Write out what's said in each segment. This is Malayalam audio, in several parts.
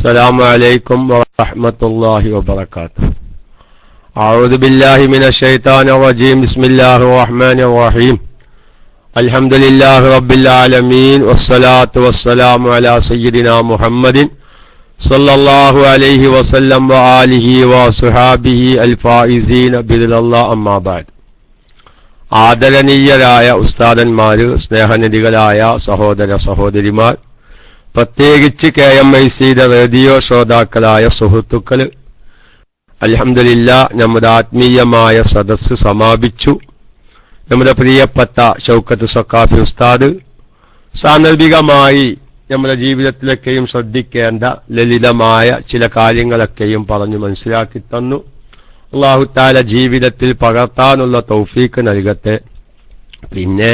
السلام عليكم ورحمة الله وبركاته. أعوذ بالله من الشيطان الرجيم. بسم الله الرحمن الرحيم. الحمد لله رب العالمين والصلاة والسلام على سيدنا محمد صلى الله عليه وسلم وآله وصحابه الفائزين برضا الله. أما بعد. ആദരണീയരായ ഉസ്താദന്മാര്, സ്നേഹനിധികളായ സഹോദര സഹോദരിമാർ, പ്രത്യേകിച്ച് KMICയുടെ റേഡിയോ ശ്രോതാക്കളായ സുഹൃത്തുക്കള്, അൽഹംദുലില്ലാഹ് നമ്മുടെ ആത്മീയമായ സദസ്സ് സമാപിച്ചു. നമ്മുടെ പ്രിയപ്പെട്ട ഷൗക്കത്ത് സഖാഫി ഉസ്താദ് സാന്ദർഭികമായി നമ്മുടെ ജീവിതത്തിലൊക്കെയും ശ്രദ്ധിക്കേണ്ട ലളിതമായ ചില കാര്യങ്ങളൊക്കെയും പറഞ്ഞു മനസ്സിലാക്കി തന്നു. അല്ലാഹു തആല ജീവിതത്തിൽ പകർത്താനുള്ള തൗഫീക്ക് നൽകട്ടെ. പിന്നെ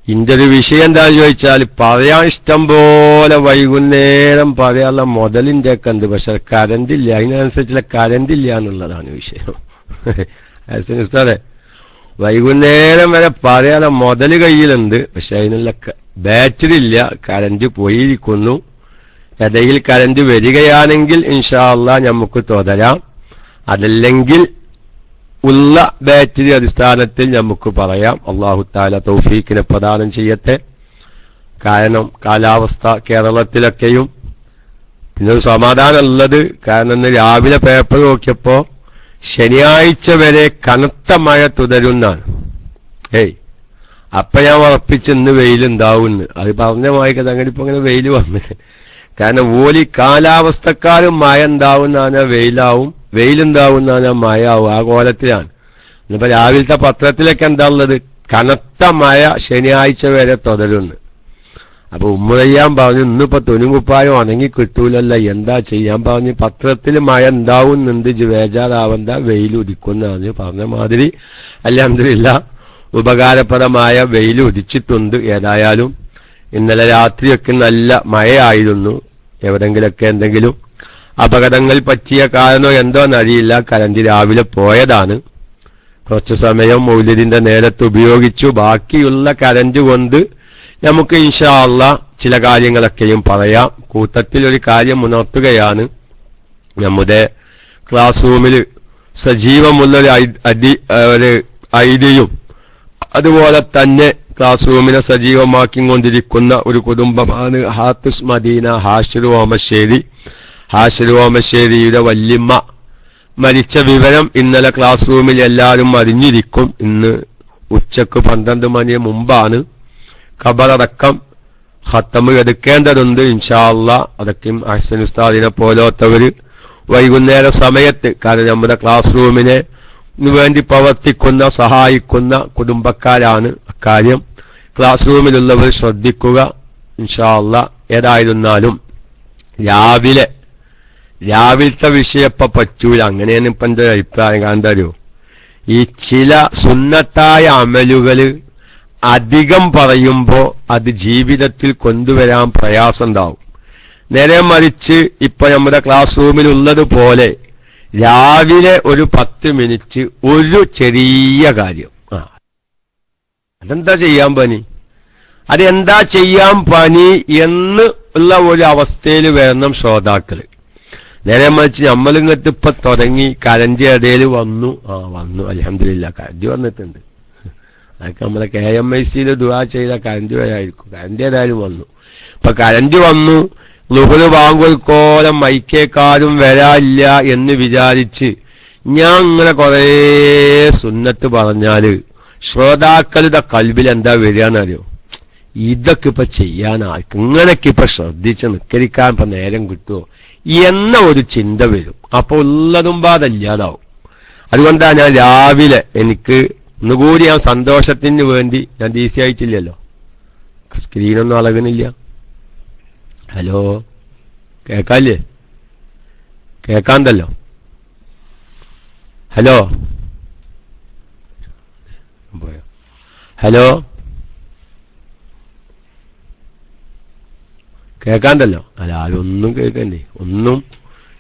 ഇന്റെ ഒരു വിഷയം എന്താണെന്ന് ചോദിച്ചാൽ, പറയാൻ ഇഷ്ടം പോലെ വൈകുന്നേരം പറയാനുള്ള മുതലിന്റെ ഒക്കെ ഉണ്ട്, പക്ഷെ കറണ്ട് ഇല്ല. അതിനനുസരിച്ചുള്ള കറണ്ട് ഇല്ല എന്നുള്ളതാണ് വിഷയം. ഉസ്താദേ, വൈകുന്നേരം വരെ പറയാനുള്ള മുതല് കയ്യിലുണ്ട്, പക്ഷെ അതിനുള്ള ബാറ്ററി ഇല്ല, കറണ്ട് പോയിരിക്കുന്നു. ഇടയിൽ കറണ്ട് വരികയാണെങ്കിൽ ഇൻഷാ അല്ലാഹ് നമുക്ക് തുടരാം. അതല്ലെങ്കിൽ ഉള്ള ബാറ്ററി അടിസ്ഥാനത്തിൽ നമുക്ക് പറയാം. അല്ലാഹു തആല തൗഫീഖിനെ പ്രദാനം ചെയ്യട്ടെ. കാരണം കാലാവസ്ഥ കേരളത്തിലൊക്കെയും പിന്നെ ഒരു സമാധാനം ഉള്ളത്, കാരണം ഇന്ന് രാവിലെ പേപ്പർ നോക്കിയപ്പോ ശനിയാഴ്ച വരെ കനത്ത മഴ തുടരുന്നാണ്. അപ്പൊ ഞാൻ ഉറപ്പിച്ച് ഇന്ന് വെയിലുണ്ടാവുമെന്ന്. അത് പറഞ്ഞ വായിക്കത് അങ്ങനെ ഇപ്പൊ അങ്ങനെ വെയിൽ വന്ന്, കാരണം ഓലി കാലാവസ്ഥക്കാരും മഴ ഉണ്ടാവുന്നതാണ് വെയിലാവും, വെയിലുണ്ടാവുന്നതാണ് മഴ ആവും. ആ കോലത്തിലാണ്. ഇന്നിപ്പോ രാവിലത്തെ പത്രത്തിലൊക്കെ എന്താ ഉള്ളത്, കനത്ത മഴ ശനിയാഴ്ച വരെ തുടരുന്നു. അപ്പൊ ഉമ്മയ്യാൻ പറഞ്ഞു, ഇന്നിപ്പോ തുണിമുപ്പായം ഉണങ്ങി കിട്ടൂലല്ല, എന്താ ചെയ്യാൻ പറഞ്ഞു. പത്രത്തിൽ മഴ ഉണ്ടാവുന്നുണ്ട്, ബേജാറാവണ്ട, വെയിൽ ഉദിക്കുന്നതാണ് പറഞ്ഞ മാതിരി. അൽഹംദുലില്ലാഹ് ഉപകാരപ്രദമായ വെയിൽ ഉദിച്ചിട്ടുണ്ട്. ഏതായാലും ഇന്നലെ രാത്രിയൊക്കെ നല്ല മഴയായിരുന്നു. എവിടെങ്കിലൊക്കെ എന്തെങ്കിലും അപകടങ്ങൾ പറ്റിയ കാരണോ എന്തോന്നറിയില്ല, കറണ്ട് രാവിലെ പോയതാണ്. കുറച്ചു സമയം മൗലിദിന്റെ നേരത്ത് ഉപയോഗിച്ചു. ബാക്കിയുള്ള കറണ്ട് കൊണ്ട് നമുക്ക് ഇൻഷാ അല്ലാഹ് ചില കാര്യങ്ങളൊക്കെയും പറയാം. കൂട്ടത്തിൽ ഒരു കാര്യം ഉണർത്തുകയാണ്. നമ്മുടെ ക്ലാസ് റൂമിൽ സജീവമുള്ളൊരു ഐഡിയും അതുപോലെ തന്നെ ക്ലാസ് റൂമിനെ സജീവമാക്കിക്കൊണ്ടിരിക്കുന്ന ഒരു കുടുംബമാണ് ഹാത്തിസ് മദീന ഹാഷിർ ഓമശ്ശേരി. ഹാഷിർ ഓമശ്ശേരിയുടെ വല്യമ്മ മരിച്ച വിവരം ഇന്നലെ ക്ലാസ് റൂമിൽ എല്ലാവരും അറിഞ്ഞിരിക്കും. ഇന്ന് ഉച്ചക്ക് 12 മണി മുമ്പാണ് ഖബറടക്കം. ഖത്തമ് എടുക്കേണ്ടതുണ്ട് ഇൻഷാ അല്ലാഹ്. അതൊക്കെയും അഹ്സൻ ഉസ്താദിനെ പോലത്തവര് വൈകുന്നേര സമയത്ത്, കാരണം നമ്മുടെ ക്ലാസ് റൂമിനെ വേണ്ടി പ്രവർത്തിക്കുന്ന സഹായിക്കുന്ന കുടുംബക്കാരാണ്. അക്കാര്യം ക്ലാസ് റൂമിലുള്ളവർ ശ്രദ്ധിക്കുക ഇൻഷാ അല്ലാഹ്. ഏതായിരുന്നാലും രാവിലത്തെ വിഷയപ്പ പറ്റൂല. അങ്ങനെയാണ് ഇപ്പൊ എന്റെ അഭിപ്രായം. കാന്തരോ, ഈ ചില സുന്നത്തായ അമലുകള് അധികം പറയുമ്പോ അത് ജീവിതത്തിൽ കൊണ്ടുവരാൻ പ്രയാസം ഉണ്ടാവും. നേരെ മറിച്ച് ഇപ്പൊ നമ്മുടെ ക്ലാസ് റൂമിൽ ഉള്ളതുപോലെ രാവിലെ ഒരു 10 മിനിറ്റ് ഒരു ചെറിയ കാര്യം, അതെന്താ ചെയ്യാൻ പണി, അതെന്താ ചെയ്യാൻ പണി എന്ന് ഉള്ള ഒരു അവസ്ഥയിൽ വരണം ശ്രോതാക്കള്. നേരെ മറിച്ച് നമ്മളിങ്ങോട്ട് ഇപ്പൊ തുടങ്ങി കറന്റ് ഇടയിൽ വന്നു അൽഹംദുലില്ലാഹ് കറന്റ് വന്നിട്ടുണ്ട്. അതൊക്കെ നമ്മളെ KMICയിൽ ദുആ ചെയ്ത കറന്റ് വരായിരിക്കും. കറന്റ് ഏതായാലും വന്നു. ഇപ്പൊ കറന്റ് വന്നു, ളുഹ്ർ ബാങ്കുൽക്കോലം മൈക്കേക്കാരും വരാനില്ല എന്ന് വിചാരിച്ച് ഞാൻ ഇങ്ങനെ കുറേ സുന്നത്ത് പറഞ്ഞാല് ശ്രോതാക്കളുടെ കൽബിൽ എന്താ വരികയെന്നറിയോ, ഇതൊക്കെ ഇപ്പൊ ചെയ്യാൻ ആർക്കും, ഇങ്ങനൊക്കെ ഇപ്പൊ ശ്രദ്ധിച്ച് നിക്കരിക്കാൻ ഇപ്പൊ നേരം കിട്ടുമോ എന്ന ഒരു ചിന്ത വരും. അപ്പൊ ഉള്ളതും ബാധല്ലാതാവും. അതുകൊണ്ടാണ് ഞാൻ രാവിലെ, എനിക്ക് ഒന്നുകൂടി ഞാൻ സന്തോഷത്തിന് വേണ്ടി, ഞാൻ DC ആയിട്ടില്ലല്ലോ, സ്ക്രീനൊന്നും അളകുന്നില്ല. ഹലോ, കേക്കാല്ലേ? കേക്കാണ്ടല്ലോ. ഹലോ ഹലോ കേക്കാണ്ടല്ലോ. അല്ല, ആരൊന്നും കേൾക്കണ്ടേ, ഒന്നും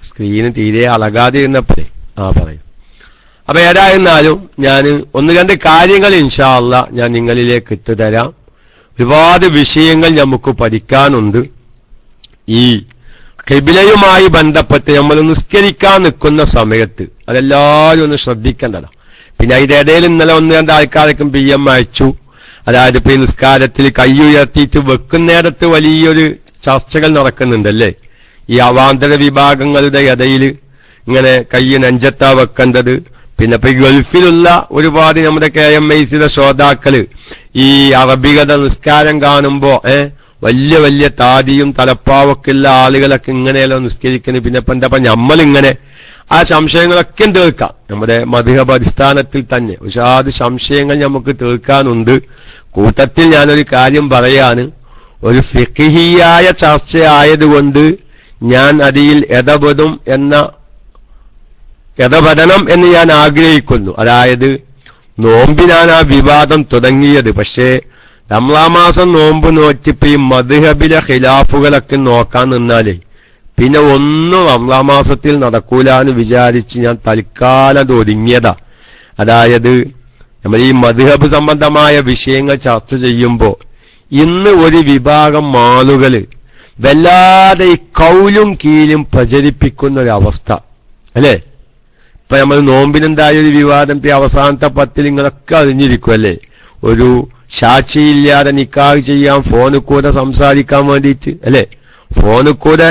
സ്ക്രീന് തീരെ അളകാതെ ഇരുന്നപ്പോഴേ പറയും. അപ്പൊ ഏതായിരുന്നാലും ഞാൻ 1-2 കാര്യങ്ങൾ ഇൻഷാ അല്ലാഹ് ഞാൻ നിങ്ങളിലേക്ക് എത്തിത്തരാം. ഒരുപാട് വിഷയങ്ങൾ നമുക്ക് പഠിക്കാനുണ്ട്. ഈ ഖിബിലയുമായി ബന്ധപ്പെട്ട് നമ്മൾ നിസ്കരിക്കാൻ നിൽക്കുന്ന സമയത്ത് അതെല്ലാവരും ഒന്ന് ശ്രദ്ധിക്കേണ്ടതാണ്. പിന്നെ അതിന്റെ ഇടയിൽ ഇന്നലെ ഒന്ന് രണ്ട് ആൾക്കാർക്കും PM അയച്ചു. അതായത് ഇപ്പൊ ഈ നിസ്കാരത്തിൽ കൈ ഉയർത്തിയിട്ട് വെക്കുന്നേരത്ത് വലിയൊരു ചർച്ചകൾ നടക്കുന്നുണ്ടല്ലേ. ഈ അവാന്തര വിഭാഗങ്ങളുടെ ഇടയിൽ ഇങ്ങനെ കൈ നെഞ്ചത്താ വെക്കേണ്ടത്. പിന്നെ ഇപ്പൊ ഈ ഗൾഫിലുള്ള ഒരുപാട് നമ്മുടെ KMICയുടെ ശ്രോതാക്കള് ഈ അറബികളുടെ നിസ്കാരം കാണുമ്പോ വലിയ വലിയ താടിയും തലപ്പാവൊക്കെ ഉള്ള ആളുകളൊക്കെ ഇങ്ങനെയല്ലോ നിസ്കരിക്കുന്നത്. പിന്നെ ഇപ്പൊ എന്താ നമ്മളിങ്ങനെ ആ സംശയങ്ങളൊക്കെ തീർക്കാം. നമ്മുടെ മദ്ഹബ് അടിസ്ഥാനത്തിൽ തന്നെ ഒരുപാട് സംശയങ്ങൾ നമുക്ക് തീർക്കാനുണ്ട്. കൂട്ടത്തിൽ ഞാനൊരു കാര്യം പറയാണ്. ഒരു ഫിഖ്ഹിയായ ചർച്ചയായതുകൊണ്ട് ഞാൻ അതിൽ ഇടപെടണം എന്ന് ഞാൻ ആഗ്രഹിക്കുന്നു. അതായത് നോമ്പിനാണ് ആ വിവാദം തുടങ്ങിയത്. പക്ഷേ റമളാൻ മാസം നോമ്പ് നോറ്റിപ്പോ ഈ മദ്ഹബിലെ ഖിലാഫുകളൊക്കെ നോക്കാൻ നിന്നാലേ പിന്നെ ഒന്നും റമളാൻ മാസത്തിൽ നടക്കൂലെന്ന് വിചാരിച്ച് ഞാൻ തൽക്കാലം ഒതുങ്ങിയതാ. അതായത് നമ്മൾ ഈ മദ്ഹബ് സംബന്ധമായ വിഷയങ്ങൾ ചർച്ച ചെയ്യുമ്പോൾ ഇന്ന് ഒരു വിഭാഗം ആളുകള് വല്ലാതെ ഈ കൗലും കീലും പ്രചരിപ്പിക്കുന്ന ഒരവസ്ഥ അല്ലേ. ഇപ്പൊ നമ്മൾ നോമ്പിനെന്തായ ഒരു വിവാദം ഇപ്പൊ അവസാനത്തെ 10 നിങ്ങളൊക്കെ അറിഞ്ഞിരിക്കും അല്ലേ. ഒരു സാക്ഷിയില്ലാതെ നിക്കാഹ് ചെയ്യാൻ ഫോണിൽ കൂടെ സംസാരിക്കാൻ വേണ്ടിയിട്ട് അല്ലേ. ഫോണിൽ കൂടെ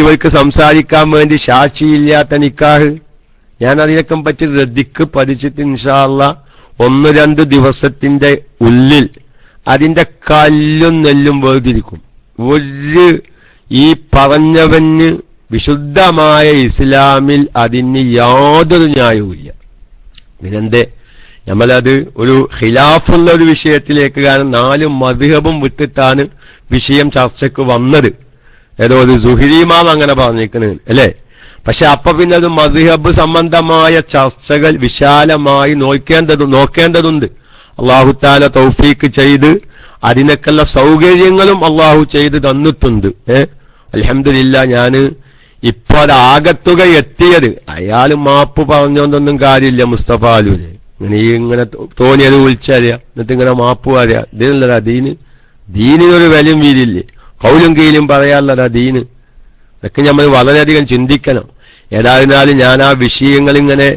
ഇവർക്ക് സംസാരിക്കാൻ വേണ്ടി സാക്ഷിയില്ലാത്ത നിക്കാഹ്. ഞാൻ അതിനൊക്കെ പറ്റി റദ്ദിക്ക് പഠിച്ചിട്ട് ഇൻഷാ അല്ലാഹ് 1-2 ദിവസത്തിന്റെ ഉള്ളിൽ അതിന്റെ കല്ലും നെല്ലും വേർതിരിക്കും. ഈ പറഞ്ഞവന് വിശുദ്ധമായ ഇസ്ലാമിൽ അതിന് യാതൊരു ന്യായവുമില്ല. പിന്നെന്തേ നമ്മളത് ഒരു ഖിലാഫുള്ള ഒരു വിഷയത്തിലേക്ക്, കാരണം 4 മദ്ഹബും വിട്ടിട്ടാണ് വിഷയം ചർച്ചയ്ക്ക് വന്നത്. ഏതോ ഒരു സുഹരിമാം അങ്ങനെ പറഞ്ഞിരിക്കുന്നത് അല്ലേ. പക്ഷെ അപ്പൊ പിന്നെ അത് മദ്ഹബ് സംബന്ധമായ ചർച്ചകൾ വിശാലമായി നോക്കേണ്ടതുണ്ട്. അല്ലാഹു തആല തൗഫീക്ക് ചെയ്ത് അതിനൊക്കെയുള്ള സൗകര്യങ്ങളും അല്ലാഹു ചെയ്ത് തന്നിട്ടുണ്ട്. അൽഹംദുലില്ലാഹ്. ഞാന് ഇപ്പൊ അത് ആകത്തുക എത്തിയത് അയാൾ മാപ്പ് പറഞ്ഞോണ്ടൊന്നും കാര്യമില്ല. മുസ്തഫ അലൂര് ഇങ്ങനെ തോന്നിയത് വിളിച്ചറിയാം, എന്നിട്ട് ഇങ്ങനെ മാപ്പ് പറയാ. ഇതിനുള്ളതാ ദീന്. ദീനിനൊരു വിലയും വീരില്ലേ. കൗലും കീലും പറയാനുള്ളതാ ദീന്. ഇതൊക്കെ നമ്മൾ വളരെയധികം ചിന്തിക്കണം. ഏതായിരുന്നാലും ഞാൻ ആ വിഷയങ്ങൾ ഇങ്ങനെ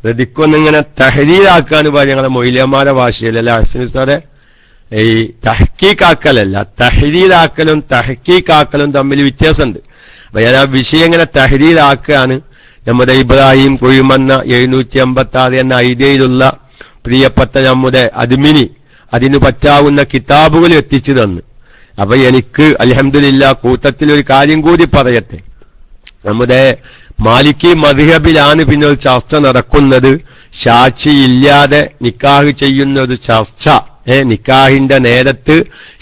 റദിക്കൊന്നിങ്ങനെ തഹരീറാക്കാന്ന് പറയും ഞങ്ങളുടെ മൊയ്ലിയന്മാരുടെ ഭാഷയിലല്ല. ഹസനിസ്താറെ ഈ തഹ്കീക്കാക്കലല്ല, തഹരീറാക്കലും തഹ്കീക്കാക്കലും തമ്മിൽ വ്യത്യാസമുണ്ട്. അപ്പൊ ഞാൻ ആ വിഷയം ഇങ്ങനെ തഹരീറാക്കുകയാണ്. നമ്മുടെ ഇബ്രാഹിം കുഴിമന്ന 756 എന്ന ഐഡിയയിലുള്ള പ്രിയപ്പെട്ട നമ്മുടെ അദ്മിനി അതിന് പറ്റാവുന്ന കിതാബുകൾ എത്തിച്ചു തന്നു. അപ്പൊ എനിക്ക് അൽഹംദുലില്ലാഹ് കൂട്ടത്തിൽ ഒരു കാര്യം കൂടി പറയട്ടെ. നമ്മുടെ മാലിക്കി മദ്ഹബിലാണ് പിന്നെ ഒരു ചർച്ച നടക്കുന്നത്. സാക്ഷിയില്ലാതെ നിക്കാഹ് ചെയ്യുന്ന ഒരു ചർച്ച. നിക്കാഹിന്റെ നേരത്ത്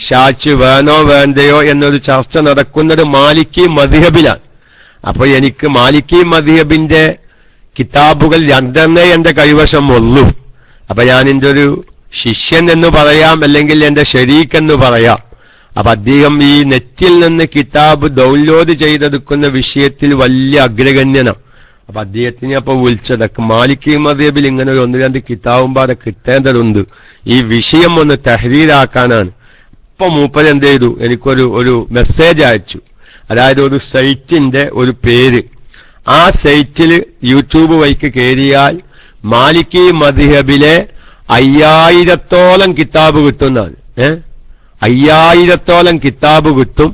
സാക്ഷി വേണോ വേണ്ടയോ എന്നൊരു ചർച്ച നടക്കുന്നത് മാലിക്കി മദ്ഹബിലാണ്. അപ്പൊ എനിക്ക് മാലിക്കി മദ്ഹബിന്റെ കിതാബുകൾ 2 എന്റെ കൈവശം ഉള്ളൂ. അപ്പൊ ഞാൻ എന്റെ ഒരു ശിഷ്യൻ എന്ന് പറയാം, അല്ലെങ്കിൽ എന്റെ ശരീക്ക് എന്ന് പറയാം. അപ്പൊ അദ്ദേഹം ഈ നെറ്റിൽ നിന്ന് കിതാബ് ഡൗൺലോഡ് ചെയ്തെടുക്കുന്ന വിഷയത്തിൽ വലിയ അഗ്രഗണ്യനാണ്. അപ്പൊ അദ്ദേഹത്തിനെ അപ്പൊ വിളിച്ചതൊക്കെ മാലിക്കി മദ്ഹബിൽ ഇങ്ങനെ ഒരു 1-2 കിതാബും പാടെ കിട്ടേണ്ടതുണ്ട്. ഈ വിഷയം ഒന്ന് തഹരീറാക്കാനാണ്. ഇപ്പൊ മൂപ്പര് എന്ത് ചെയ്തു, എനിക്കൊരു മെസ്സേജ് അയച്ചു. അതായത് ഒരു സൈറ്റിന്റെ ഒരു പേര്. ആ സൈറ്റിൽ യൂട്യൂബ് വഴിക്ക് കയറിയാൽ മാലിക്കി മദ്ഹബിലെ 5000-ഓളം കിതാബ് കിട്ടുന്നതാണ്. 5000-ഓളം കിതാബ് കിട്ടും.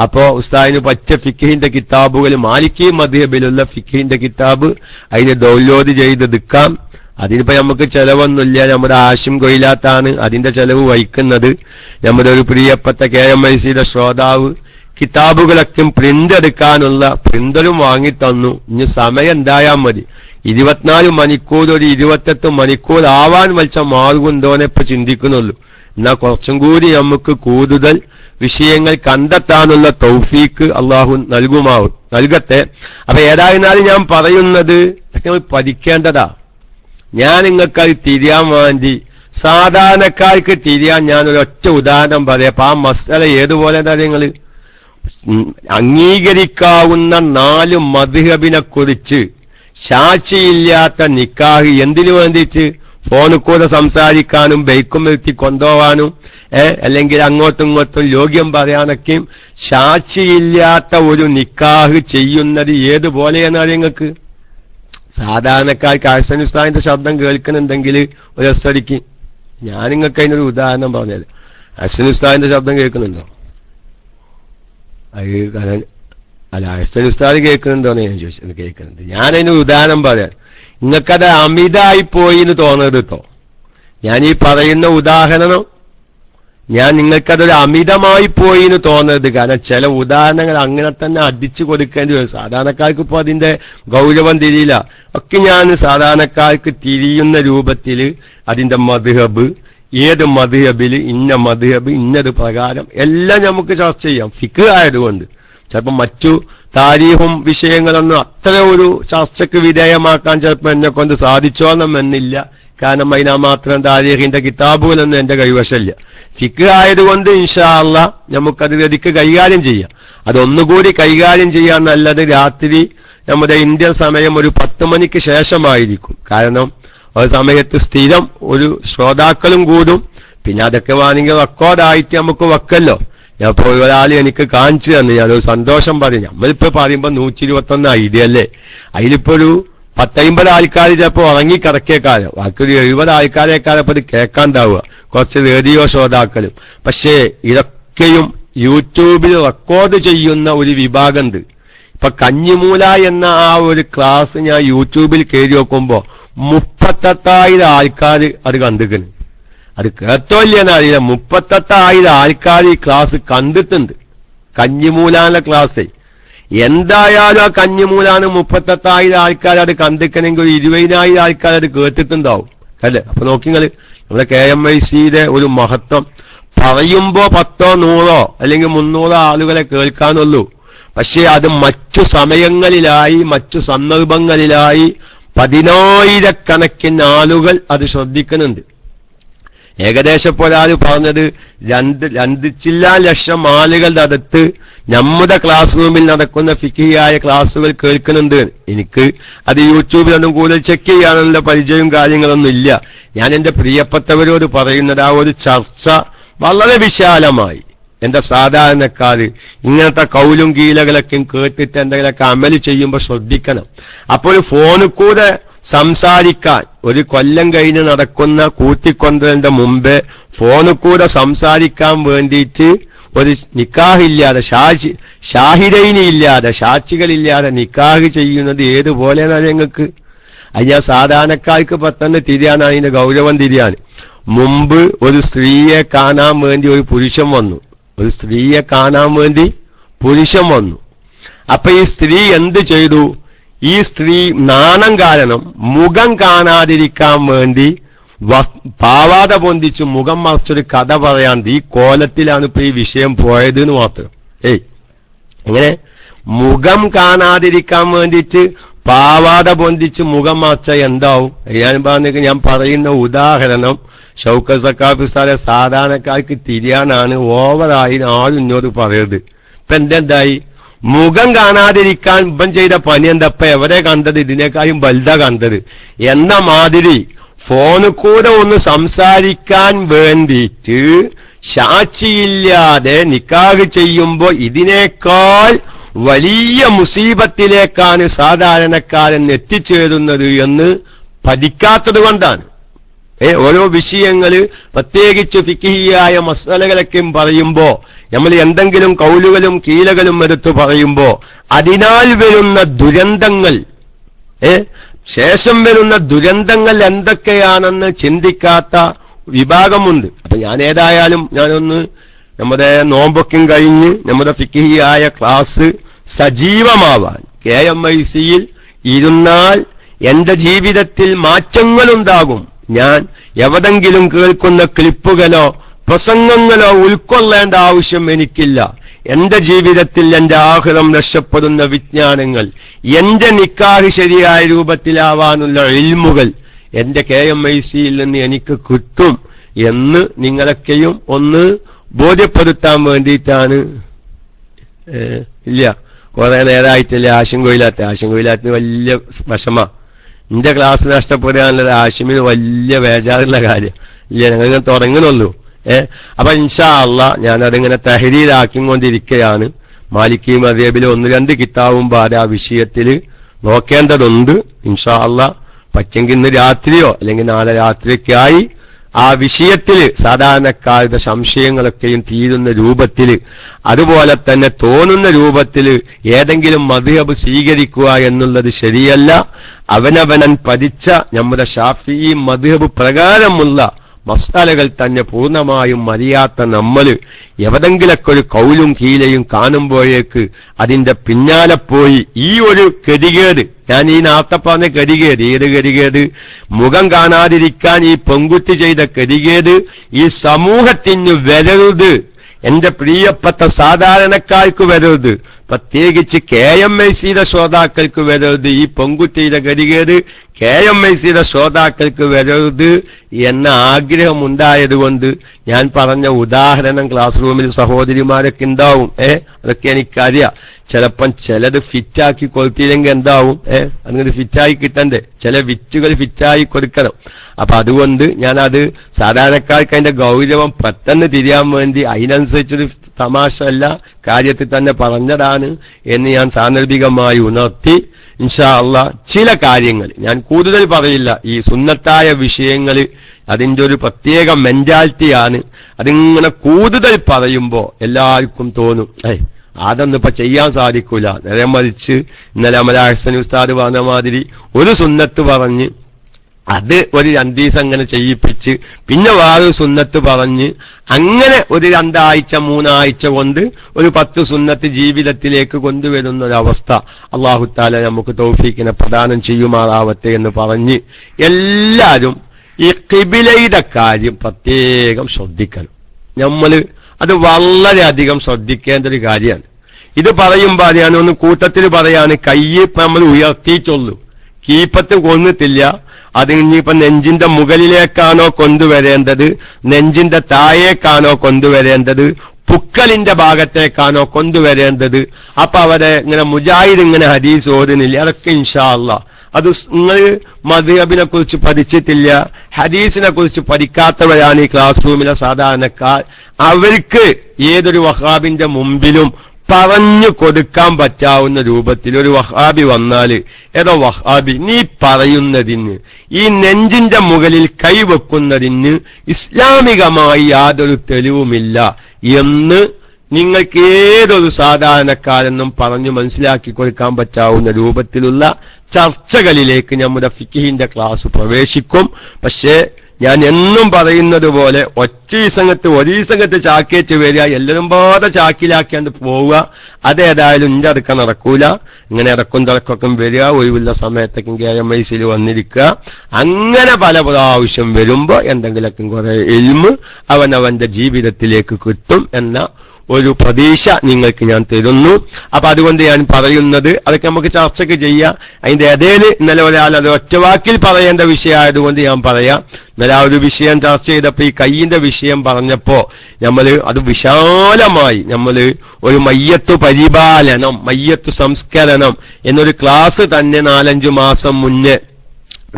അപ്പോ ഉസ്താദിന് പച്ച ഫിഖിന്റെ കിതാബുകൾ, മാലിക്കി മദ്ഹബിലുള്ള ഫിഖിന്റെ കിതാബ് അതിന് ഡൗൺലോഡ് ചെയ്തെടുക്കാം. അതിനിപ്പോ നമുക്ക് ചെലവൊന്നുമില്ല. നമ്മുടെ ആശിം കൊയിലാത്താണ് അതിന്റെ ചെലവ് വഹിക്കുന്നത്. നമ്മുടെ ഒരു പ്രിയപ്പെട്ട KMICയുടെ ശ്രോതാവ് കിതാബുകളൊക്കെ പ്രിന്റ് എടുക്കാനുള്ള പ്രിന്ററും വാങ്ങിത്തന്നു. ഇനി സമയം എന്തായാൽ മതി. 24 മണിക്കൂർ ഒരു 28 മണിക്കൂർ ആവാൻ വലിച്ച മാർഗുണ്ടോനെ ഇപ്പൊ ചിന്തിക്കുന്നുള്ളൂ. എന്നാൽ കുറച്ചും കൂടി നമുക്ക് കൂടുതൽ വിഷയങ്ങൾ കണ്ടെത്താനുള്ള തൗഫീക്ക് അള്ളാഹു നൽകട്ടെ. അപ്പൊ ഏതായിരുന്നാലും ഞാൻ പറയുന്നത് നമ്മൾ പഠിക്കേണ്ടതാ. ഞാൻ നിങ്ങൾക്കത് തിരിയാൻ വേണ്ടി, സാധാരണക്കാർക്ക് തിരിയാൻ ഞാൻ ഒരൊറ്റ ഉദാഹരണം പറയാം. അപ്പൊ ആ മസല ഏതുപോലെ നിങ്ങൾ അംഗീകരിക്കാവുന്ന 4 മദ്ഹബിനെ കുറിച്ച് സാക്ഷിയില്ലാത്ത നിക്കാഹ് എന്തിനു വേണ്ടിയിട്ട് ഫോണിൽ കൂടെ സംസാരിക്കാനും ബൈക്കും നിർത്തി കൊണ്ടുപോവാനും അല്ലെങ്കിൽ അങ്ങോട്ടും ഇങ്ങോട്ടും യോഗ്യം പറയാനൊക്കെയും സാക്ഷിയില്ലാത്ത ഒരു നിക്കാഹ് ചെയ്യുന്നത് ഏതുപോലെയാണ് നിങ്ങൾക്ക്? സാധാരണക്കാർക്ക് ഹസൻ ഉസ്താദിന്റെ ശബ്ദം കേൾക്കുന്നുണ്ടെങ്കിൽ ഒരു എസ്തടിക്ക് ഞാൻ നിങ്ങൾക്ക് അതിനൊരു ഉദാഹരണം പറഞ്ഞത്. ഹസൻ ഉസ്താദിന്റെ ശബ്ദം കേൾക്കുന്നുണ്ടോ? അല്ല, ഹസൻ ഉസ്താദ് കേൾക്കുന്നുണ്ടോന്ന് ഞാൻ ചോദിച്ചത്. കേൾക്കുന്നുണ്ട്. ഞാനതിനൊരു ഉദാഹരണം പറയാം. നിങ്ങൾക്കത് അമിതായി പോയി എന്ന് തോന്നരുത് കേട്ടോ. ഞാൻ ഈ പറയുന്ന ഉദാഹരണം നിങ്ങൾക്കതൊരു അമിതമായി പോയി എന്ന് തോന്നരുത്. കാരണം ചില ഉദാഹരണങ്ങൾ അങ്ങനെ തന്നെ അടിച്ചു കൊടുക്കേണ്ടി വരും. സാധാരണക്കാർക്ക് ഇപ്പോൾ അതിന്റെ ഗൗരവം തിരിയില്ല. ഒക്കെ ഞാൻ സാധാരണക്കാർക്ക് തിരിയുന്ന രൂപത്തിൽ അതിന്റെ മദ്ഹബ്, ഏത് മദ്ഹബില് ഇന്ന മദ്ഹബ് ഇന്നത് പ്രകാരം എല്ലാം നമുക്ക് ചർച്ച ചെയ്യാം. ഫിഖ് ആയതുകൊണ്ട് ചിലപ്പോൾ മറ്റു താരീഖും വിഷയങ്ങളൊന്നും അത്ര ഒരു ചർച്ചയ്ക്ക് വിധേയമാക്കാൻ ചിലപ്പോൾ എന്നെ കൊണ്ട് സാധിച്ചോണമെന്നില്ല. കാരണം അതിനാ മാത്രം താരീഖിന്റെ കിതാബുകളൊന്നും എന്റെ കൈവശമില്ല. ഫിഖ് ആയതുകൊണ്ട് ഇൻഷാ അല്ലാഹ് നമുക്കത് ഗതിക്ക് കൈകാര്യം ചെയ്യാം. അതൊന്നുകൂടി കൈകാര്യം ചെയ്യാൻ നല്ലത് രാത്രി നമ്മുടെ ഇന്ത്യൻ സമയം ഒരു 10 മണിക്ക് ശേഷമായിരിക്കും. കാരണം ഒരു സമയത്ത് സ്ഥിരം ഒരു ശ്രോതാക്കളും കൂടും. പിന്നെ അതൊക്കെ വേണമെങ്കിൽ റെക്കോർഡായിട്ട് നമുക്ക് വെക്കല്ലോ. ഞാൻ ഇപ്പോൾ ഒരാൾ എനിക്ക് കാണിച്ചു തന്നു, ഞാനൊരു സന്തോഷം പറയും. നമ്മളിപ്പോ പറയുമ്പോ 121 ഐഡിയല്ലേ, അതിലിപ്പോ ഒരു 10-50 ആൾക്കാർ ചിലപ്പോൾ ഉറങ്ങിക്കിടക്കേക്കാലം, ബാക്കി 70 ആൾക്കാരെക്കാലം ഇപ്പൊ ഇത് കേൾക്കാണ്ടാവുക, കുറച്ച് റേഡിയോ ശ്രോതാക്കളും. പക്ഷേ ഇതൊക്കെയും യൂട്യൂബിൽ റെക്കോർഡ് ചെയ്യുന്ന ഒരു വിഭാഗമുണ്ട്. ഇപ്പൊ കഞ്ഞിമൂല എന്ന ആ ഒരു ക്ലാസ് ഞാൻ യൂട്യൂബിൽ കയറി നോക്കുമ്പോ 38,000 ആൾക്കാർ അത് കണ്ടിരിക്കുന്നു. അത് കേട്ടോ ഇല്ലെന്ന് അറിയില്ല. 38,000 ആൾക്കാർ ഈ ക്ലാസ് കണ്ടിട്ടുണ്ട്. കഞ്ഞിമൂലാന്റെ ക്ലാസ് എന്തായാലും ആ കഞ്ഞിമൂലാണ് 38,000 ആൾക്കാർ അത് കണ്ടിക്കണമെങ്കിൽ ഒരു 20,000 ആൾക്കാർ അത് കേട്ടിട്ടുണ്ടാവും അല്ലേ? അപ്പൊ നോക്കിങ്ങള് നമ്മുടെ KMICയുടെ ഒരു മഹത്വം പറയുമ്പോ 10, 100 അല്ലെങ്കിൽ 300 ആളുകളെ കേൾക്കാനുള്ളൂ. പക്ഷെ അത് മറ്റു സമയങ്ങളിലായി മറ്റു സന്ദർഭങ്ങളിലായി 10,000-കണക്കിന് ആളുകൾ അത് ശ്രദ്ധിക്കുന്നുണ്ട്. ഏകദേശം ഒരാൾ പറഞ്ഞത് 2 ചില്ലാ ലക്ഷം ആളുകളുടെ അടുത്ത് നമ്മുടെ ക്ലാസ് റൂമിൽ നടക്കുന്ന ഫിഖിയായ ക്ലാസുകൾ കേൾക്കുന്നുണ്ട്. എനിക്ക് അത് യൂട്യൂബിലൊന്നും കൂടുതൽ ചെക്ക് ചെയ്യാനുള്ള പരിചയവും കാര്യങ്ങളൊന്നും ഇല്ല. ഞാൻ എന്റെ പ്രിയപ്പെട്ടവരോട് പറയുന്നത് ആ ഒരു ചർച്ച വളരെ വിശാലമായി എന്റെ സാധാരണക്കാര് ഇങ്ങനത്തെ കൗലും കീലകളൊക്കെ കേട്ടിട്ട് എന്തെങ്കിലുമൊക്കെ അമല് ചെയ്യുമ്പോൾ ശ്രദ്ധിക്കണം. അപ്പോൾ ഫോണിൽ കൂടെ സംസാരിക്കാൻ ഒരു കൊല്ലം കഴിഞ്ഞ് നടക്കുന്ന കൂട്ടിക്കൊണ്ടതിന്റെ മുമ്പ് ഫോണിൽ കൂടെ സംസാരിക്കാൻ വേണ്ടിയിട്ട് ഒരു നിക്കാഹില്ലാതെ ഷാഹിദൈനി ഇല്ലാതെ സാക്ഷികളില്ലാതെ നിക്കാഹ് ചെയ്യുന്നത് ഏതുപോലെയാണ് ഞങ്ങൾക്ക്? അത് ഞാൻ സാധാരണക്കാർക്ക് പെട്ടെന്ന് തിരിയാനാണ് അതിന്റെ ഗൗരവം തിരിയാണ്. മുമ്പ് ഒരു സ്ത്രീയെ കാണാൻ വേണ്ടി ഒരു പുരുഷൻ വന്നു. ഒരു സ്ത്രീയെ കാണാൻ വേണ്ടി പുരുഷൻ വന്നു. അപ്പൊ ഈ സ്ത്രീ എന്ത് ചെയ്തു? ഈ സ്ത്രീ നാണം കാരണം മുഖം കാണാതിരിക്കാൻ വേണ്ടി പാവാട പൊന്തിച്ചു മുഖം മറച്ചൊരു കഥ പറയാൻ ഈ കോലത്തിലാണ് ഇപ്പൊ ഈ വിഷയം പോയത് എന്ന് മാത്രം. എങ്ങനെ മുഖം കാണാതിരിക്കാൻ വേണ്ടിയിട്ട് പാവാട പൊന്തിച്ച് മുഖം മറച്ച എന്താവും? ഞാൻ പറയുന്ന ഉദാഹരണം ഷൗക്കത്ത് സഖാഫി ഉസ്താദെ സാധാരണക്കാർക്ക് തിരിയാനാണ്. ഓവറായി ആരും ഇന്നോട് പറയരുത്. ഇപ്പൊ എന്തായി? മുഖം കാണാതിരിക്കാൻ ഇപ്പം ചെയ്ത പണി എന്തപ്പ എവരെ കണ്ടത്? ഇതിനേക്കാളും വലുതാ കണ്ടത്. എന്ന മാതിരി ഫോണിൽ കൂടെ ഒന്ന് സംസാരിക്കാൻ വേണ്ടിയിട്ട് സാക്ഷിയില്ലാതെ നിക്കാഹ് ചെയ്യുമ്പോ ഇതിനേക്കാൾ വലിയ മുസീബത്തിലേക്കാണ് സാധാരണക്കാരൻ എത്തിച്ചേരുന്നത് എന്ന് പഠിക്കാത്തത് കൊണ്ടാണ്. ഓരോ വിഷയങ്ങള് പ്രത്യേകിച്ച് ഫിഖിഹിയായ മസലകളൊക്കെ പറയുമ്പോ നമ്മൾ എന്തെങ്കിലും കൗലുകളും കീലകളും എടുത്തു പറയുമ്പോ അതിനാൽ വരുന്ന ദുരന്തങ്ങൾ ശേഷം വരുന്ന ദുരന്തങ്ങൾ എന്തൊക്കെയാണെന്ന് ചിന്തിക്കാത്ത വിഭാഗമുണ്ട്. അപ്പൊ ഞാൻ ഏതായാലും ഞാനൊന്ന് നമ്മുടെ നോമ്പൊക്കെ കഴിഞ്ഞ് നമ്മുടെ ഫിഖിഹിയായ ക്ലാസ് സജീവമാവാൻ KMICയിൽ ഇരുന്നാൽ എന്റെ ജീവിതത്തിൽ മാറ്റങ്ങളുണ്ടാകും. ഞാൻ എവിടെങ്കിലും കേൾക്കുന്ന ക്ലിപ്പുകളോ പ്രസംഗങ്ങളോ ഉൾക്കൊള്ളേണ്ട ആവശ്യം എനിക്കില്ല. എന്റെ ജീവിതത്തിൽ എന്റെ ആഖിറം രക്ഷപ്പെടുന്ന വിജ്ഞാനങ്ങൾ, എന്റെ നിക്കാഹ് ശരിയായ രൂപത്തിലാവാനുള്ള ഇൽമുകൾ എന്റെ KMICയിൽ നിന്ന് എനിക്ക് കിട്ടും എന്ന് നിങ്ങളൊക്കെയും ഒന്ന് ബോധ്യപ്പെടുത്താൻ വേണ്ടിയിട്ടാണ്. ഇല്ല കുറെ നേരമായിട്ടില്ല ആശങ്കയില്ലാത്ത വലിയ വിഷമ. എന്റെ ക്ലാസ് നഷ്ടപ്പെടുകയാണുള്ളത് ഹാഷിമിന് വലിയ ബേജാറുള്ള കാര്യം ഇല്ല, ഞങ്ങളിങ്ങനെ തുടങ്ങുന്നുള്ളൂ. അപ്പൊ ഇൻഷാ അള്ളാ ഞാനതിങ്ങനെ തഹരീലാക്കിക്കൊണ്ടിരിക്കുകയാണ്. മാലിക്കി മദ്ഹബിലെ 1-2 കിതാബും പാടെ ആ വിഷയത്തിൽ നോക്കേണ്ടതുണ്ട്. ഇൻഷാ അള്ളാ പറ്റെങ്കിൽ ഇന്ന് രാത്രിയോ അല്ലെങ്കിൽ നാളെ രാത്രിയൊക്കെയായി ആ വിഷയത്തിൽ സാധാരണക്കാരുടെ സംശയങ്ങളൊക്കെയും തീരുന്ന രൂപത്തിൽ, അതുപോലെ തന്നെ തോന്നുന്ന രൂപത്തിൽ ഏതെങ്കിലും മദ്ഹബ് സ്വീകരിക്കുക എന്നുള്ളത് ശരിയല്ല. അവനവനൻ പഠിച്ച നമ്മുടെ ശാഫിഈ മദ്ഹബ് പ്രകാരമുള്ള മസാലകൾ തന്നെ പൂർണ്ണമായും അറിയാത്ത നമ്മൾ എവിടെങ്കിലൊക്കെ ഒരു കൗലും കീലയും കാണുമ്പോഴേക്ക് അതിന്റെ പിന്നാലെ പോയി ഈ ഒരു ഗതികേട്, ഞാൻ ഈ നേരത്തെ പറഞ്ഞ ഗതികേട്, ഏത് ഗതികേട്? മുഖം കാണാതിരിക്കാൻ ഈ പെൺകുട്ടി ചെയ്ത ഗതികേട് ഈ സമൂഹത്തിന് വരരുത്, എന്റെ പ്രിയപ്പെട്ട സാധാരണക്കാർക്ക് വരരുത്, പ്രത്യേകിച്ച് KMICയുടെ ശ്രോതാക്കൾക്ക് വരരുത്. ഈ പെൺകുട്ടിയുടെ ഗതികേട് KMICയുടെ ശ്രോതാക്കൾക്ക് വരരുത് എന്ന ആഗ്രഹം ഉണ്ടായതുകൊണ്ട് ഞാൻ പറഞ്ഞ ഉദാഹരണം ക്ലാസ് റൂമിൽ സഹോദരിമാരൊക്കെ ഉണ്ടാവും. അതൊക്കെ എനിക്കറിയാം. ചിലപ്പം ചിലത് ഫിറ്റാക്കി കൊടുത്തില്ലെങ്കിൽ എന്താവും? അങ്ങനെ ഫിറ്റായി കിട്ടണ്ടേ, ചില വിറ്റുകൾ ഫിറ്റായി കൊടുക്കണം. അപ്പൊ അതുകൊണ്ട് ഞാനത് സാധാരണക്കാർക്ക് അതിന്റെ ഗൗരവം പെട്ടെന്ന് തിരിയാൻ വേണ്ടി അതിനനുസരിച്ചൊരു തമാശ അല്ല, കാര്യത്തിൽ തന്നെ പറഞ്ഞതാണ് എന്ന് ഞാൻ സാന്ദർഭികമായി ഉണർത്തി. ഇൻഷാ അള്ളാ ചില കാര്യങ്ങൾ ഞാൻ കൂടുതൽ പറയില്ല. ഈ സുന്നത്തായ വിഷയങ്ങൾ അതിന്റെ ഒരു പ്രത്യേക മെന്റാലിറ്റിയാണ്. അതിങ്ങനെ കൂടുതൽ പറയുമ്പോ എല്ലാവർക്കും തോന്നും അതൊന്നും ഇപ്പൊ ചെയ്യാൻ സാധിക്കൂല. നേരെ മറിച്ച് ഇന്നലെ അമല ഹസൻ ഉസ്താദ് പറഞ്ഞ മാതിരി ഒരു സുന്നത്ത് പറഞ്ഞ് അത് ഒരു 2 ദിവസം അങ്ങനെ ചെയ്യിപ്പിച്ച് പിന്നെ വേറൊരു സുന്നത്ത് പറഞ്ഞ് അങ്ങനെ ഒരു 2 ആഴ്ച 3 ആഴ്ച കൊണ്ട് ഒരു 10 സുന്നത്ത് ജീവിതത്തിലേക്ക് കൊണ്ടുവരുന്ന ഒരവസ്ഥ അല്ലാഹു തആല നമുക്ക് തൗഫീഖിനെ പ്രദാനം ചെയ്യുമാറാവട്ടെ എന്ന് പറഞ്ഞ് എല്ലാവരും ഈ ഖിബിലയുടെ കാര്യം പ്രത്യേകം ശ്രദ്ധിക്കണം. നമ്മള് അത് വളരെയധികം ശ്രദ്ധിക്കേണ്ട ഒരു കാര്യമാണ്. ഇത് പറയുമ്പോൾ ഞാൻ ഒന്ന് കൂട്ടത്തിൽ പറയാണ്, കൈ നമ്മൾ ഉയർത്തിയിട്ടുള്ളൂ, കീപ്പത്ത് കൊന്നിട്ടില്ല. അത് ഇനിയിപ്പോ നെഞ്ചിന്റെ മുകളിലേക്കാണോ കൊണ്ടുവരേണ്ടത്, നെഞ്ചിന്റെ താഴേക്കാണോ കൊണ്ടുവരേണ്ടത്, പുക്കലിന്റെ ഭാഗത്തേക്കാണോ കൊണ്ടുവരേണ്ടത്? അപ്പൊ അവരെ ഇങ്ങനെ മുജാഹിദ് ഇങ്ങനെ ഹദീസ് ഓതുന്നില്ല. അതൊക്കെ ഇൻഷാ അള്ളാ അത് നിങ്ങൾ മദ്ഹബിനെ കുറിച്ച് പഠിച്ചിട്ടില്ല, ഹദീസിനെ കുറിച്ച് പഠിക്കാത്തവരാണ് ഈ ക്ലാസ് റൂമിലെ സാധാരണക്കാർ. അവർക്ക് ഏതൊരു വഹാബിന്റെ മുമ്പിലും പറഞ്ഞു കൊടുക്കാൻ പറ്റാവുന്ന രൂപത്തിൽ ഒരു വഹാബി വന്നാല്, ഏതോ വഹാബി നീ പറയുന്നതിന് ഈ നെഞ്ചിന്റെ മുകളിൽ കൈവെക്കുന്നതിന് ഇസ്ലാമികമായി യാതൊരു തെളിവുമില്ല എന്ന് നിങ്ങൾക്ക് ഏതൊരു സാധാരണക്കാരെന്നും പറഞ്ഞു മനസ്സിലാക്കി കൊടുക്കാൻ പറ്റാവുന്ന രൂപത്തിലുള്ള ചർച്ചകളിലേക്ക് നമ്മുടെ ഫിഖിന്റെ ക്ലാസ് പ്രവേശിക്കും. പക്ഷേ ഞാൻ എന്നും പറയുന്നത് പോലെ ഒരീസംഗത്ത് ചാക്കേറ്റ് വരിക, എല്ലാവരും പാടെ ചാക്കിലാക്കിയാണ്ട് പോവുക, അതേതായാലും ഇന്റെ അടക്കം നടക്കൂല. ഇങ്ങനെ ഇടക്കും തിളക്കൊക്കെ വരിക, ഒഴിവുള്ള സമയത്തൊക്കെ KMICയിൽ വന്നിരിക്കുക. അങ്ങനെ പല പ്രാവശ്യം വരുമ്പോ എന്തെങ്കിലൊക്കെ കുറെ ഇൽമ് അവനവന്റെ ജീവിതത്തിലേക്ക് കിട്ടും എന്ന ഒരു പ്രതീക്ഷ നിങ്ങൾക്ക് ഞാൻ തരുന്നു. അപ്പൊ അതുകൊണ്ട് ഞാൻ പറയുന്നത് അതൊക്കെ നമുക്ക് ചർച്ചയ്ക്ക് ചെയ്യാം. അതിന്റെ ഇടയിൽ ഇന്നലെ ഒരാൾ അത് ഒറ്റവാക്കിൽ പറയേണ്ട വിഷയമായതുകൊണ്ട് ഞാൻ പറയാം. ഇന്നലെ ആ ഒരു വിഷയം ചർച്ച ചെയ്തപ്പോ ഈ കയ്യിന്റെ വിഷയം പറഞ്ഞപ്പോ അത് വിശാലമായി ഒരു മയ്യത്ത് പരിപാലനം, മയ്യത്ത് സംസ്കരണം എന്നൊരു ക്ലാസ് തന്നെ 4-5 മാസം മുന്നേ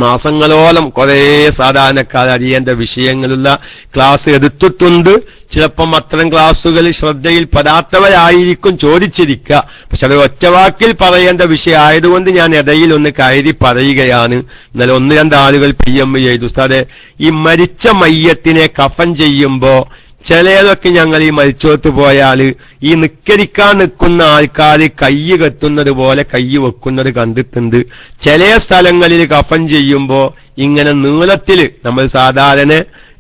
മാസങ്ങളോളം കുറെ സാധാരണക്കാർ അറിയേണ്ട വിഷയങ്ങളുള്ള ക്ലാസ് എടുത്തിട്ടുണ്ട്. ചിലപ്പം അത്തരം ക്ലാസ്സുകൾ ശ്രദ്ധയിൽപ്പെടാത്തവരായിരിക്കും ചോദിച്ചിരിക്കുക. പക്ഷെ അത് ഒറ്റവാക്കിൽ പറയേണ്ട വിഷയം ആയതുകൊണ്ട് ഞാൻ ഇടയിൽ ഒന്ന് കയറി പറയുകയാണ്. ഇന്നലെ 1-2 ആളുകൾ PM ചെയ്തു, ഉസ്താദേ ഈ മരിച്ച മയ്യത്തിനെ കഫൻ ചെയ്യുമ്പോ ചിലതൊക്കെ ഞങ്ങൾ ഈ മരിച്ചോത്ത് പോയാൽ ഈ നിക്കരിക്കാൻ നിൽക്കുന്ന ആൾക്കാർ കൈ കെത്തുന്നത് പോലെ കൈ വെക്കുന്നത് കണ്ടിട്ടുണ്ട്. ചില സ്ഥലങ്ങളിൽ കഫൻ ചെയ്യുമ്പോ ഇങ്ങനെ നീളത്തില് നമ്മൾ സാധാരണ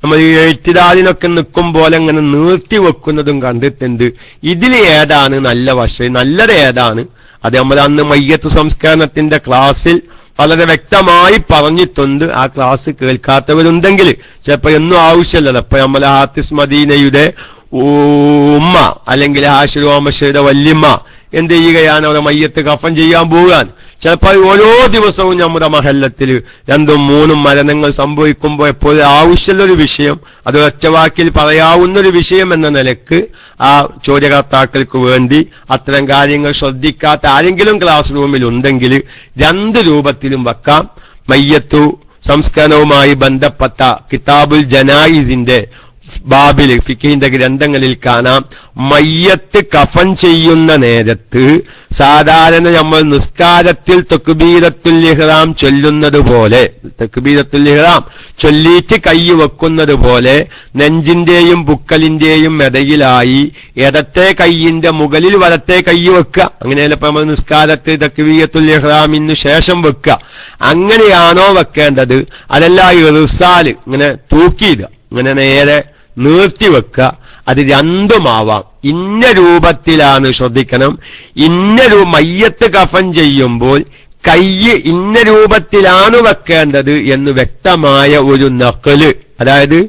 നമ്മൾ ഈ എഴുത്തിടാലിനൊക്കെ നിൽക്കും പോലെ ഇങ്ങനെ നീർത്തി വെക്കുന്നതും കണ്ടിട്ടുണ്ട്. ഇതിൽ ഏതാണ് നല്ല വശം, നല്ലത് ഏതാണ്? അത് നമ്മൾ അന്ന് മയ്യത്ത് സംസ്കരണത്തിന്റെ ക്ലാസ്സിൽ വളരെ വ്യക്തമായി പറഞ്ഞിട്ടുണ്ട്. ആ ക്ലാസ് കേൾക്കാത്തവരുണ്ടെങ്കിൽ ചിലപ്പോ എന്നും ആവശ്യമില്ലല്ലോ. ഇപ്പൊ നമ്മളെ ഹാത്തിസ് മദീനയുടെ ഉമ്മ അല്ലെങ്കിൽ ഹാഷിറോമഷയുടെ വല്യമ്മ എന്ത് ചെയ്യുകയാണ്, അവിടെ മയ്യത്ത് കഫൻ ചെയ്യാൻ പോകാൻ. ചിലപ്പോൾ ഓരോ ദിവസവും നമ്മുടെ മഹല്ലത്തിൽ 2-3 മരണങ്ങൾ സംഭവിക്കുമ്പോൾ എപ്പോഴും ആവശ്യമുള്ളൊരു വിഷയം, അത് ഒറ്റവാക്കിൽ പറയാവുന്നൊരു വിഷയം എന്ന നിലക്ക് ആ ചോദ്യകർത്താക്കൾക്ക് വേണ്ടി അത്തരം കാര്യങ്ങൾ ശ്രദ്ധിക്കാത്ത ആരെങ്കിലും ക്ലാസ് റൂമിൽ ഉണ്ടെങ്കിൽ 2 രൂപത്തിലും വെക്കാം. മയ്യത്തു സംസ്കരണവുമായി ബന്ധപ്പെട്ട കിതാബുൽ ജനായിസിന്റെ ബാബിൽ ഫിഖിന്റെ ഗ്രന്ഥങ്ങളിൽ കാണാം, മയ്യത്ത് കഫൻ ചെയ്യുന്ന നേരത്ത് സാധാരണ നമ്മൾ നിസ്കാരത്തിൽ തക്ബീറത്തുൽ ഇഹ്റാം ചൊല്ലുന്നത് പോലെ, തക്ബീറത്തുൽ ഇഹ്റാം ചൊല്ലിയിട്ട് കൈ വെക്കുന്നത് പോലെ നെഞ്ചിന്റെയും പുക്കലിന്റെയും ഇടയിലായി ഇടത്തെ കൈയിന്റെ മുകളിൽ വലത്തെ കൈ വെക്കുക. അങ്ങനെയല്ല ഇപ്പൊ നമ്മൾ നിസ്കാരത്തിൽ തക്ബീറത്തുൽ ഇഹ്റാമിന് ശേഷം വെക്കുക. അങ്ങനെയാണോ വെക്കേണ്ടത്? അതല്ല ഇർസാല് ഇങ്ങനെ തൂക്കിയിടുക, ഇങ്ങനെ നേരെ നീർത്തിവെക്കുക. അത് രണ്ടുമാവാം. ഇന്ന രൂപത്തിലാണ്, ശ്രദ്ധിക്കണം, മയ്യത്ത് കഫൻ ചെയ്യുമ്പോൾ കൈ ഇന്ന രൂപത്തിലാണ് വെക്കേണ്ടത് എന്ന് വ്യക്തമായ ഒരു നഖല്, അതായത്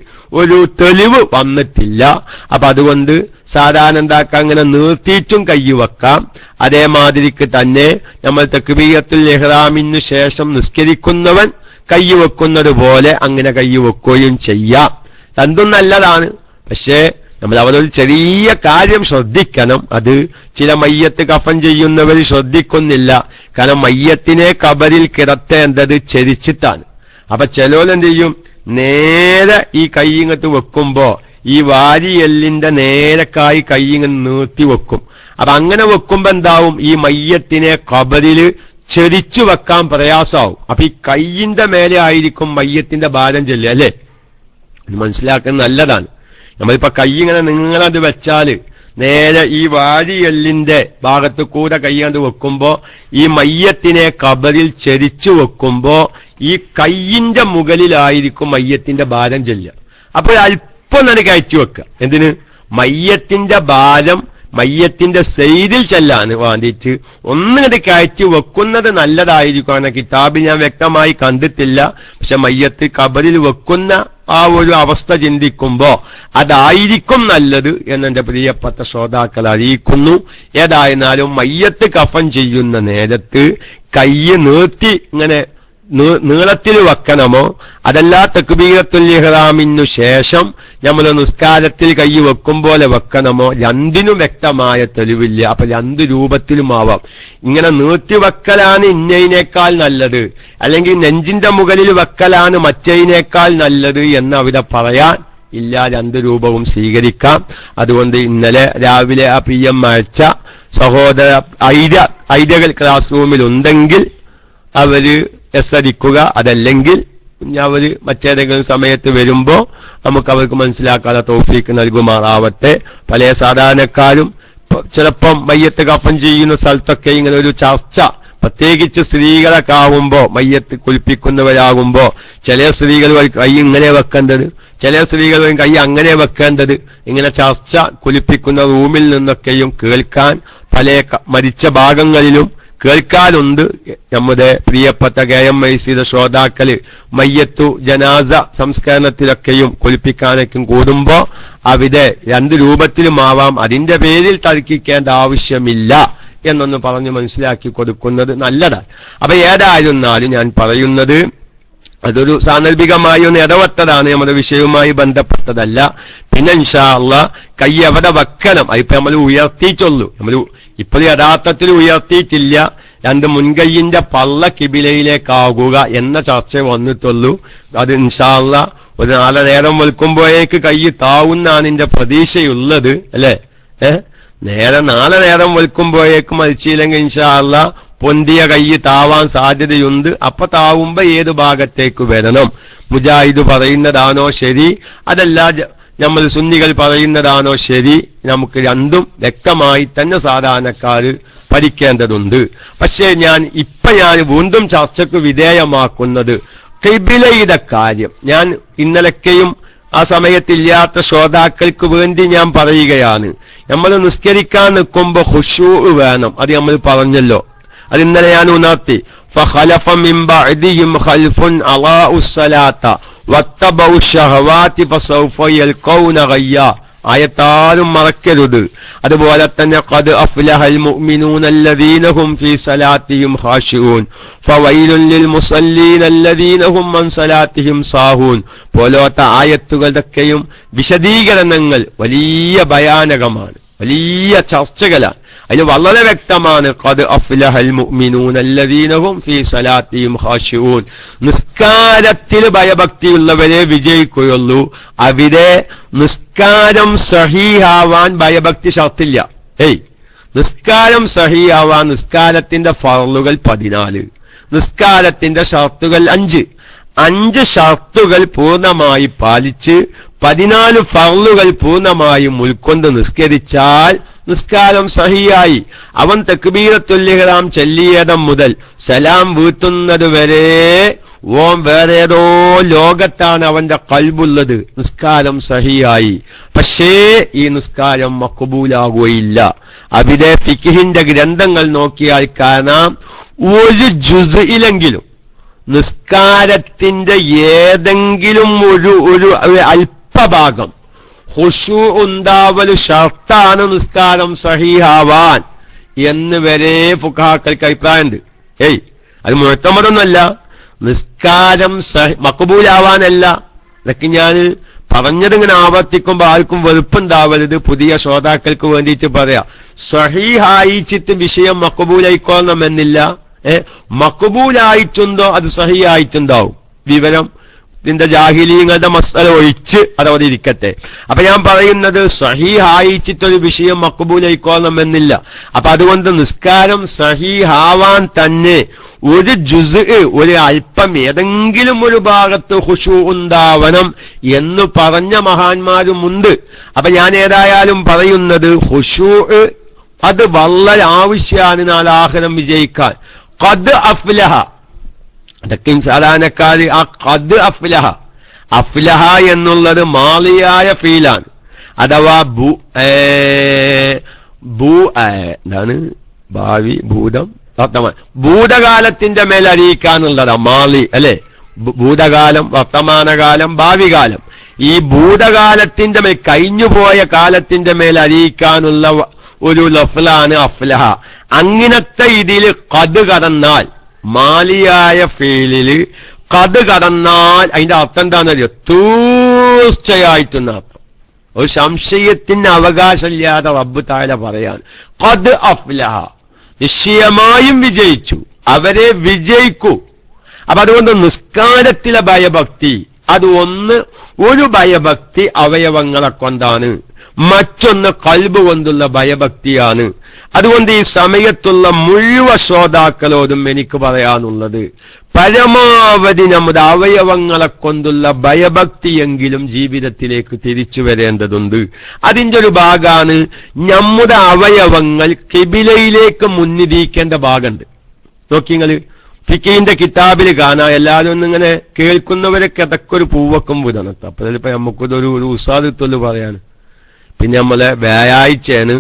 ഒരു തെളിവ് വന്നിട്ടില്ല. അപ്പൊ അതുകൊണ്ട് സാധാരണ എന്താക്കാം, അങ്ങനെ നീർത്തിയിട്ടും കൈ വെക്കാം. അതേമാതിരിക്ക് തന്നെ നമ്മൾ തക്ബീറത്തുൽ ഇഹ്റാമിന് ശേഷം നിസ്കരിക്കുന്നവൻ കൈ വെക്കുന്നത് പോലെ അങ്ങനെ കൈ വെക്കുകയും ചെയ്യാം. രണ്ടും നല്ലതാണ്. പക്ഷേ നമ്മൾ അവരൊരു ചെറിയ കാര്യം ശ്രദ്ധിക്കണം. അത് ചില മയ്യത്ത് കഫൻ ചെയ്യുന്നവർ ശ്രദ്ധിക്കുന്നില്ല. കാരണം മയ്യത്തിനെ കബറിൽ കിടത്തേണ്ടത് ചരിച്ചിട്ടാണ്. അപ്പൊ ചിലരെന്ത് ചെയ്യും, നേരെ ഈ കൈ ഇങ്ങോട്ട് വെക്കുമ്പോ ഈ വാരിയെല്ലിന്റെ നേരക്കായി കൈ ഇങ്ങനെ നീർത്തി വെക്കും. അപ്പൊ അങ്ങനെ വെക്കുമ്പോ എന്താവും, ഈ മയ്യത്തിനെ കബറിൽ ചെരിച്ചു വെക്കാൻ പ്രയാസമാവും. അപ്പൊ ഈ കൈയിന്റെ മേലെ ആയിരിക്കും മയ്യത്തിന്റെ ഭാരം ചെല്ലുക, അല്ലേ? മനസ്സിലാക്കുന്നത് നല്ലതാണ്. നമ്മളിപ്പോ കൈ ഇങ്ങനെ നിങ്ങളത് വെച്ചാല് നേരെ ഈ വാരിയെല്ലിന്റെ ഭാഗത്ത് കൂടെ കൈ കണ്ട് വെക്കുമ്പോ ഈ മയ്യത്തിനെ കബറിൽ ചെരിച്ചു വെക്കുമ്പോ ഈ കൈയിന്റെ മുകളിലായിരിക്കും മയ്യത്തിന്റെ ഭാരം ചെല്ലുക. അപ്പോൾ അല്പം തന്നെ കയറ്റി വെക്കുക. എന്തിന്? മയ്യത്തിന്റെ ഭാരം മയ്യത്തിന്റെ സൈഡിൽ ചെല്ലാൻ വേണ്ടിയിട്ട് ഒന്നുകൂടി കയറ്റി വെക്കുന്നത് നല്ലതായിരിക്കും. എന്ന കിതാബിൽ ഞാൻ വ്യക്തമായി കണ്ടിട്ടില്ല. പക്ഷെ മയ്യത്ത് കബറിൽ വെക്കുന്ന ആ ഒരു അവസ്ഥ ചിന്തിക്കുമ്പോ അതായിരിക്കും നല്ലത് എന്നെന്റെ പ്രിയപ്പെട്ട ശ്രോതാക്കൾ അറിയിക്കുന്നു. ഏതായിരുന്നാലും മയ്യത്ത് കഫൻ ചെയ്യുന്ന നേരത്ത് കൈ നീർത്തി ഇങ്ങനെ നീളത്തിൽ വെക്കണമോ, അതല്ല തക്ബീറത്തുൽ ഇഹ്റാമിനു ശേഷം നമ്മൾ നിസ്കാരത്തിൽ കൈ വെക്കും പോലെ വെക്കണമോ, രണ്ടിനും വ്യക്തമായ തെളിവില്ല. അപ്പൊ രണ്ട് രൂപത്തിലുമാവാം. ഇങ്ങനെ നീർത്തി വെക്കലാണ് ഇന്നതിനേക്കാൾ നല്ലത്, അല്ലെങ്കിൽ നെഞ്ചിന്റെ മുകളിൽ വെക്കലാണ് മറ്റേതിനേക്കാൾ നല്ലത് എന്ന് അവിടെ പറയാൻ ഇല്ല. രണ്ട് രൂപവും സ്വീകരിക്കാം. അതുകൊണ്ട് ഇന്നലെ രാവിലെ ആ PM അയച്ച സഹോദര ഐഡിയകൾ ക്ലാസ് റൂമിൽ ഉണ്ടെങ്കിൽ അവര് എസ്സരിക്കുക. അതല്ലെങ്കിൽ അവര് മറ്റേതെങ്കിലും സമയത്ത് വരുമ്പോ നമുക്ക് അവർക്ക് മനസ്സിലാക്കാതെ തൗഫീക്ക് നൽകുമാറാവട്ടെ. പല സാധാരണക്കാരും ചിലപ്പം മയ്യത്ത് കഫൻ ചെയ്യുന്ന സ്ഥലത്തൊക്കെ ഇങ്ങനെ ഒരു ചർച്ച, പ്രത്യേകിച്ച് സ്ത്രീകളൊക്കെ ആകുമ്പോ, മയ്യത്ത് കുളിപ്പിക്കുന്നവരാകുമ്പോ ചില സ്ത്രീകൾ കൈ ഇങ്ങനെ വെക്കേണ്ടത്, ചില സ്ത്രീകൾ കൈ അങ്ങനെ വെക്കേണ്ടത്, ഇങ്ങനെ ചർച്ച കുളിപ്പിക്കുന്ന റൂമിൽ നിന്നൊക്കെയും കേൾക്കാൻ പല മരിച്ച ഭാഗങ്ങളിലും കേൾക്കാനുണ്ട്. നമ്മുടെ പ്രിയപ്പെട്ട KMIC ശ്രോതാക്കള് മയ്യത്തു ജനാസ സംസ്കരണത്തിലൊക്കെയും കുളിപ്പിക്കാനൊക്കെയും കൂടുമ്പോ അവിടെ രണ്ട് രൂപത്തിലുമാവാം. അതിന്റെ പേരിൽ തർക്കിക്കേണ്ട ആവശ്യമില്ല എന്നൊന്ന് പറഞ്ഞ് മനസ്സിലാക്കി കൊടുക്കുന്നത് നല്ലതാണ്. അപ്പൊ ഏതായിരുന്നാലും ഞാൻ പറയുന്നത് അതൊരു സാന്ദർഭികമായി ഒന്ന് ഇടവട്ടതാണ്, നമ്മുടെ വിഷയവുമായി ബന്ധപ്പെട്ടതല്ല. പിന്നെ ഇൻഷാ അല്ലാഹ് കൈ എവിടെ വെക്കണം, അതിപ്പോ നമ്മൾ ഉയർത്തിയിട്ടുള്ളൂ. നമ്മൾ ഇപ്പോൾ യഥാർത്ഥത്തിൽ ഉയർത്തിയിട്ടില്ല. രണ്ട് മുൻകൈയിന്റെ പള്ള കിബിലയിലേക്കാകുക എന്ന ചർച്ച വന്നിട്ടുള്ളൂ. അത് ഇൻഷാ അല്ലാഹ് ഒരു 4 നേരം വെൽക്കുമ്പോഴേക്ക് കൈ താവുന്നാണ് എന്റെ പ്രതീക്ഷയുള്ളത്, അല്ലെ? നേരെ 4 നേരം വെൽക്കുമ്പോഴേക്കും മരിച്ചില്ലെങ്കിൽ ഇൻഷാ അല്ലാഹ് പൊന്തിയ കൈ താവാൻ സാധ്യതയുണ്ട്. അപ്പൊ താവുമ്പോ ഏത് ഭാഗത്തേക്ക് വരണം, മുജാഹിദ് പറയുന്നതാണോ ശരി, അതല്ല നമ്മൾ സുന്നികൾ പറയുന്നതാണോ ശരി, നമുക്ക് രണ്ടും വ്യക്തമായി തന്നെ സാധാരണക്കാര് പഠിക്കേണ്ടതുണ്ട്. പക്ഷേ ഞാൻ വീണ്ടും ചർച്ചയ്ക്ക് വിധേയമാക്കുന്നത് ഖിബിലയുടെ കാര്യം. ഞാൻ ഇന്നലക്കെയും ആ സമയത്തില്ലാത്ത ശ്രോതാക്കൾക്ക് വേണ്ടി ഞാൻ പറയുകയാണ്. നമ്മൾ നിസ്കരിക്കാൻ നിൽക്കുമ്പോ ഖുശൂ വേണം. അത് നമ്മൾ പറഞ്ഞല്ലോ, അത് ഇന്നലെ ഞാൻ ഉണർത്തി. ഫഖലഫ മിൻ ബഅദിഹിം ഖൽഫുൻ അളാഉ സ്വലാത്ത വത്തബഉ ശഹവാതി ഫസൗഫ യൽഖൗന ഗയ്യ. ആയത്താലും മറക്കരുത്. അതുപോലെ തന്നെ ഖദ് അഫ്ലഹൽ മുഅ്മിനൂന അല്ലദീന ഹും ഫീ സലാത്തിഹിം ഖാശിഊൻ ഫവൈലുൻ ലിൽ മുസല്ലീന അല്ലദീന ഹും അൻ സലാത്തിഹിം സാഹൂൻ പോലത്തെ ആയത്തുകളുടെയും വിശദീകരണങ്ങൾ വലിയ ഭയാനകമാണ്, വലിയ ചർച്ചകളാണ്. അതിൽ വളരെ വ്യക്തമാണ് ഖദ് അഫ്ലഹൽ മുഅ്മിനൂന അല്ലദീന ഹും ഫീ സലാത്തിഹിം ഖാശിഊൻ. നിസ്കാരത്തിൽ ഭയഭക്തിയുള്ളവരെ വിജയിക്കുകയുള്ളൂ. അവിടെ നിസ്കാരം സഹീഹാവാൻ ഭയഭക്തി ഷർത്തില്ല. നിസ്കാരം സഹീഹാവാൻ നിസ്കാരത്തിന്റെ ഫർളുകൾ 14, നിസ്കാരത്തിന്റെ ഷർത്തുകൾ 5. 5 ഷർത്തുകൾ പൂർണ്ണമായി പാലിച്ച് 14 ഫർളുകൾ പൂർണ്ണമായും ഉൾക്കൊണ്ട് നിസ്കരിച്ചാൽ നിസ്കാരം സഹിയായി. അവൻ തക്ബീറത്തുൽ ഇഹ്റാം ചൊല്ലിയതം മുതൽ സലാം വീട്ടുന്നത് വരെ ഓം വേറേതോ ലോകത്താണ് അവന്റെ ഖൽബുള്ളത്. നിസ്കാരം സഹിയായി. പക്ഷേ ഈ നിസ്കാരം മഖ്ബൂലാകുകയില്ല. അവിടെ ഫിഖ്ഹിന്റെ ഗ്രന്ഥങ്ങൾ നോക്കിയാൽ കാണാം, ഒരു ജുസ്ഇലെങ്കിലും നിസ്കാരത്തിന്റെ ഏതെങ്കിലും ഒരു അല്പഭാഗം ഖുശൂ ഉണ്ടാവൽ ഷർത്താണ് നിസ്കാരം സഹീഹാവാൻ എന്ന് വരെ ഫുഖഹാക്കൾക്ക് അഭിപ്രായമുണ്ട്. അത് മുഅ്തമദൊന്നുമല്ല, നിസ്കാരം മഖ്ബൂലാവാനല്ല. ഇതൊക്കെ ഞാൻ പറഞ്ഞതിങ്ങനെ ആവർത്തിക്കുമ്പോൾ ആർക്കും വെറുപ്പുണ്ടാവരുത്. പുതിയ ശ്രോതാക്കൾക്ക് വേണ്ടിയിട്ട് പറയാം, സഹീഹായിച്ചിട്ട് വിഷയം മഖ്ബൂലായിക്കോളണമെന്നില്ല. മഖ്ബൂലായിട്ടുണ്ടോ അത് സഹീഹായിട്ടുണ്ടാവും. വിവരം ഇതിന്റെ ജാഹിലീങ്ങളുടെ മസ്അല ഒഴിച്ച് അതവിടെ ഇരിക്കട്ടെ. അപ്പൊ ഞാൻ പറയുന്നത് സഹീഹായിച്ചിട്ടൊരു വിഷയം മഖ്ബൂലായിക്കോളണമെന്നില്ല. അപ്പൊ അതുകൊണ്ട് നിസ്കാരം സഹീഹാവാൻ തന്നെ ഒരു ജുസ്, ഒരു അല്പം ഏതെങ്കിലും ഒരു ഭാഗത്ത് ഖുശൂ ഉണ്ടാവണം എന്ന് പറഞ്ഞ മഹാന്മാരുമുണ്ട്. അപ്പൊ ഞാൻ ഏതായാലും പറയുന്നത് ഖുശൂ അത് വളരെ ആവശ്യമാണ് നാലാഖിറം വിജയിക്കാൻ. ഖദ് അഫ്ലഹ, അതൊക്കെ സാധാരണക്കാര് ആ ഖദ് അഫ്ലഹ, അഫ്ലഹ എന്നുള്ളത് മാളിയായ ഫീലാണ്. അഥവാ എന്താണ് ഭാവി, ഭൂതം, വർത്തമാനം, ഭൂതകാലത്തിന്റെ മേൽ അറിയിക്കാനുള്ളതാ മാളി അല്ലെ. ഭൂതകാലം, വർത്തമാനകാലം, ഭാവി കാലം. ഈ ഭൂതകാലത്തിന്റെ മേൽ, കഴിഞ്ഞുപോയ കാലത്തിന്റെ മേൽ അറിയിക്കാനുള്ള ഒരു ലഫ്ലാണ് അഫ്ലഹ. അങ്ങനത്തെ ഇതിൽ ഖദ് കടന്നാൽ, മാലിയായ ഫീലില് ഖദ് കടന്നാൽ അതിന്റെ അർത്ഥം എന്താണെന്നറിയോ? തീർച്ചയായിട്ടും അർത്ഥം. ഒരു സംശയത്തിന് അവകാശമില്ലാതെ റബ്ബ് തആല പറയാൻ ഖദ് അഫ്ലഹ, നിശ്ചയമായും വിജയിച്ചു, അവരെ വിജയിക്കൂ. അപ്പൊ അതുകൊണ്ട് നിസ്കാരത്തിലെ ഭയഭക്തി അത് ഒരു ഭയഭക്തി അവയവങ്ങളെ കൊണ്ടാണ്, മറ്റൊന്ന് ഖൽബ് കൊണ്ടുള്ള ഭയഭക്തിയാണ്. അതുകൊണ്ട് ഈ സമയത്തുള്ള മുഴുവൻ ശ്രോതാക്കളോടും എനിക്ക് പറയാനുള്ളത്, പരമാവധി നമ്മുടെ അവയവങ്ങളെ കൊണ്ടുള്ള ഭയഭക്തിയെങ്കിലും ജീവിതത്തിലേക്ക് തിരിച്ചു വരേണ്ടതുണ്ട്. അതിന്റെ ഒരു ഭാഗമാണ് നമ്മുടെ അവയവങ്ങൾ ഖിബിലയിലേക്ക് മുന്നിരിക്കേണ്ട ഭാഗമുണ്ട്. നോക്കിങ്ങള് ഫിഖിന്റെ കിതാബിൽ കാണാം, എല്ലാവരും ഒന്നിങ്ങനെ കേൾക്കുന്നവരൊക്കെ അതൊക്കെ ഒരു പൂവക്കം വിടണത്ത്. അപ്പൊ ചിലപ്പോ നമുക്കിതൊരു ഉസ്താദിത്തൊല്ലു പറയാണ്. പിന്നെ നമ്മളെ വ്യാഴാഴ്ചയാണ്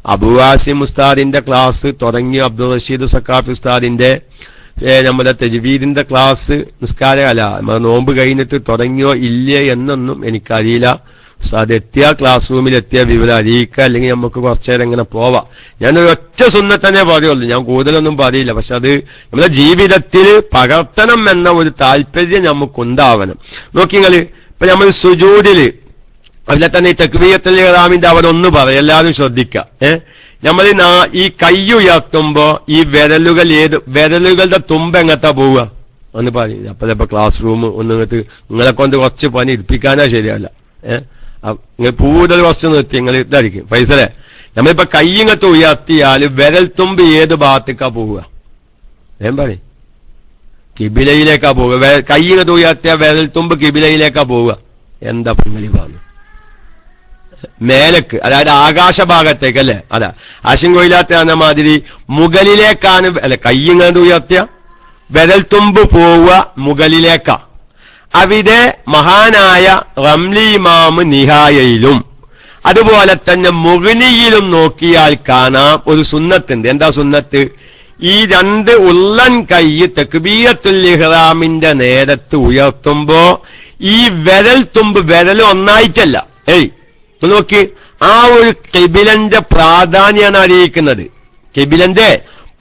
അബുവാസിം ഉസ്താദിന്റെ ക്ലാസ് തുടങ്ങി, അബ്ദുൾ റഷീദ് സക്കാഫി ഉസ്താദിന്റെ നമ്മുടെ തജ്വീദിന്റെ ക്ലാസ് നിസ്കാരമല്ല, നമ്മൾ നോമ്പ് കഴിഞ്ഞിട്ട് തുടങ്ങിയോ ഇല്ലേ എന്നൊന്നും എനിക്കറിയില്ല. ഉസ്താദ് എത്തിയ ക്ലാസ് റൂമിൽ എത്തിയ വിവരം അറിയിക്കുക, അല്ലെങ്കിൽ നമുക്ക് കുറച്ചേരം ഇങ്ങനെ പോവാം. ഞാനൊരു ഒറ്റ സുന്നത്തന്നെ പറയുള്ളൂ, ഞാൻ കൂടുതലൊന്നും പറയില്ല. പക്ഷെ അത് നമ്മുടെ ജീവിതത്തിൽ പകർത്തണം എന്ന ഒരു താല്പര്യം നമുക്കുണ്ടാവണം. നോക്കിങ്ങള് ഇപ്പൊ നമ്മൾ സുജൂദില് അതിലെ തന്നെ ഈ തക്ബീറത്തുൽ ഇഹ്റാമിന്റെ അവരൊന്ന് പറയും, എല്ലാവരും ശ്രദ്ധിക്കുക. നമ്മൾ ഈ കൈ ഉയർത്തുമ്പോ ഈ വിരലുകളുടെ തുമ്പ് എങ്ങത്താ പോവുക ഒന്ന് പറയും. അപ്പൊ ക്ലാസ് റൂം ഒന്നിങ്ങത്ത് നിങ്ങളെ കൊണ്ട് കുറച്ച് പണി ഇരിപ്പിക്കാനാ ശരിയല്ല. നിങ്ങൾ കൂടുതൽ കുറച്ച് നിർത്തി നിങ്ങൾ ഇതായിരിക്കും ഫൈസലെ. നമ്മളിപ്പോ കൈ ഇങ്ങത്ത് ഉയർത്തിയാൽ വിരൽ തുമ്പ് ഏത് ഭാഗത്തേക്കാ പോവുക? പറയും കിബിലയിലേക്കാ പോവുക. കൈ ഇങ്ങത്ത് ഉയർത്തിയ വിരൽ തുമ്പ് കിബിലയിലേക്കാ പോവുക. എന്താ നിങ്ങൾ പറഞ്ഞു? മേലക്ക്, അതായത് ആകാശഭാഗത്തേക്ക് അല്ലെ. അതാ ആശം കൊയിലാത്ത മാതിരി മുകളിലേക്കാണ് അല്ലെ കൈ ഇങ്ങോട്ട് ഉയർത്തിയ വിരൽ തുമ്പ് പോവുക മുകളിലേക്കാ. അവിടെ മഹാനായ റംലി ഇമാം നിഹായയിലും അതുപോലെ തന്നെ മുഗ്നിയിലും നോക്കിയാൽ കാണാം ഒരു സുന്നത്തുണ്ട്. എന്താ സുന്നത്ത്? ഈ രണ്ട് ഉള്ളൻ കൈ തക്ബീറത്തുൽ ഇഹ്റാമിന്റെ നേരത്ത് ഉയർത്തുമ്പോ ഈ വിരൽ തുമ്പ് വിരൽ ഒന്നായിട്ടല്ല, നോക്കി ആ ഒരു കിബിലന്റെ പ്രാധാന്യമാണ് അറിയിക്കുന്നത്. കിബിലന്റെ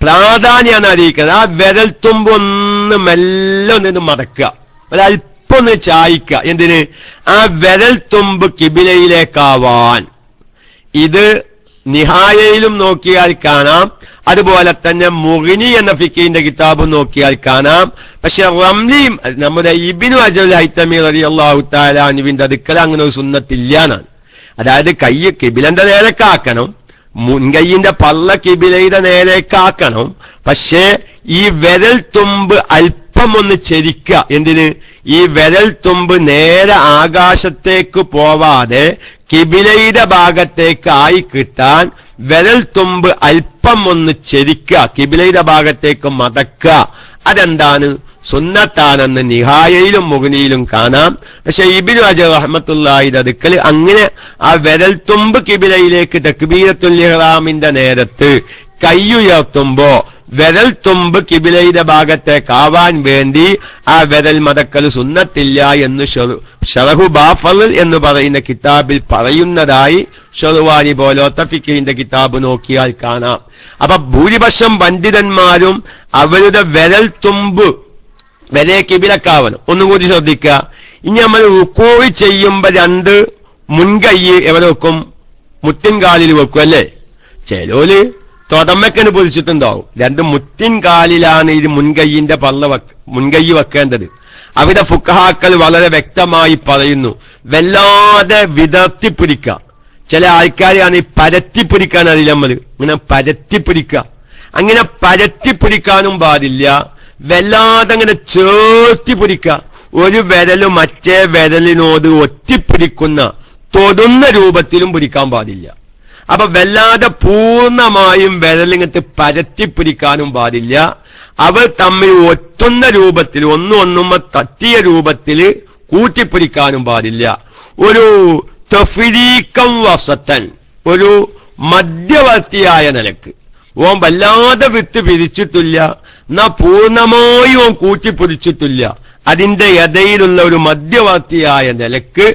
പ്രാധാന്യമാണ് അറിയിക്കുന്നത്. ആ വിരൽ തുമ്പ് ഒന്ന് മെല്ലെ ഒന്ന് മടക്കുക, ഒരല്പം ഒന്ന് ചായ്ക്കുക. എന്തിന്? ആ വിരൽ തുമ്പ് കിബിലയിലേക്കാവാൻ. ഇത് നിഹായയിലും നോക്കിയാൽ കാണാം, അതുപോലെ തന്നെ മുഗ്നി എന്ന ഫിഖിന്റെ കിതാബും നോക്കിയാൽ കാണാം. പക്ഷെ റംലിയും നമ്മുടെ ഇബ്നു അജൽ ഹൈതമി റളിയല്ലാഹു തആല അൻഹുവിന്റെ അടുക്കൽ അങ്ങനെ ഒരു സുന്നത്തില്ലാന്നാണ്. അതായത് കൈ കിബിലന്റെ നേരേക്കാക്കണം, മുൻകൈയിന്റെ പള്ള കിബിലയുടെ നേരേക്കാക്കണം. പക്ഷേ ഈ വിരൽ തുമ്പ് അല്പം ഒന്ന് ചെരിക്കുക. എന്തിന്? ഈ വിരൽ തുമ്പ് നേരെ ആകാശത്തേക്ക് പോവാതെ കിബിലയുടെ ഭാഗത്തേക്ക് ആയി കിട്ടാൻ വിരൽ തുമ്പ് അല്പം ഒന്ന് ചെരിക്കുക, കിബിലയുടെ ഭാഗത്തേക്ക് മടക്കുക. അതെന്താണ്? സുന്നത്താണെന്ന് നിഹായയിലും മുഗ്നിയിലും കാണാം. പക്ഷെ ഇബ്നു അജർ റഹ്മത്തുള്ളാഹിയുടെ അടുക്കൽ അങ്ങനെ ആ വിരൽ തുമ്പ് കിബിലയിലേക്ക് തക്ബീറത്തുൽ ഇഹ്റാമിന്റെ നേരത്ത് കൈയുയർത്തുമ്പോ വിരൽ തുമ്പ് കിബിലയുടെ ഭാഗത്തേക്കാവാൻ വേണ്ടി ആ വിരൽ മടക്കൽ സുന്നത്തില്ല എന്ന് ഷറഹു ബാഫൽ എന്ന് പറയുന്ന കിതാബിൽ പറയുന്നതായി ഷർവാനി പോലത്തെ ഫിഖിന്റെ കിതാബ് നോക്കിയാൽ കാണാം. അപ്പൊ ഭൂരിപക്ഷം പണ്ഡിതന്മാരും അവരുടെ വിരൽ തുമ്പ് വരെ കിബിലക്കാവണം. ഒന്നും കൂടി ശ്രദ്ധിക്കുക. ഇനി നമ്മൾ റുക്കൂ ചെയ്യുമ്പോ രണ്ട് മുൻകൈ എവിടെ വെക്കും? മുത്തിൻകാലിൽ വെക്കും അല്ലേ? ചെലോല് തൊടമ്മക്കന് പൊതിച്ചിട്ടുണ്ടാവും. രണ്ട് മുത്തിൻകാലിലാണ് ഇത് മുൻകൈയിന്റെ മുൻകൈ വെക്കേണ്ടത്. അവിടെ ഫുഖഹാക്കൾ വളരെ വ്യക്തമായി പറയുന്നു, വല്ലാതെ വിടർത്തിപ്പിടിക്കുക. ചില ആൾക്കാരാണ് ഈ പരത്തിപ്പിടിക്കാൻ അറിയില്ല. നമ്മൾ ഇങ്ങനെ പരത്തിപ്പിടിക്കുക. അങ്ങനെ പരത്തിപ്പിടിക്കാനും പാടില്ല. വല്ലാതെ അങ്ങനെ ചേർത്തി പിടിക്കുക. ഒരു വിരല് മറ്റേ വിരലിനോട് ഒറ്റിപ്പിടിക്കുന്ന തൊടുന്ന രൂപത്തിലും പിടിക്കാൻ പാടില്ല. അപ്പൊ വല്ലാതെ പൂർണ്ണമായും വിരലിങ്ങത്ത് പരത്തിപ്പിടിക്കാനും പാടില്ല. അവർ തമ്മിൽ ഒറ്റുന്ന രൂപത്തിൽ ഒന്നുമ തട്ടിയ രൂപത്തിൽ കൂട്ടിപ്പിടിക്കാനും പാടില്ല. ഒരു തഫ്രീഖം വസത്തൻ, ഒരു മധ്യവർത്തിയായ നിലക്ക്. ഓൻ വല്ലാതെ വിട്ട് പിരിച്ചിട്ടില്ല, എന്നാ പൂർണ്ണമായും ഓൻ കൂട്ടിപ്പിടിച്ചിട്ടില്ല. അതിന്റെ ഇടയിലുള്ള ഒരു മധ്യവർത്തിയായ നിലക്ക്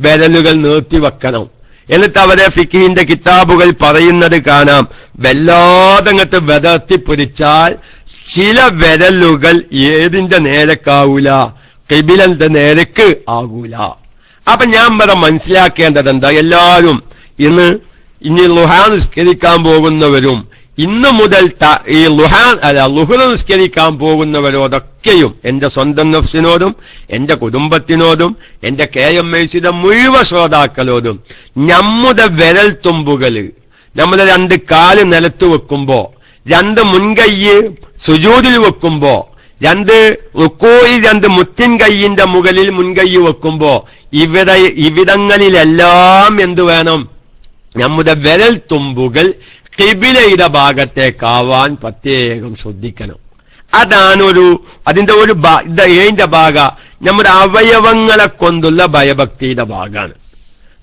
വിരലുകൾ നിർത്തിവെക്കണം. എന്നിട്ട് അവരെ ഫിഖിന്റെ കിതാബുകൾ പറയുന്നത് കാണാം, വല്ലാതങ്ങട്ട് വിടർത്തിപ്പിടിച്ചാൽ ചില വിരലുകൾ ഏതിന്റെ നേരക്കാവൂല? ഖിബിലന്റെ നേരക്ക് ആകൂല. അപ്പൊ ഞാൻ ഇവിടെ മനസ്സിലാക്കേണ്ടത് എന്താ? എല്ലാവരും ഇനി ളുഹാ നിസ്കരിക്കാൻ പോകുന്നവരും ഇന്നു മുതൽ ഈ ളുഹർ നിസ്കരിക്കാൻ പോകുന്നവരോടൊക്കെയും എന്റെ സ്വന്തം നഫ്സിനോടും എന്റെ കുടുംബത്തിനോടും എന്റെ KMICയുടെ മുഴുവൻ ശ്രോതാക്കളോടും നമ്മുടെ വിരൽ തുമ്പുകള് നമ്മുടെ രണ്ട് കാല് നിലത്ത് വെക്കുമ്പോ, രണ്ട് മുൻകൈ സുജൂദിൽ വെക്കുമ്പോ, രണ്ട് റുക്കോയിൽ രണ്ട് മുത്തിൻ കൈയിന്റെ മുകളിൽ മുൻകൈ വെക്കുമ്പോ ഇവിടങ്ങളിലെല്ലാം എന്തു വേണം? നമ്മുടെ വിരൽ തുമ്പുകൾ ഖിബിലയുടെ ഭാഗത്തേക്കാവാൻ പ്രത്യേകം ശ്രദ്ധിക്കണം. അതാണ് അതിന്റെ ഏതിന്റെ ഭാഗ? നമ്മുടെ അവയവങ്ങളെ കൊണ്ടുള്ള ഭയഭക്തിയുടെ ഭാഗമാണ്.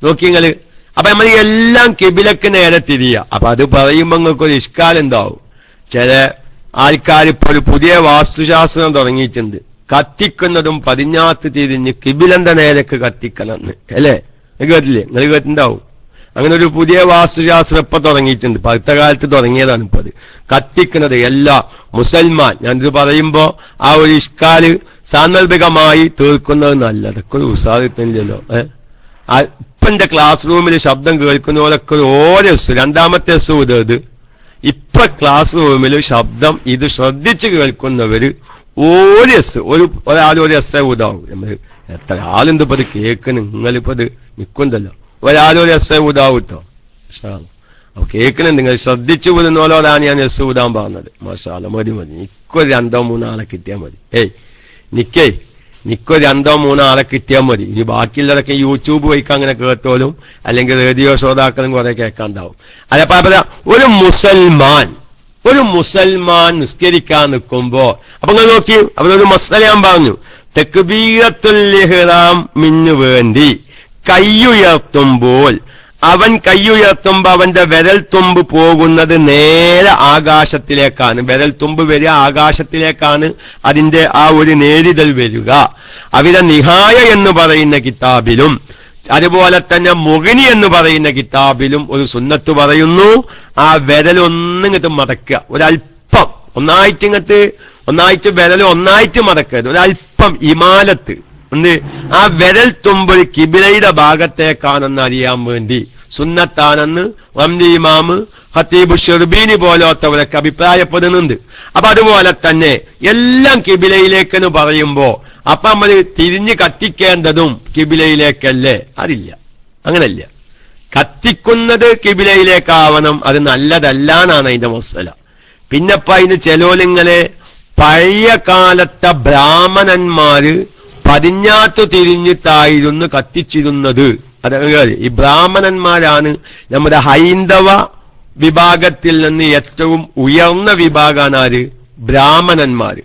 നോക്കിങ്ങള്. അപ്പൊ നമ്മൾ എല്ലാം ഖിബിലക്ക് നേരെ തിരിയുക. അപ്പൊ അത് പറയുമ്പോ നിങ്ങൾക്കൊരു ഇഷ്കാലം ഉണ്ടാവും. ചില ആൾക്കാർ ഇപ്പൊ ഒരു പുതിയ വാസ്തുശാസ്ത്രം തുടങ്ങിയിട്ടുണ്ട്. കത്തിക്കുന്നതും പടിഞ്ഞാത്ത് തിരിഞ്ഞ് ഖിബിലന്റെ നേരക്ക് കത്തിക്കണം അല്ലേ? കേട്ടില്ലേ? നിങ്ങൾ കേട്ടിട്ടുണ്ടാവും. അങ്ങനെ ഒരു പുതിയ വാസ്തുശാസ്ത്രം ഇപ്പൊ തുടങ്ങിയിട്ടുണ്ട്. അടുത്ത കാലത്ത് തുടങ്ങിയതാണ് ഇപ്പൊ അത്. കത്തിക്കുന്നത് എല്ലാ മുസൽമാൻ, ഞാനിത് പറയുമ്പോ ആ ഒരു ഇഷ്കാല് സാന്ദർഭികമായി തീർക്കുന്നത് നല്ലതൊക്കെ ഒരു ഉത്സാഹിക്കുന്നില്ലല്ലോ. ഇപ്പൊ എന്റെ ക്ലാസ് റൂമിൽ ശബ്ദം കേൾക്കുന്നവരൊക്കെ ഓരോ രണ്ടാമത്തെ ഇത് ഇപ്പൊ ക്ലാസ് റൂമിൽ ശബ്ദം ഇത് ശ്രദ്ധിച്ച് കേൾക്കുന്നവര് ഒരാൾ ഒരു എസ് ഊതാവും. നമ്മൾ എത്ര ആളുണ്ട് ഇപ്പൊ അത് കേൾക്കുന്നു. നിങ്ങളിപ്പോ അത് നിൽക്കുന്നല്ലോ. ഒരാളൊരു എസ് ഊതാവൂട്ടോ. അപ്പൊ കേൾക്കണം. നിങ്ങൾ ശ്രദ്ധിച്ചു പോലുന്നോലോടാണ് ഞാൻ എസ് ഊതാൻ പറഞ്ഞത്. മാഷാഅല്ലാ, മതി നിക്കൊരു 2-3 ആളെ കിട്ടിയാൽ മതി. നിക്കൊരു 2-3 ആളെ കിട്ടിയാൽ മതി. ഇനി ബാക്കിയുള്ളതൊക്കെ യൂട്യൂബ് വഴിക്ക് അങ്ങനെ കേട്ടോലും അല്ലെങ്കിൽ റേഡിയോ ശ്രോതാക്കളും കുറെ കേൾക്കാണ്ടാവും. അതപ്പോ ഒരു മുസൽമാൻ നിസ്കരിക്കാൻ നിൽക്കുമ്പോ അപ്പൊ നിങ്ങൾ നോക്കി, അവരൊരു മസ്അല ഞാൻ പറഞ്ഞു. തക്ബീറത്തുൽ ഇഹ്റാമിന് വേണ്ടി കൈയുയർത്തുമ്പോൾ അവന്റെ വിരൽ തുമ്പ് പോകുന്നത് നേരെ ആകാശത്തിലേക്കാണ്. വിരൽ തുമ്പ് വരിക ആകാശത്തിലേക്കാണ്. അതിന്റെ ആ ഒരു നേരിടൽ വരിക. അവിടെ നിഹായ എന്ന് പറയുന്ന കിതാബിലും അതുപോലെ തന്നെ മുഗ്നി എന്ന് പറയുന്ന കിതാബിലും ഒരു സുന്നത്ത് പറയുന്നു. ആ വിരലൊന്നിങ്ങട്ട് മടക്കുക, ഒരൽപ്പം ഒന്നായിട്ട് വിരൽ ഒന്നായിട്ട് മടക്കരുത്, ഒരൽപ്പം ഇമാലത്ത് ആ വിരൽ തുമ്പ് കിബിലയുടെ ഭാഗത്തേക്കാണെന്ന് അറിയാൻ വേണ്ടി സുന്നത്താണെന്ന് റംലി ഇമാം, ഖത്തീബ് ഷിർബീനി പോലത്തവരൊക്കെ അഭിപ്രായപ്പെടുന്നുണ്ട്. അപ്പൊ അതുപോലെ തന്നെ എല്ലാം കിബിലയിലേക്കെന്ന് പറയുമ്പോ അപ്പൊ നമ്മൾ തിരിഞ്ഞ് കത്തിക്കേണ്ടതും കിബിലയിലേക്കല്ലേ? അതില്ല, അങ്ങനല്ല. കത്തിക്കുന്നത് കിബിലയിലേക്കാവണം, അത് നല്ലതല്ല എന്നാണ് അതിന്റെ മസല. പിന്നെപ്പ അതിന് ചെലോലിങ്ങളെ പഴയ കാലത്തെ ബ്രാഹ്മണന്മാര് പടിഞ്ഞാത്തു തിരിഞ്ഞിട്ടായിരുന്നു കത്തിച്ചിരുന്നത്. അതായത് ഈ ബ്രാഹ്മണന്മാരാണ് നമ്മുടെ ഹൈന്ദവ വിഭാഗത്തിൽ നിന്ന് ഏറ്റവും ഉയർന്ന വിഭാഗമാണ് ആര്? ബ്രാഹ്മണന്മാര്.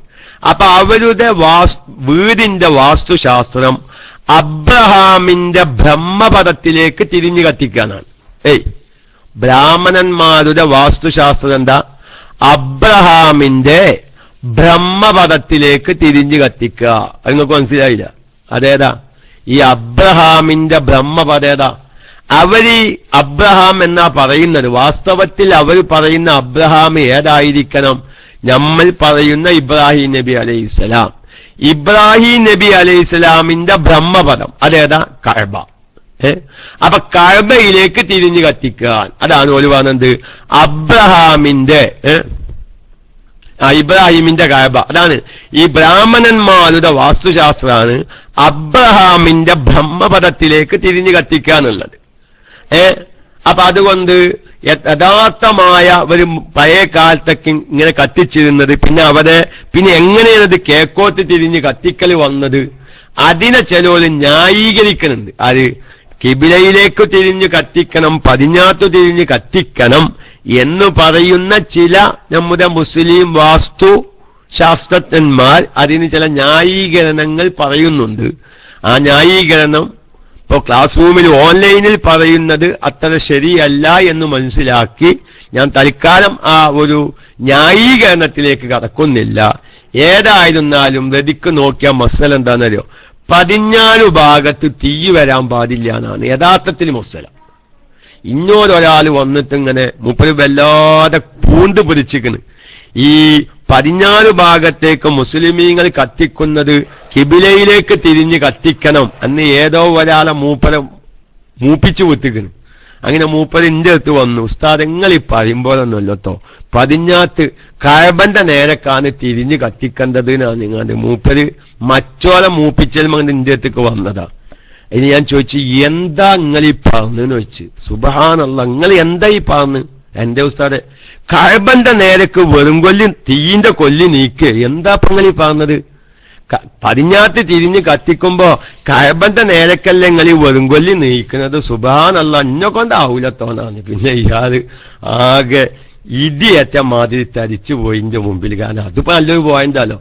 അപ്പൊ അവരുടെ വീടിന്റെ വാസ്തുശാസ്ത്രം അബ്രഹാമിന്റെ ബ്രഹ്മപദത്തിലേക്ക് തിരിഞ്ഞു കത്തിക്കാനാണ്. ബ്രാഹ്മണന്മാരുടെ വാസ്തുശാസ്ത്രം എന്താ? അബ്രഹാമിന്റെ ബ്രഹ്മപദത്തിലേക്ക് തിരിഞ്ഞു കത്തിക്കുക. അത് നിങ്ങൾക്ക് മനസ്സിലായില്ല? അതേതാ? ഈ അബ്രഹാമിന്റെ ബ്രഹ്മപദം ഏതാ? അവര് അബ്രഹാം എന്നാ പറയുന്നത്. വാസ്തവത്തിൽ അവർ പറയുന്ന അബ്രഹാം ഏതായിരിക്കണം? നമ്മൾ പറയുന്ന ഇബ്രാഹിം നബി അലൈഹിസ്സലാം. ഇബ്രാഹിം നബി അലൈഹിസ്സലാമിന്റെ ബ്രഹ്മപദം അതേതാ? കഅബ. അപ്പൊ കഅബയിലേക്ക് തിരിഞ്ഞു കത്തിക്കാൻ, അതാണ് ഒരു പറഞ്ഞത് ഇബ്രാഹിമിന്റെ കഅബ. അതാണ് ഈ ബ്രാഹ്മണന്മാരുടെ വാസ്തുശാസ്ത്രമാണ് അബ്രഹാമിന്റെ ബ്രഹ്മപദത്തിലേക്ക് തിരിഞ്ഞു കത്തിക്കാന്നുള്ളത്. അപ്പൊ അതുകൊണ്ട് യഥാർത്ഥമായ ഒരു പഴയ കാലത്തൊക്കെ ഇങ്ങനെ കത്തിച്ചിരുന്നത്, പിന്നെ എങ്ങനെയാണത് കേക്കോത്ത് തിരിഞ്ഞ് കത്തിക്കൽ വന്നത്? അതിനെ ചിലവര് ന്യായീകരിക്കുന്നുണ്ട്. അത് കിബിലയിലേക്ക് തിരിഞ്ഞ് കത്തിക്കണം, പടിഞ്ഞാത്തു തിരിഞ്ഞ് കത്തിക്കണം എന്ന് പറയുന്ന ചില നമ്മുടെ മുസ്ലിം വാസ്തു ശാസ്ത്രജ്ഞന്മാർ അതിന് ചില ന്യായീകരണങ്ങൾ പറയുന്നുണ്ട്. ആ ന്യായീകരണം ഇപ്പൊ ക്ലാസ് റൂമിൽ ഓൺലൈനിൽ പറയുന്നത് അത്ര ശരിയല്ല എന്ന് മനസ്സിലാക്കി ഞാൻ തൽക്കാലം ആ ഒരു ന്യായീകരണത്തിലേക്ക് കടക്കുന്നില്ല. ഏതായിരുന്നാലും രതിക്ക് നോക്കിയ മസല എന്താണെന്നറിയോ? പടിഞ്ഞാറ് ഭാഗത്ത് തീ വരാൻ പാടില്ല എന്നാണ് യഥാർത്ഥത്തിൽ മസല. ഇന്നോരൊരാൾ വന്നിട്ട് ഇങ്ങനെ മൂപ്പര് വല്ലാതെ പൂണ്ട് പിടിച്ചിരിക്കുന്നു. ഈ പടിഞ്ഞാറ് ഭാഗത്തേക്ക് മുസ്ലിമീങ്ങൾ കത്തിക്കുന്നത് കിബിലയിലേക്ക് തിരിഞ്ഞ് കത്തിക്കണം എന്ന് ഏതോ ഒരാളെ മൂപ്പിച്ചു വിട്ടിക്കുന്നു. അങ്ങനെ മൂപ്പര് ഇന്റെ അടുത്ത് വന്നു, ഉസ്താദ് നിങ്ങൾ ഈ പറയുമ്പോഴൊന്നുമല്ലോ, പടിഞ്ഞാത്ത് കഅബന്റെ നേരക്കാണ് തിരിഞ്ഞ് കത്തിക്കേണ്ടത് എന്നാണ് നിങ്ങളുടെ മൂപ്പര് മറ്റോലെ മൂപ്പിച്ചാൽ ഇന്റെ അടുത്തേക്ക് വന്നതാ. ഇനി ഞാൻ ചോദിച്ചു, എന്താ നിങ്ങൾ ഈ പറഞ്ഞെന്ന് ചോദിച്ചു. സുബ്ഹാനല്ലാഹ്, നിങ്ങൾ എന്താ ഈ പറഞ്ഞ്? എന്റെ ഉസ്താദെ, കഅബന്റെ നേരക്ക് വെറും കൊല്ലി തീയിന്റെ കൊല്ലി നീക്ക്, എന്താ നിങ്ങൾ ഈ പറഞ്ഞത്? പടിഞ്ഞാത്ത് തിരിഞ്ഞ് കത്തിക്കുമ്പോ കഅബന്റെ നേരക്കല്ലേ നിങ്ങൾ ഈ വെറും കൊല്ലി നീക്കുന്നത്? സുബ്ഹാനല്ലാഹ്, ഇന്നെ കൊണ്ടാവൂലത്തോന്നാണ്. പിന്നെ ഇയാള് ആകെ ഇടിയേറ്റ മാതിരി തരിച്ചു പോയി ഇന്റെ മുമ്പിൽ. കാരണം അതിപ്പോ നല്ലൊരു പോയിന്റാലോ.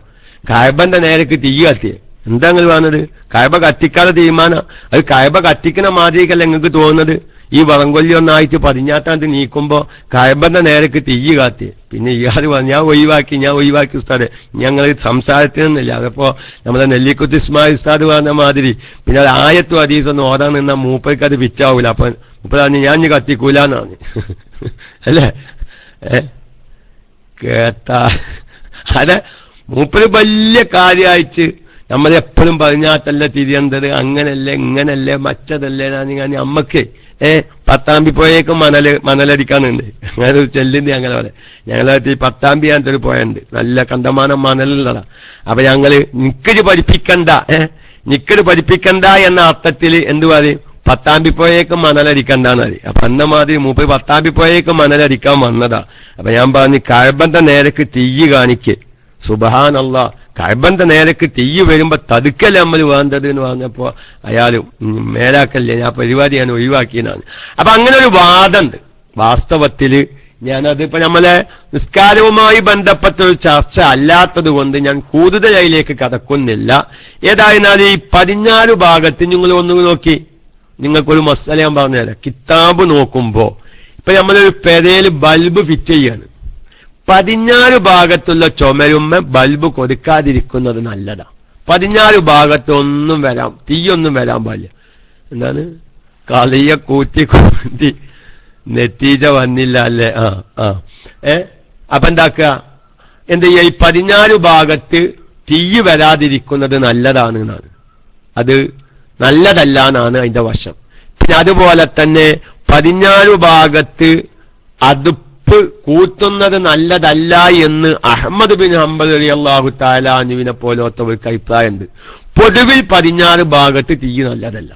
കഅബന്റെ നേരക്ക് തീ കത്തിയേ, എന്താ നിങ്ങൾ പറഞ്ഞത്? കഅബ കത്തിക്കാതെ തീരുമാനം. അത് കഅബ കത്തിക്കുന്ന മാതിരിക്കല്ല നിങ്ങൾക്ക് തോന്നുന്നത്? ഈ വറങ്കൊല്ലി ഒന്നായിട്ട് പടിഞ്ഞാത്താണ്ട് നീക്കുമ്പോ കഅബന്റെ നേരക്ക് തീ കാത്തി. പിന്നെ ഇയാൾ പറഞ്ഞു, ഞാൻ ഒഴിവാക്കി ഉസ്താദെ, ഞങ്ങൾ സംസാരത്തിനൊന്നുമില്ല. അതപ്പോ നമ്മളെ നെല്ലിക്കുത്ത് ഇസ്മായിൽ ഉസ്താദ് പറഞ്ഞ മാതിരി പിന്നെ അത് ആയത്തും ഹദീസൊന്നും ഓതാൻ നിന്നാ മൂപ്പർക്ക് അത് പിച്ചാവൂല. അപ്പൊ മൂപ്പർ പറഞ്ഞു, ഞാൻ കത്തിക്കൂലെന്നാണ്. അല്ലേ? കേട്ടാ അതെ, മൂപ്പര് വലിയ കാര്യമായിട്ട് നമ്മളെപ്പോഴും പടിഞ്ഞാത്തല്ല തിരിയേണ്ടത്, അങ്ങനല്ലേ ഇങ്ങനല്ലേ മറ്റതല്ലേ ഞാൻ അമ്മക്ക് പത്താമ്പി പോയേക്കും മണലടിക്കാനുണ്ട്. അങ്ങനെ ഒരു ചെല്ലുണ്ട് ഞങ്ങളെ പോലെ. ഞങ്ങളെ പത്താമ്പി അങ്ങനത്തെ ഒരു പോയുണ്ട്, നല്ല കണ്ടമാനം മണലുള്ളതാ. അപ്പൊ ഞങ്ങള് നിക്കര് പഠിപ്പിക്കണ്ട എന്ന അർത്ഥത്തിൽ എന്ത് പറയും? പത്താമ്പി പോയേക്കും മണലടിക്കണ്ടെന്ന് പറയും. അപ്പൊ അന്ന മാതിരി മൂപ്പര് പത്താമ്പി പോയേക്കും മണലടിക്കാൻ വന്നതാ. അപ്പൊ ഞാൻ പറഞ്ഞു, കഅബന്റെ നേരക്ക് തീ കാണിക്ക്. സുബ്ഹാനല്ലാഹ്, കഅബന്റെ നേരക്ക് തീ വരുമ്പോ തതുക്കല്ലേ നമ്മൾ വേണ്ടത് എന്ന് പറഞ്ഞപ്പോ അയാൾ മേലാക്കല്ലേ, ഞാൻ പരിപാടി ഞാൻ ഒഴിവാക്കിയതാണ്. അപ്പൊ അങ്ങനെ ഒരു വാദമുണ്ട്. വാസ്തവത്തില് ഞാനതിപ്പോ നമ്മളെ നിസ്കാരവുമായി ബന്ധപ്പെട്ട ഒരു ചർച്ച അല്ലാത്തത് കൊണ്ട് ഞാൻ കൂടുതൽ അതിലേക്ക് കടക്കുന്നില്ല. ഏതായിരുന്നാലും ഈ പടിഞ്ഞാറ് ഭാഗത്ത് നിങ്ങൾ ഒന്ന് നോക്കി, നിങ്ങൾക്കൊരു മസല ഞാൻ പറഞ്ഞുതരാം. കിതാബ് നോക്കുമ്പോ ഇപ്പൊ നമ്മളൊരു പെരയിൽ ബൾബ് ഫിറ്റ് ചെയ്യാണ്. പടിഞ്ഞാറ് ഭാഗത്തുള്ള ചുമരുമ്മ ബൾബ് കൊടുക്കാതിരിക്കുന്നത് നല്ലതാ. പടിഞ്ഞാറ് ഭാഗത്ത് തീയൊന്നും വരാൻ പാടില്ല. എന്താണ്? കളിയ കൂട്ടി നെറ്റീജ വന്നില്ല അല്ലേ? അപ്പൊ എന്താക്കുക? എന്താ ചെയ്യാ? ഈ പടിഞ്ഞാറ് ഭാഗത്ത് തീ വരാതിരിക്കുന്നത് നല്ലതാണ് എന്നാണ്. അത് നല്ലതല്ല എന്നാണ് അതിന്റെ വശം. പിന്നെ അതുപോലെ തന്നെ പടിഞ്ഞാറ് ഭാഗത്ത് അതുപ്പ് കൂട്ടുന്നത് നല്ലതല്ല എന്ന് അഹ്മദ് ബിൻ ഹംബൽ റളിയല്ലാഹു തആല അൻഹുവിനെ പോലത്തവർക്ക് അഭിപ്രായമുണ്ട്. പൊതുവിൽ പടിഞ്ഞാറ് ഭാഗത്ത് തീ നല്ലതല്ല.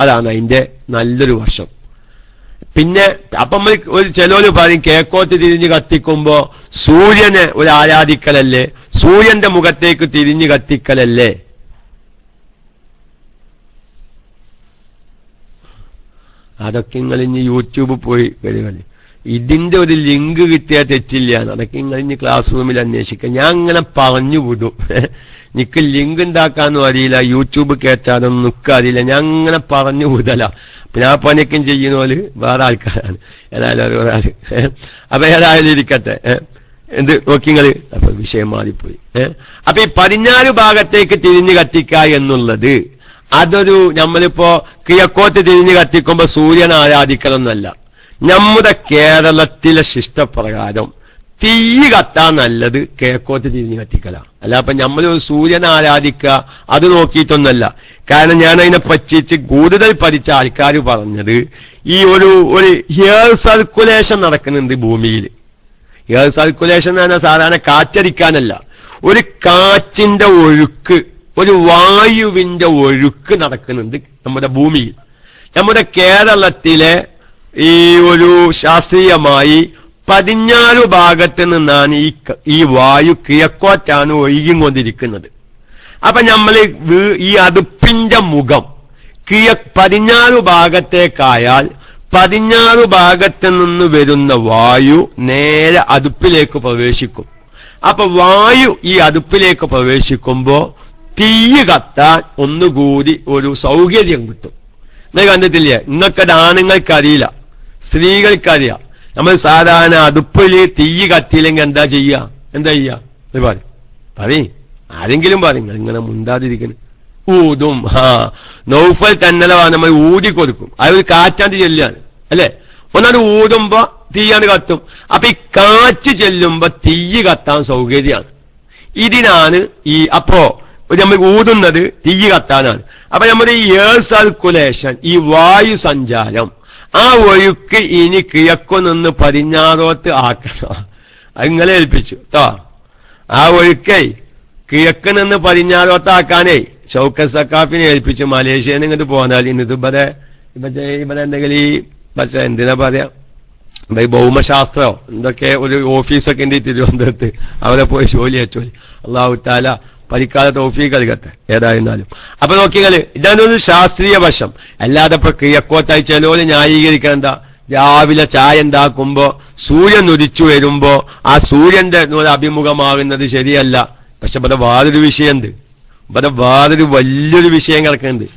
അതാണ് അതിന്റെ നല്ലൊരു വശം. പിന്നെ അപ്പം ഒരു ചിലര് പറയും കിഴക്കോട്ട് തിരിഞ്ഞ് കത്തിക്കുമ്പോ സൂര്യനെ ഒരു ആരാധിക്കലല്ലേ, സൂര്യന്റെ മുഖത്തേക്ക് തിരിഞ്ഞ് കത്തിക്കലല്ലേ. അതൊക്കെ നിങ്ങൾ ഇനി യൂട്യൂബ് പോയി വരിക. ഇതിന്റെ ഒരു ലിങ്ക് കിട്ടിയാൽ തെറ്റില്ല. അതൊക്കെ നിങ്ങൾ ഇനി ക്ലാസ് റൂമിൽ അന്വേഷിക്കുക. ഞാൻ അങ്ങനെ പറഞ്ഞു വിടും. നിക്ക് ലിങ്ക് ഉണ്ടാക്കാനും അറിയില്ല, യൂട്യൂബ് കയറ്റാനൊന്നും നിൽക്കുക അറിയില്ല. ഞാൻ അങ്ങനെ പറഞ്ഞു വിടല. പിന്നെ ആ പണിക്കും ചെയ്യുന്ന പോലെ വേറെ ആൾക്കാരാണ്. ഏതായാലും ഒരാൾ അപ്പൊ ഏതായാലും ഇരിക്കട്ടെ. എന്ത് നോക്കിങ്ങള് അപ്പൊ വിഷയം മാറിപ്പോയി. അപ്പൊ ഈ പടിഞ്ഞാറ് ഭാഗത്തേക്ക് തിരിഞ്ഞു കത്തിക്ക എന്നുള്ളത് അതൊരു നമ്മളിപ്പോ കിഴക്കോട്ട് തിരിഞ്ഞു കത്തിക്കുമ്പോ സൂര്യനെ ആരാധിക്കലൊന്നല്ല. നമ്മുടെ കേരളത്തിലെ ശിഷ്ടപ്രകാരം തീ കത്താൻ നല്ലത് കിഴക്കോട്ട് തിരിഞ്ഞു കത്തിക്കല. അല്ല അപ്പൊ നമ്മൾ സൂര്യനെ ആരാധിക്കുക അത് നോക്കിയിട്ടൊന്നല്ല. കാരണം ഞാൻ അതിനെ പറ്റിച്ച് കൂടുതൽ പഠിച്ച ആൾക്കാർ പറഞ്ഞത് ഈ ഒരു എയർ സർക്കുലേഷൻ നടക്കുന്നുണ്ട് ഭൂമിയിൽ. എയർ സർക്കുലേഷൻ എന്ന് പറഞ്ഞാൽ സാധാരണ കാറ്റടിക്കാനല്ല, ഒരു കാറ്റിന്റെ ഒഴുക്ക്, ഒരു വായുവിന്റെ ഒഴുക്ക് നടക്കുന്നുണ്ട് നമ്മുടെ ഭൂമിയിൽ. നമ്മുടെ കേരളത്തിലെ ഈ ഒരു ശാസ്ത്രീയമായി പടിഞ്ഞാറ് ഭാഗത്ത് നിന്നാണ് ഈ വായു കിഴക്കോറ്റാണ് ഒഴുകിക്കൊണ്ടിരിക്കുന്നത്. അപ്പൊ നമ്മൾ ഈ അടുപ്പിന്റെ മുഖം പടിഞ്ഞാറ് ഭാഗത്തേക്കായാൽ പടിഞ്ഞാറ് ഭാഗത്ത് നിന്ന് വരുന്ന വായു നേരെ അടുപ്പിലേക്ക് പ്രവേശിക്കും. അപ്പൊ വായു ഈ അടുപ്പിലേക്ക് പ്രവേശിക്കുമ്പോ തീ കത്താൻ ഒന്നുകൂടി ഒരു സൗകര്യം കിട്ടും. നിങ്ങൾ കണ്ടിട്ടില്ലേ? നിങ്ങൾക്കത് ആണുങ്ങൾക്കറിയില്ല, സ്ത്രീകൾക്കറിയാം. നമ്മൾ സാധാരണ അടുപ്പിൽ തീ കത്തിയില്ലെങ്കിൽ എന്താ ചെയ്യുക? പറയും ആരെങ്കിലും പറയും. ഇങ്ങനെ മുണ്ടാതിരിക്കുന്നു. ഊതും. നൗഫൽ തന്നല നമ്മൾ ഊതി കൊടുക്കും. അതൊരു കാറ്റാണ്ട് ചെല്ലാണ് അല്ലെ. ഒന്നത് ഊതുമ്പോ തീയാണ് കത്തും. അപ്പൊ ഈ കാറ്റ് ചെല്ലുമ്പോ തീ കത്താൻ സൗകര്യമാണ്. ഇതിനാണ് അപ്പോ നമ്മൾ ഊതുന്നത് തീ കത്താനാണ്. അപ്പൊ നമ്മുടെ ഈ എയർ സർക്കുലേഷൻ, ഈ വായു സഞ്ചാരം, ആ ഒഴുക്ക് ഇനി കിഴക്കു നിന്ന് പടിഞ്ഞാറോട്ട് ആക്കണം. അത് നിങ്ങളെ ഏൽപ്പിച്ചു കേട്ടോ. ആ ഒഴുക്കേ കിഴക്ക് നിന്ന് പടിഞ്ഞാറോട്ടാക്കാനേ ഷൗക്കത്ത് സഖാഫിനെ ഏൽപ്പിച്ചു. മലേഷ്യയിൽ നിന്ന് ഇങ്ങോട്ട് പോന്നാൽ ഇന്നിത് ഇവിടെ എന്തെങ്കിലും ഈ പക്ഷെ എന്തിനാ പറയാ, ഈ ഭൗമശാസ്ത്രമോ എന്തൊക്കെ ഒരു ഓഫീസൊക്കെ ഉണ്ട് തിരുവനന്തപുരത്ത്. അവിടെ പോയി ജോലി ഏറ്റോലി. അള്ളാഹു തആല പരിക്കാല തൗഫീഖ് നൽകട്ടെ. ഏതായിരുന്നാലും അപ്പൊ നോക്കിയാല് ഇതാണ് ശാസ്ത്രീയ വശം. അല്ലാതെ ഇപ്പൊ കിഴക്കോത്തായി ചിലവര് ന്യായീകരിക്കാൻ എന്താ, രാവിലെ ചായ ഉണ്ടാക്കുമ്പോ സൂര്യൻ ഉദിച്ചു വരുമ്പോ ആ സൂര്യന്റെ അഭിമുഖമാകുന്നത് ശരിയല്ല. പക്ഷെ ഇവിടെ വേറൊരു വിഷയമുണ്ട്. ഇവിടെ വേറൊരു വലിയൊരു വിഷയം കിടക്കുന്നുണ്ട്.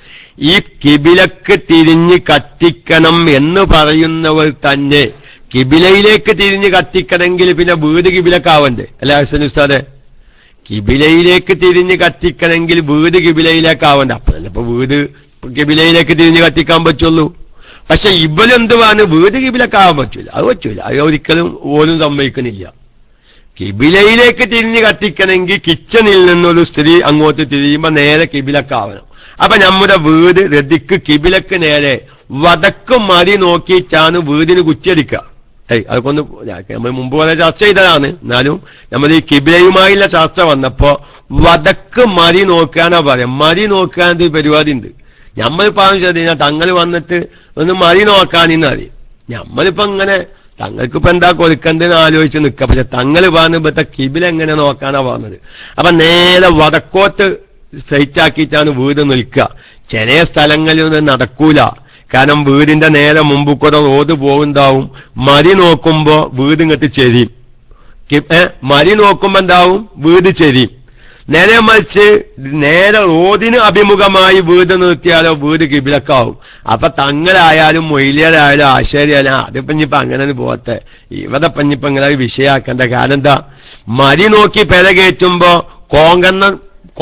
ഈ കിബിലക്ക് തിരിഞ്ഞ് കത്തിക്കണം എന്ന് പറയുന്നവർ തന്നെ കിബിലയിലേക്ക് തിരിഞ്ഞ് കത്തിക്കണമെങ്കിൽ പിന്നെ വീട് കിബിലക്കാവണ്ടേ? അല്ലെ ഹസൻ ഉസ്താദെ? കിബിലയിലേക്ക് തിരിഞ്ഞ് കത്തിക്കണമെങ്കിൽ വീട് കിബിലയിലേക്കാവണ്ട. അപ്പഴല്ല ഇപ്പൊ വീട് കിബിലയിലേക്ക് തിരിഞ്ഞ് കത്തിക്കാൻ പറ്റുള്ളൂ. പക്ഷെ ഇവരെന്തുവാണ്, വീട് കിബിലക്കാവാൻ പറ്റൂല. അത് പറ്റൂല. അത് ഒരിക്കലും ഓരും സമ്മതിക്കുന്നില്ല. കിബിലയിലേക്ക് തിരിഞ്ഞ് കത്തിക്കണമെങ്കിൽ കിച്ചണിൽ നിന്നൊരു സ്ത്രീ അങ്ങോട്ട് തിരിയുമ്പോ നേരെ കിബിലക്കാവണം. അപ്പൊ നമ്മുടെ വീട് രതിക്ക് കിബിലക്ക് നേരെ വടക്ക് മതി നോക്കിയിട്ടാണ് വീടിന് കുറ്റിയടിക്കുക. അതൊക്കൊന്ന് നമ്മൾ മുമ്പ് പോലെ ചർച്ച ചെയ്തതാണ്. എന്നാലും നമ്മൾ ഈ കിബിലയുമായുള്ള ചർച്ച വന്നപ്പോ വടക്ക് മതി നോക്കാനാ പറയാം. മതി നോക്കാൻ പരിപാടി ഉണ്ട്. നമ്മൾ പറഞ്ഞു തങ്ങൾ വന്നിട്ട് ഒന്ന് മതി നോക്കാനിന്ന് അറിയും. നമ്മളിപ്പോ ഇങ്ങനെ തങ്ങൾക്കിപ്പോ എന്താ കൊടുക്കണ്ടെന്ന് ആലോചിച്ച് നിൽക്കുക. പക്ഷെ തങ്ങൾ പറഞ്ഞു ഇപ്പത്തെ കിബില എങ്ങനെ നോക്കാനാ പറഞ്ഞത്. അപ്പൊ നേരെ വടക്കോട്ട് സ്ട്രൈറ്റ് ആക്കിയിട്ടാണ് വീട് നിൽക്കുക. ചില സ്ഥലങ്ങളിൽ ഒന്നും നടക്കൂല. കാരണം വീടിന്റെ നേരെ മുമ്പ് കൂടെ റോഡ് പോകുണ്ടാവും. മരി നോക്കുമ്പോ വീട് ഇങ്ങോട്ട് ചെരിയും. മരി നോക്കുമ്പോ എന്താവും, വീട് ചെരിയും. നേരെ മറിച്ച് നേരെ റോഡിന് അഭിമുഖമായി വീട് നിർത്തിയാലോ വീട് കിബിലക്കാവും. അപ്പൊ തങ്ങളായാലും മൊയ്ലിയരായാലും ആശാരിയായാലും അതിപ്പോ ഇനിയിപ്പോ അങ്ങനെ പോകട്ടെ, ഇവിടെ പഞ്ഞിപ്പോ ഇങ്ങനെ വിഷയാക്കേണ്ട. കാരണം എന്താ, മരി നോക്കി പെര കയറ്റുമ്പോ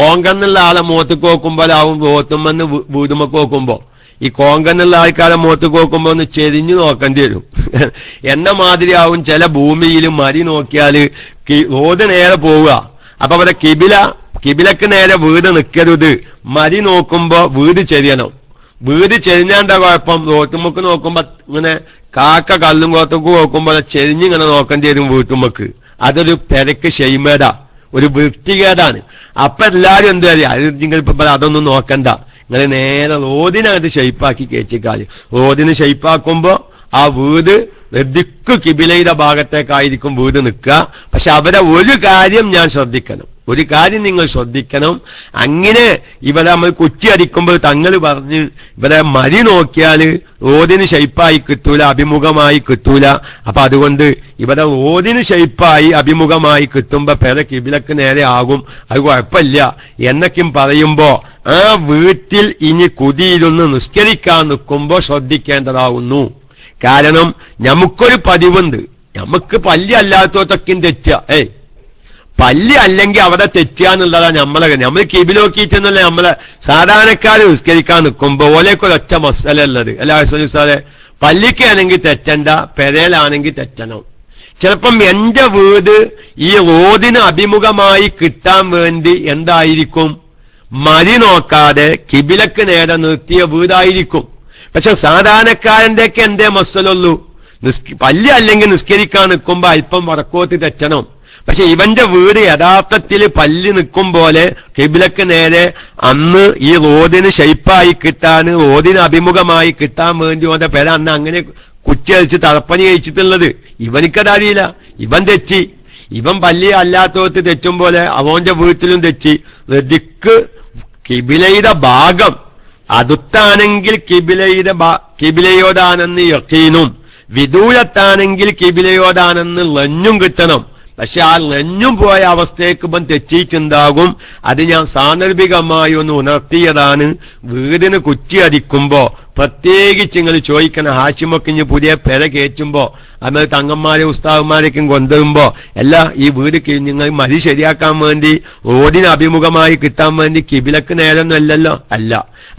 കോങ്കന്നുള്ള ആളെ മുഖത്തേക്ക് നോക്കുമ്പോഴാവും റോത്തുമെന്ന് വീടുമൊക്കെ നോക്കുമ്പോ ഈ കോങ്കന്നുള്ള ആൾക്കാരെ മുഖത്തേക്ക് നോക്കുമ്പോ ഒന്ന് ചെരിഞ്ഞു നോക്കേണ്ടി വരും. എന്ന മാതിരിയാവും ചില ഭൂമിയിലും മരി നോക്കിയാല് റോഡ് നേരെ പോവുക. അപ്പൊ അവിടെ കിബിലക്ക് നേരെ വീട് നിൽക്കരുത്. മരി നോക്കുമ്പോ വീട് ചെരിയണം. വീട് ചെരിഞ്ഞാണ്ട കുഴപ്പം. റോട്ടുമ്മക്ക് നോക്കുമ്പോ ഇങ്ങനെ കാക്ക കല്ലും കോത്തക്ക് നോക്കുമ്പോൾ ചെരിഞ്ഞിങ്ങനെ നോക്കേണ്ടി വരും വീട്ടുമ്മക്ക്. അതൊരു പെരക്ക് ഷെയ്മേടാ, ഒരു വൃത്തികേടാണ്. അപ്പൊ എല്ലാരും എന്താ പറയാ, അത് നിങ്ങൾ അതൊന്നും നോക്കണ്ട, നിങ്ങൾ നേരെ റോഡിനകത്ത് ഷെയ്പ്പാക്കി കയറ്റിക്കാല്. റോഡിന് ഷെയ്പ്പാക്കുമ്പോ ആ വീട് ദിക്ക് കിബിലയുടെ ഭാഗത്തേക്കായിരിക്കും വീട് നിൽക്കുക. പക്ഷെ അവരെ ഒരു കാര്യം ഞാൻ ശ്രദ്ധിക്കണം, ഒരു കാര്യം നിങ്ങൾ ശ്രദ്ധിക്കണം. അങ്ങനെ ഇവരെ നമ്മൾ കുറ്റി അടിക്കുമ്പോൾ തങ്ങൾ പറഞ്ഞ് ഇവരെ മരി നോക്കിയാല് റോഡിന് ഷെയ്പ്പായി കിട്ടൂല, അഭിമുഖമായി കിട്ടൂല. അപ്പൊ അതുകൊണ്ട് ഇവരെ റോഡിന് ഷെയ്പ്പായി അഭിമുഖമായി കിട്ടുമ്പോ പെര കിബിലക്ക് നേരെ ആകും, അത് കുഴപ്പമില്ല എന്നൊക്കെയും പറയുമ്പോ ആ വീട്ടിൽ ഇനി കുതിയിരുന്ന് നിസ്കരിക്കാൻ നിൽക്കുമ്പോ ശ്രദ്ധിക്കേണ്ടതാവുന്നു. കാരണം നമുക്കൊരു പതിവുണ്ട്, നമുക്ക് പല്ലി അല്ലാത്തതൊക്കെ തെറ്റുക. പല്ലി അല്ലെങ്കിൽ അവിടെ തെറ്റുക എന്നുള്ളതാണ് നമ്മൾ കിബിലോക്കിയിട്ടെന്നല്ല. നമ്മളെ സാധാരണക്കാര് നിസ്കരിക്കാൻ നിൽക്കുമ്പോ ഓലേക്കൊരൊറ്റ മസല ഉള്ളത് അല്ല സാറെ, പല്ലിക്കാണെങ്കിൽ തെറ്റണ്ട, പെരയിലാണെങ്കിൽ തെറ്റണം. ചിലപ്പം എന്റെ വീട് ഈ റോഡിന് അഭിമുഖമായി കിട്ടാൻ വേണ്ടി എന്തായിരിക്കും, മരി നോക്കാതെ കിബിലക്ക് നേരെ നിർത്തിയ വീടായിരിക്കും. പക്ഷെ സാധാരണക്കാരന്റെയൊക്കെ എന്തേ മസലുള്ളൂ, പല്ലി അല്ലെങ്കിൽ നിസ്കരിക്കാൻ നിൽക്കുമ്പോ അല്പം വടക്കോത്ത് തെറ്റണം. പക്ഷെ ഇവന്റെ വീട് യഥാർത്ഥത്തിൽ പല്ലി നിൽക്കും പോലെ കിബിലക്ക് നേരെ അന്ന് ഈ റോഡിന് ഷെയ്പ്പായി കിട്ടാൻ, റോഡിന് അഭിമുഖമായി കിട്ടാൻ വേണ്ടി വന്ന പേര അന്ന് അങ്ങനെ കുറ്റിയഴിച്ച് തളപ്പനി കഴിച്ചിട്ടുള്ളത്. ഇവനിക്കതറിയില്ല, ഇവൻ തെറ്റി. ഇവൻ പല്ലി അല്ലാത്തോത്ത് തെറ്റും പോലെ അവന്റെ വീട്ടിലും തെറ്റി. ദിക്ക് കിബിലയുടെ ഭാഗം അടുത്താണെങ്കിൽ കിബിലയോടാണെന്ന് യഖീനും, വിദൂരത്താണെങ്കിൽ കിബിലയോടാണെന്ന് ലഞ്ഞും കിട്ടണം. പക്ഷെ ആ ലഞ്ഞും പോയ അവസ്ഥയ്ക്ക് ഇപ്പം തെറ്റിയിട്ടുണ്ടാകും. അത് ഞാൻ സാന്ദർഭികമായി ഒന്ന് ഉണർത്തിയതാണ്. വീടിന് കുറ്റി അടിക്കുമ്പോ പ്രത്യേകിച്ച് നിങ്ങൾ ചോദിക്കണം, ഹാഷിമൊക്കെ ഇനി പുതിയ പെര കയറ്റുമ്പോ അത് തങ്ങന്മാരെ ഉസ്താദന്മാരേക്കും കൊണ്ടുവരുമ്പോ അല്ല, ഈ വീട് നിങ്ങൾ മരി ശരിയാക്കാൻ വേണ്ടി റോഡിന് അഭിമുഖമായി കിട്ടാൻ വേണ്ടി കിബിലക്ക് നേരൊന്നും അല്ലല്ലോ.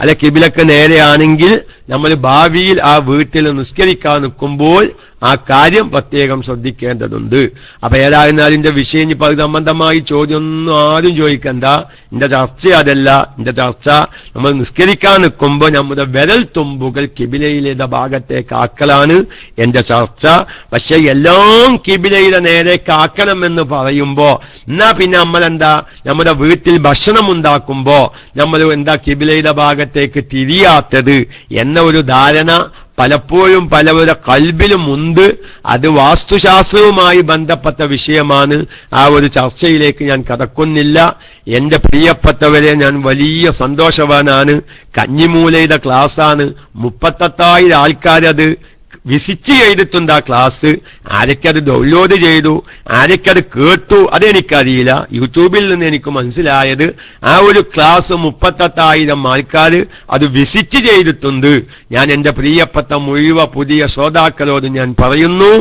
അല്ല കിബിലക്ക് നേരെയാണെങ്കിൽ നമ്മൾ ഭാവിയിൽ ആ വീട്ടിൽ നിസ്കരിക്കാൻ നിൽക്കുമ്പോൾ ആ കാര്യം പ്രത്യേകം ശ്രദ്ധിക്കേണ്ടതുണ്ട്. അപ്പൊ ഏതായിരുന്നാലും എന്റെ വിഷയം ഇപ്പൊ അത് സംബന്ധമായി ചോദ്യമൊന്നും ആരും ചോദിക്കണ്ട. എന്റെ ചർച്ച അതല്ല. എന്റെ ചർച്ച നമ്മൾ നിസ്കരിക്കാൻ നിൽക്കുമ്പോൾ നമ്മുടെ വിരൽ തുമ്പുകൾ കിബിലയിലെ ഭാഗത്തേക്ക് ആക്കലാണ് എന്റെ ചർച്ച. പക്ഷെ എല്ലാം കിബിലയുടെ നേരേക്ക് ആക്കണമെന്ന് പറയുമ്പോ എന്നാ പിന്നെ നമ്മളെന്താ, നമ്മുടെ വീട്ടിൽ ഭക്ഷണം ഉണ്ടാക്കുമ്പോ നമ്മൾ എന്താ കിബിലയുടെ ഭാഗത്തേക്ക് തിരിയാത്തത് എന്ന ഒരു ധാരണ പലപ്പോഴും പലവരുടെ കൽബിലും ഉണ്ട്. അത് വാസ്തുശാസ്ത്രവുമായി ബന്ധപ്പെട്ട വിഷയമാണ്. ആ ഒരു ചർച്ചയിലേക്ക് ഞാൻ കടക്കുന്നില്ല. എന്റെ പ്രിയപ്പെട്ടവരെ, ഞാൻ വലിയ സന്തോഷവാനാണ്. കഞ്ഞിമൂലയുടെ ക്ലാസ്സാണ്. 38,000 ആൾക്കാരത് വിസിറ്റ് ചെയ്തിട്ടുണ്ട്. ആ ക്ലാസ് ആരൊക്കെയത് ഡൗൺലോഡ് ചെയ്തു, ആരൊക്കെയത് കേട്ടു, അതെനിക്കറിയില്ല. യൂട്യൂബിൽ നിന്ന് എനിക്ക് മനസ്സിലായത് ആ ഒരു ക്ലാസ് 38,000 ആൾക്കാർ അത് വിസിറ്റ് ചെയ്തിട്ടുണ്ട്. ഞാൻ എന്റെ പ്രിയപ്പെട്ട മുഴുവൻ പുതിയ ശ്രോതാക്കളോട് ഞാൻ പറയുന്നു,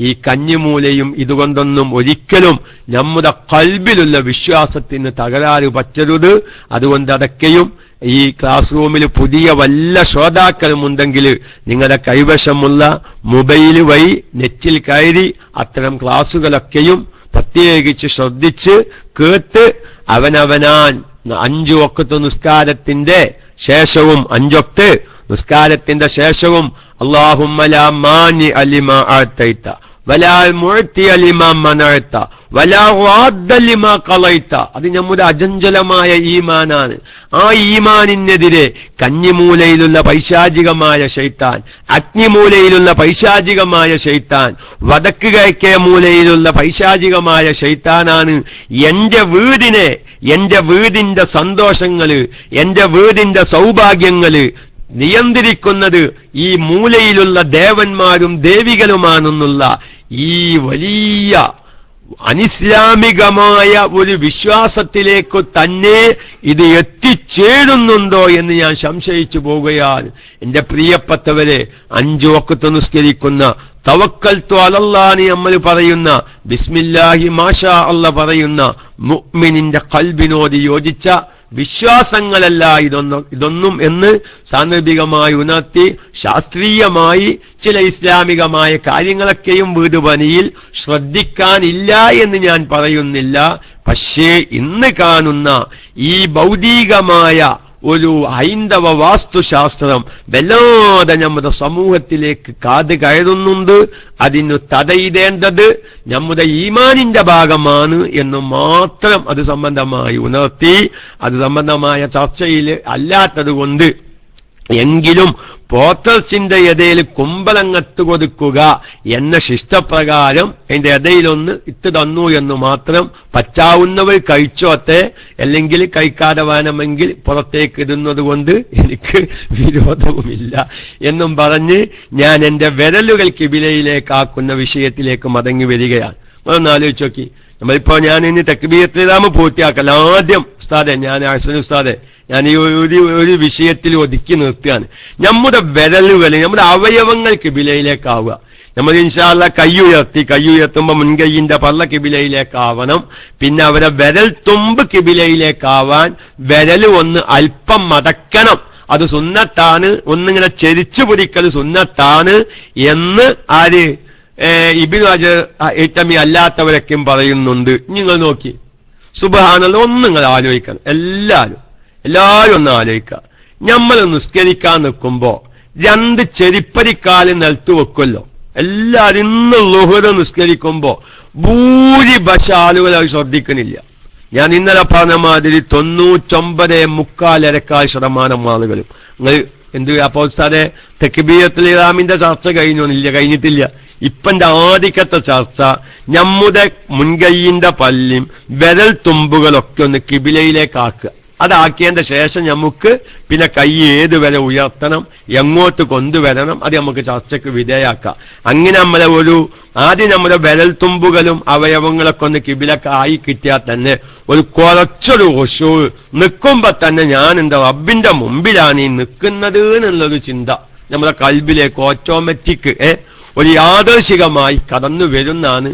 ഈ കഞ്ഞിമൂലയും ഇതുകൊണ്ടൊന്നും ഒരിക്കലും നമ്മുടെ കൽബിലുള്ള വിശ്വാസത്തിന് തകരാറ് പറ്റരുത്. അതുകൊണ്ട് അതൊക്കെയും ഈ ക്ലാസ് റൂമിൽ പുതിയ വല്ല ശ്രോതാക്കളും ഉണ്ടെങ്കിൽ നിങ്ങളുടെ കൈവശമുള്ള മൊബൈൽ വഴി നെറ്റിൽ കയറി അത്തരം ക്ലാസുകളൊക്കെയും പ്രത്യേകിച്ച് ശ്രദ്ധിച്ച് കേട്ട് അവനവനാൻ 5 വഖ്ത് നിസ്കാരത്തിന്റെ ശേഷവും 5 വഖ്ത് നിസ്കാരത്തിന്റെ ശേഷവും അല്ലാഹുമ്മ ലാ മാനി അലിമാ അഅതൈത വലാ മുഅതി അലിമാ മനഅത വലാ റാദ്ദ ലിമാ ഖളൈത. അത് നമ്മുടെ അജഞ്ചലമായ ഈമാനാണ്. ആ ഈമാനിനെതിരെ കഞ്ഞിമൂലയിലുള്ള പൈശാചികമായ ശൈത്താൻ, അഗ്നിമൂലയിലുള്ള പൈശാചികമായ ശൈത്താൻ, വടക്ക് കിഴക്കേ മൂലയിലുള്ള പൈശാചികമായ ശൈത്താനാണ് എന്റെ വീടിനെ, എന്റെ വീടിന്റെ സന്തോഷങ്ങള്, എന്റെ വീടിന്റെ സൗഭാഗ്യങ്ങള് നിയന്ത്രിക്കുന്നത് ഈ മൂലയിലുള്ള ദേവന്മാരും ദേവികളുമാണെന്നുള്ള ഈ വലിയ അനിസ്ലാമികമായ ഒരു വിശ്വാസത്തിലേക്ക് തന്നെ ഇത് എത്തിച്ചേരുന്നുണ്ടോ എന്ന് ഞാൻ സംശയിച്ചു പോവുകയാണ്. എന്റെ പ്രിയപ്പെട്ടവരെ, 5 വഖ്ത് നിസ്കരിക്കുന്ന, തവക്കൽതു അലല്ലാഹി നമ്മൾ പറയുന്ന, ബിസ്മില്ലാഹി മാഷാ അല്ലാഹ് പറയുന്ന മുഅ്മിനിന്റെ ഖൽബിനോട് യോജിച്ച വിശ്വാസങ്ങളല്ല ഇതൊന്നും എന്ന് സാന്ദർഭികമായി ഉണർത്തി ശാസ്ത്രീയമായി ചില ഇസ്ലാമികമായ കാര്യങ്ങളൊക്കെയും വീടുപണിയിൽ ശ്രദ്ധിക്കാനില്ല എന്ന് ഞാൻ പറയുന്നില്ല. പക്ഷേ ഇന്ന് കാണുന്ന ഈ ഭൗതികമായ ഒരു ഹൈന്ദവ വാസ്തുശാസ്ത്രം വല്ലാതെ നമ്മുടെ സമൂഹത്തിലേക്ക് കാത് കയറുന്നുണ്ട്. അതിന് തടയിടേണ്ടത് നമ്മുടെ ഈമാനിന്റെ ഭാഗമാണ് എന്ന് മാത്രം അത് സംബന്ധമായി ഉണർത്തി. അത് സംബന്ധമായ ചർച്ചയിൽ അല്ലാത്തത് കൊണ്ട് എങ്കിലും പോത്തർസിന്റെ ഇടയിൽ കുമ്പളങ്ങത്ത് കൊടുക്കുക എന്ന ശിഷ്ടപ്രകാരം അതിന്റെ ഇടയിലൊന്ന് ഇട്ട് തന്നു എന്ന് മാത്രം. പറ്റാവുന്നവർ കഴിച്ചോത്തെ, അല്ലെങ്കിൽ കഴിക്കാതെ വേണമെങ്കിൽ പുറത്തേക്ക് ഇടുന്നത് കൊണ്ട് എനിക്ക് വിരോധവുമില്ല എന്നും പറഞ്ഞ് ഞാൻ എന്റെ വിരലുകൾ കിബിലയിലേക്കാക്കുന്ന വിഷയത്തിലേക്ക് മടങ്ങി വരികയാണ്. ഒന്ന് ആലോചിച്ച് നോക്കി. നമ്മളിപ്പോ ഞാൻ ഇനി തക്ബീറത്തുൽ ഇഹ്റാം പൂർത്തിയാക്കല്ല. ആദ്യം ഉസ്താദെ, ഞാൻ ഹസൻ ഉസ്താദെ, ഞാൻ ഈ ഒരു വിഷയത്തിൽ ഒതുക്കി നിർത്തുകയാണ്. നമ്മുടെ വിരലുകൾ, നമ്മുടെ അവയവങ്ങൾ കിബിലയിലേക്കാവുക. നമ്മൾ ഇൻഷാ അല്ലാഹ് കൈയുയർത്തുമ്പോ മുൻകൈയിന്റെ പള്ള കിബിലയിലേക്കാവണം. പിന്നെ അവരെ വിരൽ തുമ്പ് കിബിലയിലേക്കാവാൻ വിരല് ഒന്ന് അല്പം മടക്കണം. അത് സുന്നത്താണ്. ഒന്നിങ്ങനെ ചെരിച്ചു പിടിക്കൽ സുന്നത്താണ് എന്ന് ആര് ഇബ്നു ഹജർ ഹൈതമി അല്ലാത്തവരൊക്കെയും പറയുന്നുണ്ട്. നിങ്ങൾ നോക്കി, സുബ്ഹാനല്ലാഹ്, ഒന്ന് നിങ്ങൾ ആലോചിക്കണം. എല്ലാവരും ഒന്ന് ആലോചിക്കുക. നമ്മൾ നിസ്കരിക്കാൻ നിൽക്കുമ്പോ 2 ചെരിപ്പരിക്കാല് നിലത്ത് വെക്കുമല്ലോ. എല്ലാവരും ഇന്ന് ളുഹ്ർ നിസ്കരിക്കുമ്പോ ഭൂരിപക്ഷ ആളുകൾ അത് ശ്രദ്ധിക്കുന്നില്ല. ഞാൻ ഇന്നലെ പറഞ്ഞ മാതിരി 99.4% ആളുകളും. നിങ്ങൾ എന്ത് അപ്പോൾ ഉസ്താദേ തക്ബീറത്തുൽ ഇഹ്റാമിന്റെ ചർച്ച കഴിഞ്ഞിട്ടില്ല. ഇപ്പന്റെ ആദ്യത്തെ ചർച്ച നമ്മുടെ മുൻകൈയിന്റെ പല്ലും വിരൽ തുമ്പുകളൊക്കെ ഒന്ന് കിബിലയിലേക്കാക്കുക. അതാക്കിയതിന്റെ ശേഷം നമുക്ക് പിന്നെ കൈ ഏത് വരെ ഉയർത്തണം, എങ്ങോട്ട് കൊണ്ടുവരണം, അത് നമുക്ക് ചർച്ചയ്ക്ക് വിധേയാക്കാം. അങ്ങനെ ആദ്യം നമ്മുടെ വിരൽ തുമ്പുകളും അവയവങ്ങളൊക്കെ ഒന്ന് കിബിലൊക്കെ ആയി കിട്ടിയാൽ തന്നെ ഒരു കുറച്ചൊരു ഖുശൂ, നിൽക്കുമ്പോ തന്നെ ഞാൻ എന്റെ റബ്ബിന്റെ മുമ്പിലാണ് ഈ നിൽക്കുന്നത് എന്നുള്ളൊരു ചിന്ത നമ്മുടെ കൽബിലേക്ക് ഓട്ടോമാറ്റിക് ഒരു യാദൃശികമായി കടന്നു വരുന്നാണ്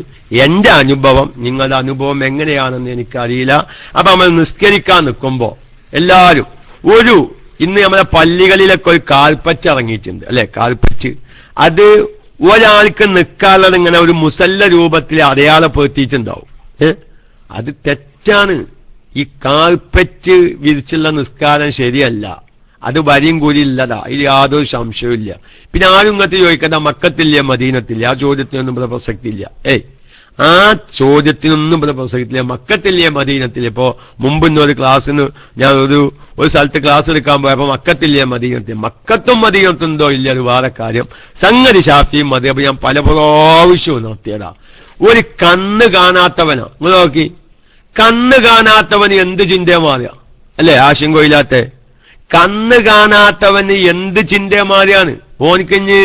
എന്റെ അനുഭവം. നിങ്ങളുടെ അനുഭവം എങ്ങനെയാണെന്ന് എനിക്കറിയില്ല. അപ്പൊ നമ്മൾ നിസ്കരിക്കാൻ നിൽക്കുമ്പോ എല്ലാവരും ഇന്ന് നമ്മളെ പള്ളികളിലൊക്കെ ഒരു കാൽപ്പറ്റ് ഇറങ്ങിയിട്ടുണ്ട് അല്ലെ? കാൽപ്പറ്റ് അത് ഒരാൾക്ക് നിൽക്കാനുള്ളത് ഇങ്ങനെ ഒരു മുസല്ല രൂപത്തിൽ അടയാളപ്പെടുത്തിയിട്ടുണ്ടാവും. അത് തെറ്റാണ്. ഈ കാൽപ്പറ്റ് വിരിച്ചുള്ള നിസ്കാരം ശരിയല്ല. അത് വരിയും കൂലിയില്ലതാ, അതിൽ യാതൊരു സംശയവും ഇല്ല. പിന്നെ ആരും ഇങ്ങനത്തെ ചോദിക്കണ്ട മക്കത്തില്ല മദീനത്തില്ല, ആ ചോദ്യത്തിനൊന്നും ഇവിടെ പ്രസക്തിയില്ല. ആ ചോദ്യത്തിനൊന്നും ഇവിടെ പ്രസക്തിയില്ല. മക്കത്തില്ലേ മദീനത്തില്ല. ഇപ്പോ മുമ്പ് ഇന്നൊരു ക്ലാസ്സിന് ഞാൻ ഒരു സ്ഥലത്ത് ക്ലാസ് എടുക്കാൻ പോയപ്പോ മക്കത്തില്ലേ മദീനത്തിൽ, മക്കത്തും മദീനത്തുണ്ടോ ഇല്ല, ഒരു വേറെ കാര്യം. സംഗതി ഷാഫിയും മദീന ഞാൻ പല പ്രാവശ്യവും നിർത്തിയടാ. ഒരു കണ്ണ് കാണാത്തവനാ. നിങ്ങൾ നോക്കി, കണ്ണ് കാണാത്തവന് എന്ത് ചിന്തയെ മാറിയ അല്ലെ? ആശങ്കയില്ലാത്ത കണ്ണ് കാണാത്തവന് എന്ത് ചിന്തയെ മാറിയാണ്. ഓനിക്കഞ്ഞ്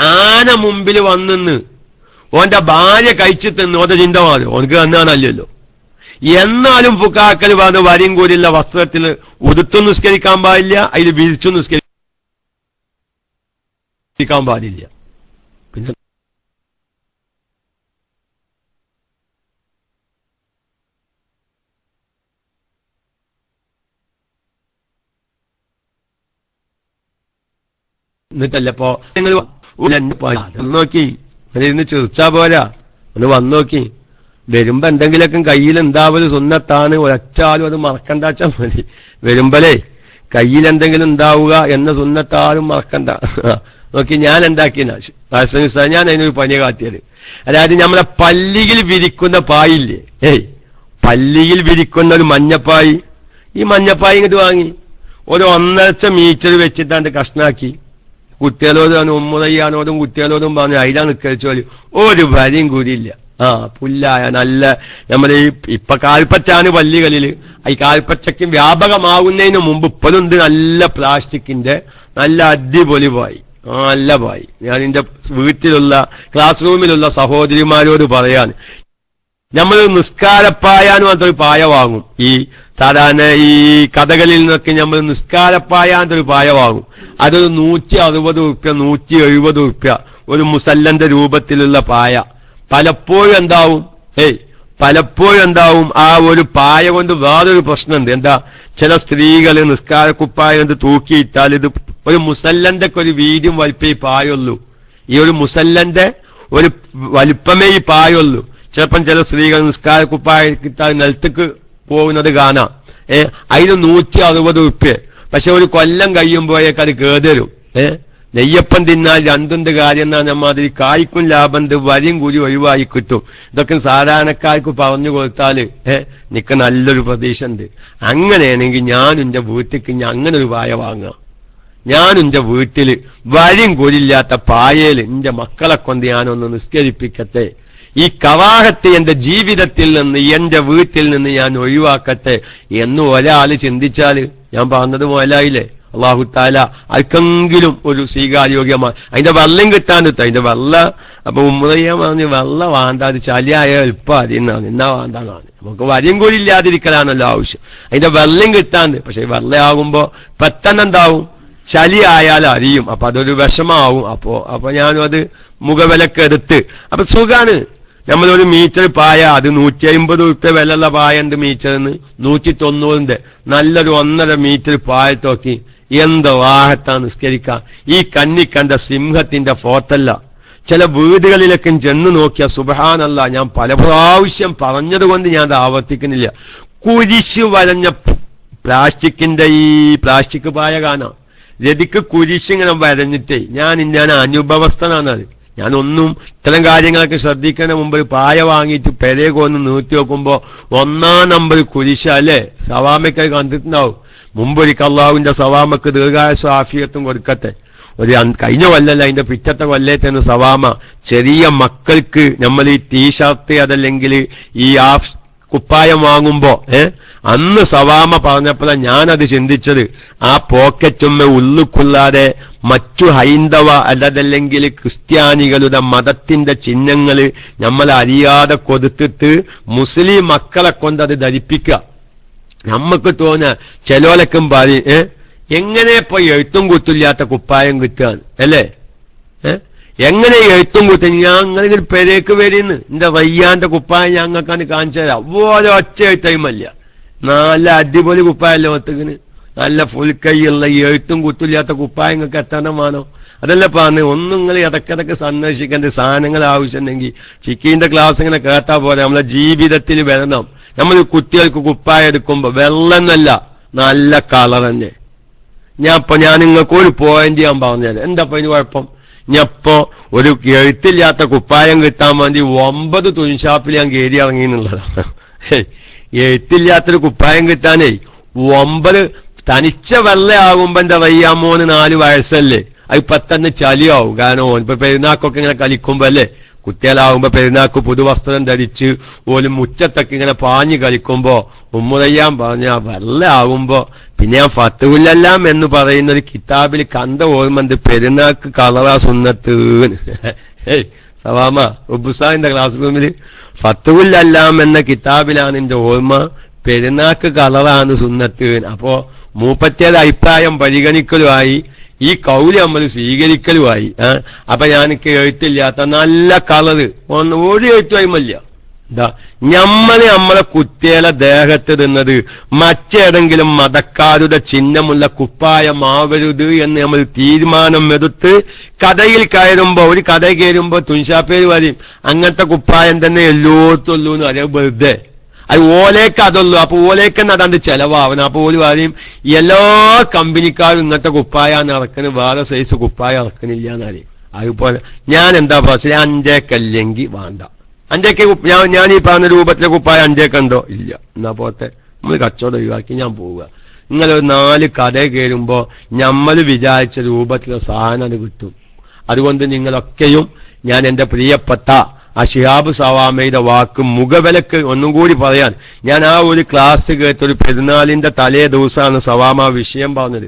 ആന മുമ്പിൽ വന്നിന്ന് ഓന്റെ ഭാര്യ കഴിച്ചു തിന്ന് ഓന്റെ ചിന്ത മാറി. ഓനക്ക് കണ്ണ് കാണാനല്ലോ. എന്നാലും ഫുഖാക്കൾ പറഞ്ഞ് വരിയും കൂടിയുള്ള വസ്ത്രത്തിൽ ഉടുത്തു നിസ്കരിക്കാൻ പാടില്ല, അതിൽ വിരിച്ചു നിസ്കരിക്കാൻ പാടില്ല. പിന്നെ എന്നിട്ടല്ലപ്പോ നിങ്ങൾ നോക്കി ഇരുന്ന് ചിരിച്ചാ പോരാ, ഒന്ന് വന്നു നോക്കി. വരുമ്പോ എന്തെങ്കിലൊക്കെ കയ്യിൽ ഉണ്ടാവല് സുന്നത്താണ്. ഒരച്ചാലും അത് മറക്കണ്ടാച്ചാ മതി. വരുമ്പലേ കയ്യിൽ എന്തെങ്കിലും ഉണ്ടാവുക എന്ന സുന്നത്താലും മറക്കണ്ട. നോക്കി, ഞാൻ എന്താക്കിയ ഞാൻ അതിനൊരു പണി കാട്ടിയത്. അതായത് നമ്മളെ പല്ലിയിൽ വിരിക്കുന്ന പായില്ലേ, പല്ലിയിൽ വിരിക്കുന്ന ഒരു മഞ്ഞപ്പായി. ഈ മഞ്ഞപ്പായി ഇങ്ങോട്ട് വാങ്ങി ഒരു 1.5 മീറ്റർ വെച്ചിട്ടാണ്ട് കഷ്ണാക്കി കുട്ടികളോടും ഉമ്മതയ്യാനോടും കുട്ടികളോടും പറഞ്ഞു അതിലാണ് നിൽക്കരിച്ചോളി. ഒരു വരിയും കൂടിയില്ല. പുല്ലായ നല്ല നമ്മുടെ ഇപ്പൊ കാൽപ്പറ്റാണ് പള്ളികളില്. ഈ കാൽപ്പറ്റയ്ക്ക് വ്യാപകമാകുന്നതിന് മുമ്പ് ഇപ്പോഴും നല്ല പ്ലാസ്റ്റിക്കിന്റെ നല്ല അടിപൊളി പായി, നല്ല പായി. ഞാൻ എന്റെ വീട്ടിലുള്ള ക്ലാസ് റൂമിലുള്ള സഹോദരിമാരോട് പറയാൻ, നമ്മൾ നിസ്കാരപ്പായാന്ന് പറഞ്ഞൊരു പായ വാങ്ങും. ഈ സാധാരണ ഈ കഥകളിൽ നിന്നൊക്കെ നമ്മൾ നിസ്കാരപ്പായാന്നൊരു പായ വാങ്ങും. അതൊരു 160 ഉറുപ്യ 170 ഉറുപ്യ ഒരു മുസല്ലന്റെ രൂപത്തിലുള്ള പായ. പലപ്പോഴും എന്താവും ആ ഒരു പായ കൊണ്ട് വേറൊരു പ്രശ്നമുണ്ട്. എന്താ, ചില സ്ത്രീകള് നിസ്കാരക്കുപ്പായ തൂക്കിയിട്ടാൽ ഇത് ഒരു മുസല്ലന്റെ ഒക്കെ ഒരു വീതിയും വലിപ്പേ ഈ പായുള്ളൂ. ഈ ഒരു മുസല്ലന്റെ ഒരു വലിപ്പമേ ഈ പായുള്ളൂ. ചിലപ്പം ചില സ്ത്രീകൾ നിസ്കാരക്കുപ്പായ കിട്ടാൻ നിലത്തേക്ക് പോകുന്നത് കാണാം. അതിന് 160 ഉറുപ്യ. പക്ഷെ ഒരു കൊല്ലം കഴിയുമ്പോഴേക്ക് അത് കേതരും. നെയ്യപ്പം തിന്നാൽ രണ്ടുണ്ട് കാര്യം എന്നാണ് മാതിരി കായ്ക്കും ലാഭം വരിയും കൂടി ഒഴിവായി കിട്ടും. ഇതൊക്കെ സാധാരണക്കാർക്ക് പറഞ്ഞു കൊടുത്താല് നിനക്ക് നല്ലൊരു പ്രതീക്ഷ ഉണ്ട്. അങ്ങനെയാണെങ്കിൽ ഞാനും എന്റെ വീട്ടിക്ക് അങ്ങനെ ഒരു പായ വാങ്ങാം. ഞാനും എന്റെ വീട്ടില് വരിയും കൂടില്ലാത്ത പായയില് എന്റെ മക്കളെ കൊണ്ട് ഞാനൊന്ന് നിസ്കരിപ്പിക്കട്ടെ. ഈ കവാഹത്തെ എന്റെ ജീവിതത്തിൽ നിന്ന് എന്റെ വീട്ടിൽ നിന്ന് ഞാൻ ഒഴിവാക്കട്ടെ എന്ന് ഒരാള് ചിന്തിച്ചാല് ഞാൻ പറഞ്ഞത് മുതലായില്ലേ? അള്ളാഹു താല ആർക്കെങ്കിലും ഒരു സ്വീകാര്യോഗ്യമാണ്. അതിന്റെ വെള്ളം കിട്ടാൻ കിട്ടും. അതിന്റെ വെള്ളം അപ്പൊ ഉമ്മറയ്യ പറഞ്ഞ് വെള്ളം വേണ്ട, അത് ചലിയായ എളുപ്പം അതിന്നാണ്, എന്നാ വേണ്ടാന്നാണ്. നമുക്ക് വരിയും കൂടി ഇല്ലാതിരിക്കലാണല്ലോ ആവശ്യം. അതിന്റെ വെള്ളം കിട്ടാൻ. പക്ഷെ വെള്ളം ആകുമ്പോ പെട്ടെന്ന് എന്താവും, ചലി ആയാൽ അറിയും. അപ്പൊ അതൊരു വിഷമാവും. അപ്പൊ ഞാനും അത് മുഖവിലക്കെടുത്ത് അപ്പൊ സുഖാണ്. നമ്മളൊരു മീറ്റർ പായ അത് 150 രൂപ വിലയുള്ള പായ ഉണ്ട് മീറ്ററിന്, 190 നല്ലൊരു 1.5 മീറ്റർ പായത്തോക്കി എന്ത് വാഹത്താണ് നിസ്കരിക്കാം. ഈ കണ്ണിക്കണ്ട സിംഹത്തിന്റെ ഫോട്ടല്ല. ചില വീടുകളിലൊക്കെ ചെന്ന് നോക്കിയ സുബ്ഹാനല്ലാ, ഞാൻ പല പ്രാവശ്യം പറഞ്ഞത് കൊണ്ട് ഞാൻ അത് ആവർത്തിക്കുന്നില്ല. കുരിശ് വരഞ്ഞ പ്ലാസ്റ്റിക്കിന്റെ ഈ പ്ലാസ്റ്റിക് പായ കാണാം. രതിക്ക് കുരിശിങ്ങനെ വരഞ്ഞിട്ടേ ഞാൻ അനുഭവസ്ഥനാണത്. ഞാനൊന്നും ഇത്തരം കാര്യങ്ങളൊക്കെ ശ്രദ്ധിക്കുന്ന മുമ്പ് പായ വാങ്ങിയിട്ട് പെരേകൊന്ന് നീട്ടി നോക്കുമ്പോ 1-ാം നമ്പർ കുരിശ അല്ലേ? സവാമയ്ക്ക് കണ്ടിട്ടുണ്ടാവും. മുമ്പൊരിക്കൽ അള്ളാഹുവിന്റെ സവാമക്ക് ദീർഘായുസ്സും ആഫിയത്തും കൊടുക്കട്ടെ. കഴിഞ്ഞ കൊല്ലല്ല, അതിന്റെ പിറ്റത്തെ കൊല്ലത്തേന്ന് സവാമ ചെറിയ മക്കൾക്ക് നമ്മൾ ഈ ടീഷർട്ട് അതല്ലെങ്കിൽ ഈ കുപ്പായം വാങ്ങുമ്പോ അന്ന് സവാമ പറഞ്ഞപ്പോഴാണ് ഞാനത് ചിന്തിച്ചത്. ആ പോക്കറ്റുമ്മ ഉള്ളുകൊള്ളാതെ മറ്റു ഹൈന്ദവ അല്ലതല്ലെങ്കിൽ ക്രിസ്ത്യാനികളുടെ മതത്തിന്റെ ചിഹ്നങ്ങള് നമ്മൾ അറിയാതെ കൊടുത്തിട്ട് മുസ്ലിം മക്കളെ കൊണ്ട് അത് ധരിപ്പിക്കുക. നമുക്ക് തോന്നുക ചെലോലക്കും പറയും എങ്ങനെ ഇപ്പൊ എഴുത്തും കുത്തില്ലാത്ത കുപ്പായം കിട്ടുകയാണ് അല്ലേ? എങ്ങനെ എഴുത്തും കുത്തി ഞങ്ങൾ പെരേക്ക് വരുന്ന് എന്റെ വയ്യാന്റെ കുപ്പായം ഞങ്ങൾക്കാണ് കാണിച്ചു തരാം. ഓരോ ഒറ്റ എഴുത്തയുമല്ല, നല്ല അടിപൊളി കുപ്പായല്ലേ ഒത്തുകിന്, നല്ല ഫുൾ കൈയുള്ള എഴുത്തും കുത്തില്ലാത്ത കുപ്പായങ്ങൾക്ക് എത്തണമാണോ? അതല്ല പറഞ്ഞ് ഒന്നും നിങ്ങൾ ഇടയ്ക്കിടയ്ക്ക് സന്ദർശിക്കേണ്ട സാധനങ്ങൾ ആവശ്യമുണ്ടെങ്കിൽ ഫിക്കീന്റെ ക്ലാസ് ഇങ്ങനെ കേട്ടാ പോലെ നമ്മളെ ജീവിതത്തിൽ വരണം. നമ്മൾ കുട്ടികൾക്ക് കുപ്പായം എടുക്കുമ്പോ വെള്ളമെന്നല്ല, നല്ല കളർ തന്നെ. ഞാൻ നിങ്ങൾക്ക് ഒരു പോയിന്റ് ഞാൻ പറഞ്ഞുതരാം. എന്താ ഇതിന് കുഴപ്പം? ഞാനിപ്പോ ഒരു എഴുത്തില്ലാത്ത കുപ്പായം കിട്ടാൻ വേണ്ടി 9 തുണിഷാപ്പിൽ ഞാൻ കയറി ഇറങ്ങി എന്നുള്ളതാണ്. എഴുത്തില്ലാത്തൊരു കുപ്പായം കിട്ടാനേ 9 തനിച്ച വെള്ളയാകുമ്പോ എന്റെ വയ്യാമോന് 4 വയസ്സല്ലേ, അത് പെട്ടെന്ന് ചലിയാവും. കാരണം ഇപ്പൊ പെരുന്നാക്കൊക്കെ ഇങ്ങനെ കളിക്കുമ്പോ അല്ലേ, കുട്ടികളാവുമ്പോ പെരുന്നാക്ക് പുതുവസ്ത്രം ധരിച്ച് ഓലും മുറ്റത്തൊക്കെ ഇങ്ങനെ പാഞ്ഞു കളിക്കുമ്പോ ഉമ്മുറയ്യാൻ പറഞ്ഞ വെള്ളയാകുമ്പോ പിന്നെ ഞാൻ ഫത്തുവില്ലെല്ലാം എന്ന് പറയുന്ന ഒരു കിതാബിൽ കണ്ട ഓർമ്മണ്ട്, പെരുന്നാക്ക് കളറാ സുന്നത്ത്. സവാമ ഉബുസാന്റെ ക്ലാസ് റൂമില് ഫത്തുവില്ലെല്ലാം എന്ന കിതാബിലാണ് എന്റെ ഓർമ്മ, പെരുന്നാക്ക് കളറാണ് സുന്നത്ത്. അപ്പോ മൂപ്പത്തിയുടെ അഭിപ്രായം പരിഗണിക്കലുമായി ഈ കൗല് നമ്മൾ സ്വീകരിക്കലുമായി. അപ്പൊ ഞാനിക്ക് എഴുത്തില്ലാത്ത നല്ല കളറ് ഒരു എഴുത്തുമല്ല. നമ്മളെ കുട്ടികളെ ദേഹത്ത് തിന്നത് മറ്റേതെങ്കിലും മതക്കാരുടെ ചിഹ്നമുള്ള കുപ്പായമാവരുത് എന്ന് നമ്മൾ തീരുമാനം എടുത്ത് കഥയിൽ കയറുമ്പോ, ഒരു കഥ കയറുമ്പോ തുൻഷാപ്പേര് വരും അങ്ങനത്തെ കുപ്പായം തന്നെ എല്ലാത്തുള്ളൂ എന്ന് അറിയാം. വെറുതെ അത് ഓലേക്ക് അതുള്ളൂ. അപ്പൊ ഓലേക്കെന്നെ അതാണ്ട് ചെലവാവണം. അപ്പൊ ഓല് പറയും എല്ലാ കമ്പനിക്കാരും ഇങ്ങനത്തെ കുപ്പായാണ് ഇറക്കുന്നത്, വേറെ സൈസ് കുപ്പായം ഇറക്കണില്ല എന്നറിയും. അതുപോലെ ഞാൻ എന്താ പ്രശ്നം, 5 വേണ്ട. 5 ഞാൻ ഈ പറഞ്ഞ രൂപത്തിലെ കുപ്പായം 5 ഇല്ല. എന്നാ പോത്തെ നമ്മൾ കച്ചവടം ഒഴിവാക്കി ഞാൻ പോവുക. നിങ്ങളൊരു 4 കഥ കയറുമ്പോ നമ്മൾ വിചാരിച്ച രൂപത്തിലെ സാധനം അത് കിട്ടും. അതുകൊണ്ട് നിങ്ങളൊക്കെയും ഞാൻ എന്റെ പ്രിയപ്പെട്ട ആ ശിഹാബ് സവാമയുടെ വാക്ക് മുഖവിലക്ക് ഒന്നും കൂടി പറയാൻ, ഞാൻ ആ ഒരു ക്ലാസ് കേട്ടൊരു പെരുന്നാളിന്റെ തലേ ദിവസമാണ് സവാമ വിഷയം പറഞ്ഞത്.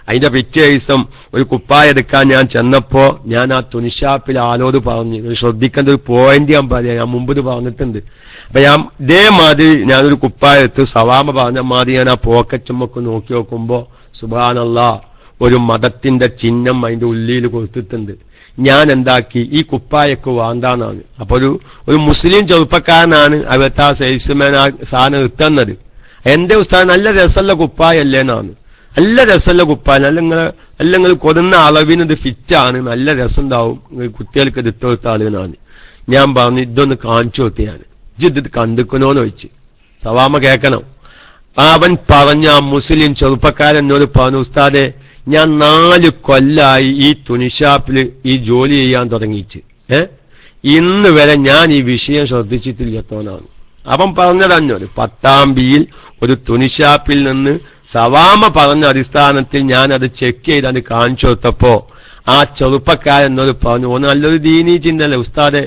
അതിന്റെ പിറ്റേ ദിവസം ഒരു കുപ്പായ എടുക്കാൻ ഞാൻ ചെന്നപ്പോ ഞാൻ ആ തുണിഷാപ്പിൽ ആളോട് പറഞ്ഞു, ശ്രദ്ധിക്കേണ്ട ഒരു പോയിന്റ് ഞാൻ പറയാം, ഞാൻ മുമ്പ് പറഞ്ഞിട്ടുണ്ട്. അപ്പൊ ഞാൻ ഇതേമാതിരി ഞാനൊരു കുപ്പായ എടുത്ത് സവാമ പറഞ്ഞ മാതിരി ഞാൻ ആ പോക്കറ്റുമൊക്കെ നോക്കി നോക്കുമ്പോ സുബ്ഹാനല്ലാഹ് ഒരു മതത്തിന്റെ ചിഹ്നം അതിന്റെ ഉള്ളിൽ കൊടുത്തിട്ടുണ്ട്. ഞാൻ എന്താക്കി, ഈ കുപ്പായൊക്കെ വാണ്ടാന്നാണ്. അപ്പൊ ഒരു മുസ്ലിം ചെറുപ്പക്കാരനാണ് അവിടുത്തെ ആ സെയിൽസ്മാൻ ആ സാധനം എത്തുന്നത്. എന്റെ ഉസ്താദ് നല്ല രസമുള്ള കുപ്പായല്ലേന്നാണ്. നല്ല രസമുള്ള കുപ്പായ, നിങ്ങൾ കൊടുന്ന അളവിന് ഇത് ഫിറ്റാണ്, നല്ല രസം ഉണ്ടാവും, കുട്ടികൾക്ക് ഇത് ഇട്ടെടുത്ത ആളുകളാണ്. ഞാൻ പറഞ്ഞു ഇതൊന്ന് കാണിച്ചു കൊടുത്ത്, ഞാൻ ഇത് കണ്ടിക്കണോന്ന് ചോദിച്ചു. സവാമ കേൾക്കണം. അവൻ പറഞ്ഞ ആ മുസ്ലിം ചെറുപ്പക്കാരനോട് പറഞ്ഞു, ഉസ്താദെ ഞാൻ 4 കൊല്ലായി ഈ തുണിഷാപ്പില് ഈ ജോലി ചെയ്യാൻ തുടങ്ങിയിട്ട് ഇന്ന് വരെ ഞാൻ ഈ വിഷയം ശ്രദ്ധിച്ചിട്ടില്ലത്തോനാണ്. അവൻ പറഞ്ഞതന്നോട് 10-ാം ബിയിൽ ഒരു തുണിഷാപ്പിൽ നിന്ന് സവാമ പറഞ്ഞ അടിസ്ഥാനത്തിൽ ഞാൻ അത് ചെക്ക് ചെയ്ത് അത് കാണിച്ചു കൊടുത്തപ്പോ ആ ചെറുപ്പക്കാരനോട് പറഞ്ഞു, ഓ നല്ലൊരു ദീനീ ചിന്തല്ലേ ഉസ്താദെ,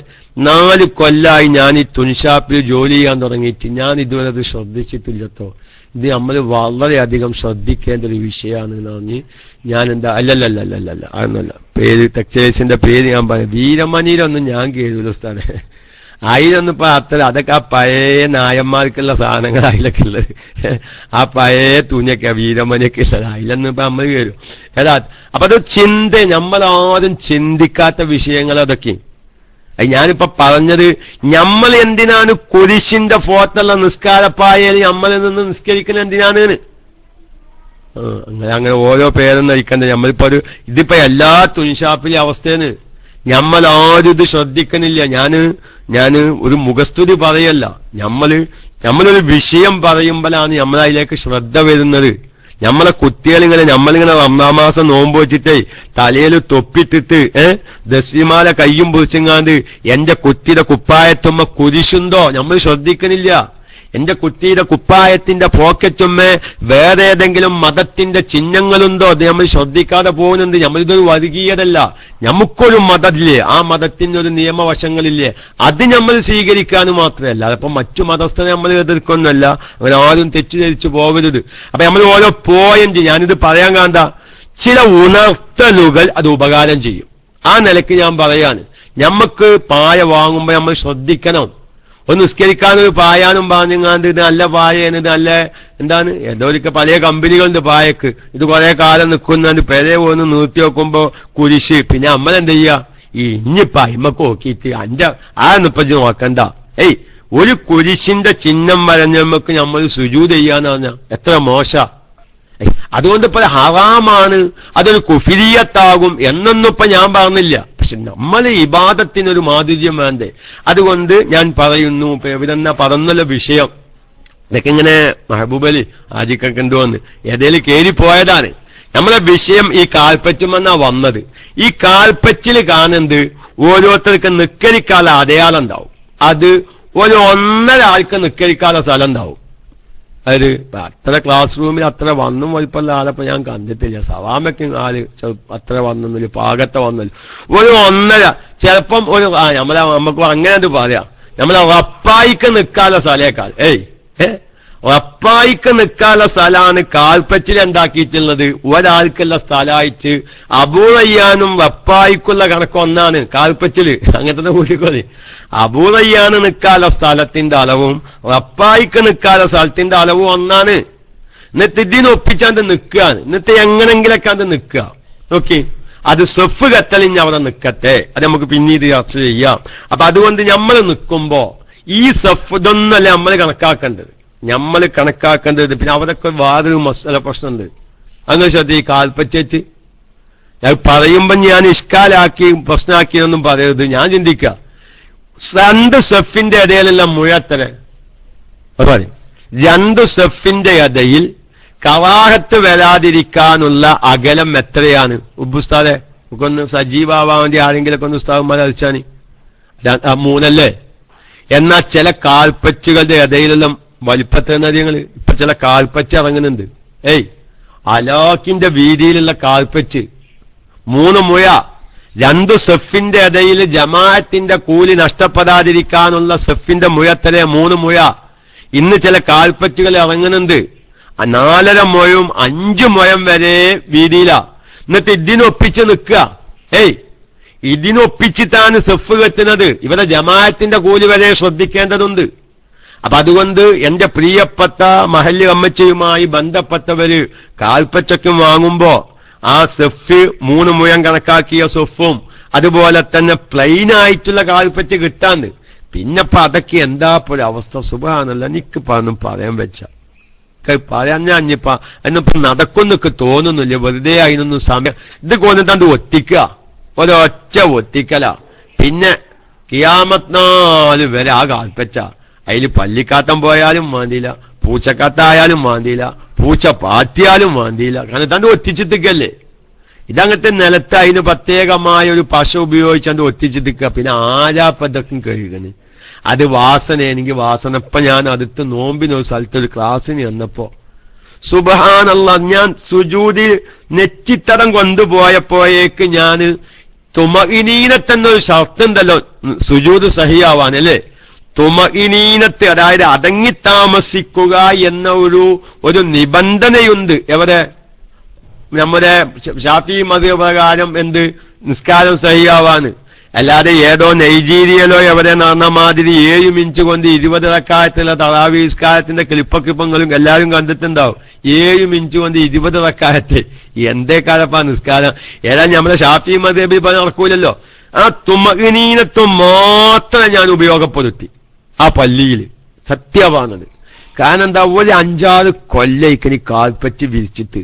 4 കൊല്ലായി ഞാൻ ഈ തുണിഷാപ്പിൽ ജോലി ചെയ്യാൻ തുടങ്ങിയിട്ട് ഞാൻ ഇതുവരെ അത് ശ്രദ്ധിച്ചിട്ടില്ലത്തോ, ഇത് നമ്മൾ വളരെയധികം ശ്രദ്ധിക്കേണ്ട ഒരു വിഷയമാണ് എന്ന് പറഞ്ഞ് ഞാൻ എന്താ അല്ലല്ല അതൊന്നല്ല പേര് ടെക്സ്റ്റൈൽസിന്റെ പേര് ഞാൻ പറയാം. വീരമണിയിലൊന്നും ഞാൻ കേൾവില്ല ഉസ്താദെ, അതിലൊന്നും ഇപ്പൊ അതൊക്കെ ആ പഴയ നായന്മാർക്കുള്ള സാധനങ്ങൾ അതിലൊക്കെ ഉള്ളത്, ആ പഴയ തുണിയൊക്കെ വീരമണിയൊക്കെ ഉള്ളത്, അതിലൊന്നും ഇപ്പൊ നമ്മൾ കേൾക്കും ഏതാ. അപ്പൊ അത് നമ്മളാരും ചിന്തിക്കാത്ത വിഷയങ്ങൾ അതൊക്കെ. ഞാനിപ്പോ പറഞ്ഞത്, നമ്മൾ എന്തിനാണ് കുരിശിന്റെ ഫോത്തുള്ള നിസ്കാരപ്പായയിൽ നമ്മളിൽ നിന്ന് നിസ്കരിക്കുന്നത് എന്തിനാണ്? അങ്ങനെ ഓരോ പേരൊന്നും നയിക്കണ്ട. നമ്മളിപ്പോ ഇതിപ്പോ എല്ലാ തുണിഷാപ്പിലെ അവസ്ഥയാണ്. നമ്മളാരും ഇത് ശ്രദ്ധിക്കുന്നില്ല. ഞാന് ഒരു മുഖസ്തുതി പറയല്ല, നമ്മളൊരു വിഷയം പറയുമ്പോഴാണ് നമ്മളതിലേക്ക് ശ്രദ്ധ വരുന്നത്. നമ്മളെ കുട്ടികളിങ്ങനെ നമ്മളിങ്ങനെ റമദാൻ മാസം നോമ്പ് വെച്ചിട്ടേ തലയിൽ തൊപ്പിട്ടിട്ട് ദസ്വിമാല കയ്യും പിടിച്ചെങ്ങാണ്ട് എന്റെ കുട്ടിയുടെ കുപ്പായത്തുമ്മ കുരിശുണ്ടോ നമ്മൾ ശ്രദ്ധിക്കുന്നില്ല. എന്റെ കുട്ടിയുടെ കുപ്പായത്തിന്റെ പോക്കറ്റുമ്മേ വേറെ ഏതെങ്കിലും മതത്തിന്റെ ചിഹ്നങ്ങളുണ്ടോ അത് നമ്മൾ ശ്രദ്ധിക്കാതെ പോകുന്നുണ്ട്. നമ്മളിതൊരു വർഗീയതല്ല, നമുക്കൊരു മതമില്ലേ, ആ മതത്തിന്റെ ഒരു നിയമവശങ്ങളില്ലേ, അത് നമ്മൾ സ്വീകരിക്കാനും മാത്രമല്ല. അപ്പൊ മറ്റു മതസ്ഥരെ നമ്മൾ എതിർക്കൊന്നുമല്ല, അവരാരും തെറ്റിദ്ധരിച്ചു പോകരുത്. അപ്പൊ നമ്മൾ ഓരോ പോയിന്റ് ഞാനിത് പറയാൻ കാണ്ട ചില ഉണർത്തലുകൾ അത് ഉപകാരം ചെയ്യും. ആ നിലയ്ക്ക് ഞാൻ പറയാണ്, നമുക്ക് പായ വാങ്ങുമ്പോ നമ്മൾ ശ്രദ്ധിക്കണം. ഒന്ന് നിസ്കരിക്കാനൊരു പായാനും പറഞ്ഞാണ്ട് ഇത് നല്ല പായാണ്, ഇത് നല്ല എന്താണ് ഏതോരിക്ക പല കമ്പനികളുണ്ട് പായക്ക്, ഇത് കുറെ കാലം നിൽക്കുന്നുണ്ട്, പെരെ ഒന്ന് നിർത്തി വെക്കുമ്പോ കുരിശ്. പിന്നെ നമ്മളെന്ത് ചെയ്യാ, ഈ ഇഞ്ഞിപ്പ അയിമക്ക് നോക്കിയിട്ട് ആന്നിപ്പച്ച് നോക്കണ്ട. ഒരു കുരിശിന്റെ ചിഹ്നം വരഞ്ഞ നമുക്ക് നമ്മൾ സുജൂദ് ചെയ്യാന്ന് പറഞ്ഞാൽ എത്ര മോശ. അതുകൊണ്ട് ഇപ്പൊ ഹറാമാണ്, അതൊരു കുഫിരിയത്താകും എന്നൊന്നും ഇപ്പൊ ഞാൻ പറഞ്ഞില്ല. പക്ഷെ നമ്മൾ ഇബാദത്തിനൊരു മാധുര്യം വേണ്ടേ? അതുകൊണ്ട് ഞാൻ പറയുന്നു, ഇപ്പൊ എവിടെന്നാ പറഞ്ഞല്ലോ വിഷയം, ഇതൊക്കെ ഇങ്ങനെ മെഹബൂബ് അലി ആജിക്കൊക്കെ എന്തുവന്ന് ഏതേലും കേറിപ്പോയതാണ്. നമ്മളെ വിഷയം ഈ കാൽപ്പറ്റുമെന്നാ വന്നത്. ഈ കാൽപ്പറ്റിൽ കാണുന്നത് ഓരോരുത്തർക്ക് നിക്കരിക്കാല അടയാളം ഉണ്ടാവും. അത് ഒരു 1.5 ആൾക്ക് നിക്കരിക്കാല സ്ഥലം ഉണ്ടാവും. അത് അത്ര ക്ലാസ് റൂമിൽ അത്ര വന്നും വലിപ്പമുള്ള ആളെപ്പോ ഞാൻ കണ്ടിട്ടില്ല. സവാമയ്ക്ക് ആള് അത്ര വന്നില്ല, പാകത്തെ വന്നില്ല. ഒരു 1.5 ചിലപ്പം ഒരു നമുക്ക് അങ്ങനെ അത് പറയാം, നമ്മളെ റപ്പായിക്ക് നിൽക്കാനുള്ള സ്ഥലേക്കാൾ റപ്പായിക്ക് നിൽക്കാനുള്ള സ്ഥലമാണ് കാൽപ്പച്ചിൽ ഉണ്ടാക്കിയിട്ടുള്ളത്. ഒരാൾക്കുള്ള സ്ഥലമായിട്ട് അബൂറയ്യാനും റപ്പായിക്കുള്ള കണക്കൊന്നാണ് കാൽപ്പച്ചില്. അങ്ങനത്തെ കൂട്ടിക്കോളി, അബൂറയ്യാന് നിൽക്കാനുള്ള സ്ഥലത്തിന്റെ അളവും റപ്പായിക്ക് നിൽക്കാനുള്ള സ്ഥലത്തിന്റെ അളവും ഒന്നാണ്. എന്നിട്ട് ഇതിനൊപ്പിച്ചാണ്ട് നിൽക്കുകയാണ്. എന്നിട്ട് എങ്ങനെങ്കിലൊക്കെ അത് നിൽക്കുക. ഓക്കെ, അത് സെഫ് കത്തലിഞ്ഞ് അവിടെ നിൽക്കട്ടെ, അത് നമുക്ക് പിന്നീട് ചർച്ച ചെയ്യാം. അപ്പൊ അതുകൊണ്ട് നമ്മൾ നിൽക്കുമ്പോ ഈ സെഫ് ഇതൊന്നല്ല നമ്മൾ കണക്കാക്കേണ്ടത്. നമ്മൾ കണക്കാക്കേണ്ടത് പിന്നെ അവിടെയൊക്കെ വേറൊരു മസാല പ്രശ്നമുണ്ട്. അങ്ങനെ ശ്രദ്ധ, ഈ കാൽപ്പറ്റേറ്റ് ഞാൻ പറയുമ്പോ ഞാൻ ഇഷ്കാലാക്കി പ്രശ്നമാക്കിയൊന്നും പറയരുത്. ഞാൻ ചിന്തിക്ക 2 സെഫിന്റെ ഇടയിലുള്ള മുഴത്തര പറയും, 2 സെഫിന്റെ ഇടയിൽ കവാഹത്ത് വരാതിരിക്കാനുള്ള അകലം എത്രയാണ്? ഉസ്താദെ നമുക്കൊന്ന് സജീവാവാൻ വേണ്ടി ആരെങ്കിലൊക്കെ ഒന്ന് ഉസ്താദന്മാരെ അറിയിച്ചാണ് 3 എന്നാൽ ചില കാൽപ്പറ്റുകളുടെ ഇടയിലുള്ള വലിപ്പത്തിനറിയങ്ങള് ഇപ്പൊ ചില കാൽപ്പറ്റ് ഇറങ്ങുന്നുണ്ട്. അലാക്കിന്റെ വീതിയിലുള്ള കാൽപ്പറ്റ് 3 മുഴ. 2 സെഫിന്റെ ഇടയിൽ ജമാഅത്തിന്റെ കൂലി നഷ്ടപ്പെടാതിരിക്കാനുള്ള സെഫിന്റെ മുഴത്തര 3 മുഴ. ഇന്ന് ചില കാൽപ്പറ്റുകൾ ഇറങ്ങുന്നുണ്ട് 4.5 മുഴവും 5 മുഴം വരെ വീതിയിലാ. എന്നിട്ട് ഇതിനൊപ്പിച്ച് നിൽക്കുക. ഇതിനൊപ്പിച്ചിട്ടാണ് സെഫ് കെട്ടുന്നത്. ഇവരെ ജമാഅത്തിന്റെ കൂലി വരെ ശ്രദ്ധിക്കേണ്ടതുണ്ട്. അപ്പൊ അതുകൊണ്ട് എന്റെ പ്രിയപ്പെട്ട മഹല്ല് കമ്മിറ്റിയുമായി ബന്ധപ്പെട്ടവര് കാൽപ്പറ്റയ്ക്കും വാങ്ങുമ്പോ ആ സെഫ് 3 മുഴം കണക്കാക്കിയ സെഫും അതുപോലെ തന്നെ പ്ലെയിൻ ആയിട്ടുള്ള കാൽപ്പറ്റ് കിട്ടാണ്ട്. പിന്നെപ്പോ അതൊക്കെ എന്താ ഒരു അവസ്ഥ, സുബ്ഹാനല്ലാഹ്. എനിക്കിപ്പോ ഒന്നും പറയാൻ വെച്ച പറയാഞ്ഞിപ്പ എന്നിപ്പോ നടക്കുന്നൊക്കെ തോന്നുന്നില്ല. വെറുതെ അതിനൊന്നും സമയം ഇത് കൊന്നിട്ടാണ്ട് ഒത്തിക്കുക, ഒരൊറ്റ ഒത്തിക്കല. പിന്നെ ഖിയാമത്ത് നാൾ വരെ ആ കാൽപ്പറ്റ അതിൽ പള്ളിക്കാത്തം പോയാലും വേണ്ടില്ല, പൂച്ചക്കത്തായാലും വാന്തിയില്ല, പൂച്ച പാറ്റിയാലും വാന്തിയില്ല. കാരണം തണ്ട് ഒത്തിച്ചിത്തിക്കല്ലേ. ഇതങ്ങനത്തെ നിലത്ത് അതിന് പ്രത്യേകമായ ഒരു പശ ഉപയോഗിച്ചാണ്ട് ഒത്തിച്ചിത്തിക്കുക. പിന്നെ ആരാപ്പതൊക്കെ കഴുകണ്. അത് വാസനയാണെങ്കിൽ വാസന. ഇപ്പൊ ഞാൻ അടുത്ത് നോമ്പിന് ഒരു സ്ഥലത്ത് ഒരു ക്ലാസ്സിന് വന്നപ്പോ സുബ്ഹാനല്ലാഹ്, ഞാൻ സുജൂദിൽ നെറ്റിത്തടം കൊണ്ടുപോയപ്പോഴേക്ക് ഞാന് തുമഇനീനത്തെന്നൊരു ഷർത്തുണ്ടല്ലോ സുജൂദ് സഹിയാവാൻ, അല്ലേ? തുമഇനീനത്ത്, അതായത് അടങ്ങിത്താമസിക്കുക എന്ന ഒരു നിബന്ധനയുണ്ട്. എവിടെ? നമ്മുടെ ഷാഫി മദ്ഹബ് പ്രകാരം എന്ത് നിസ്കാരം സഹിയാവാന്. അല്ലാതെ ഏതോ നൈജീരിയയിലോ എവിടെ നടന്ന മാതിരി 7 മിനിറ്റ് കൊണ്ട് 20 റക്അത്തുള്ള തറാവീ നിസ്കാരത്തിന്റെ ക്ലിപ്പങ്ങളും എല്ലാവരും കണ്ടിട്ടുണ്ടാവും. 7 മിനിറ്റ് കൊണ്ട് 20 റക്അത്ത്. എന്തേ കാലപ്പാ നിസ്കാരം? ഏതാ നമ്മുടെ ഷാഫി മദ്ഹബിൽ നടക്കൂലല്ലോ. ആ തുമഇനീനത്വം മാത്രം ഞാൻ ഉപയോഗപ്പെടുത്തി ആ പള്ളിയിൽ. സത്യമാണത്. കാരണം എന്താ, ഒരു 5-6 കൊല്ലയ്ക്കനി കാൽപ്പറ്റ് വിരിച്ചിട്ട്,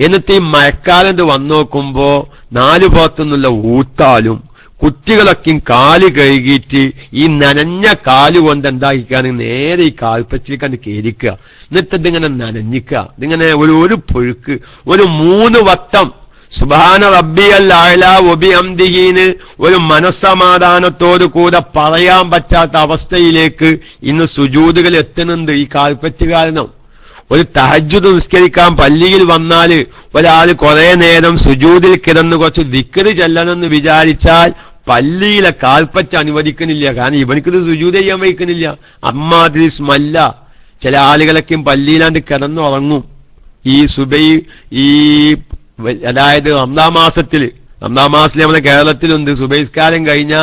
എന്നിട്ട് ഈ മഴക്കാലത്ത് വന്നു നോക്കുമ്പോ 4 ഭാഗത്തുനിന്നുള്ള ഊത്താലും കുട്ടികളൊക്കെയും കാല് കഴുകിയിട്ട് ഈ നനഞ്ഞ കാല് കൊണ്ട് എന്താക്കിക്കാണ് നേരെ ഈ കാൽപ്പറ്റിൽ കണ്ട് കേരിക്കുക. എന്നിട്ട് ഇതിങ്ങനെ നനഞ്ഞിക്കുക. ഇതിങ്ങനെ ഒരു പുഴുക്ക് ഒരു 3 വട്ടം സുബ്ഹാന റബ്ബിയൽ അഅ്ലാ വബിഹംദിഹിന് ഒരു മനസ്സമാധാനത്തോടു കൂടെ പറയാൻ പറ്റാത്ത അവസ്ഥയിലേക്ക് ഇന്ന് സുജൂദുകൾ എത്തുന്നുണ്ട് ഈ കാൽപ്പറ്റ് കാരണം. ഒരു തഹജ്ജുദ് നിസ്കരിക്കാൻ പള്ളിയിൽ വന്നാല് ഒരാൾ കുറെ നേരം സുജൂദിൽ കിടന്ന് കുറച്ച് ദിക്ർ ചെല്ലണമെന്ന് വിചാരിച്ചാൽ പള്ളിയിലെ കാൽപ്പറ്റ് അനുവദിക്കുന്നില്ല. കാരണം ഇവനിക്കിത് സുജൂദ് ചെയ്യാൻ വയ്ക്കുന്നില്ല. അമ്മാതിരി സ്മല്ല. ചില ആളുകളൊക്കെയും പള്ളിയിലാണ്ട് കിടന്നുറങ്ങും. ഈ സുബൈ ഈ അതായത് റമദാൻ മാസത്തില് നമ്മുടെ കേരളത്തിലുണ്ട്. സുബൈസ്കാരം കഴിഞ്ഞ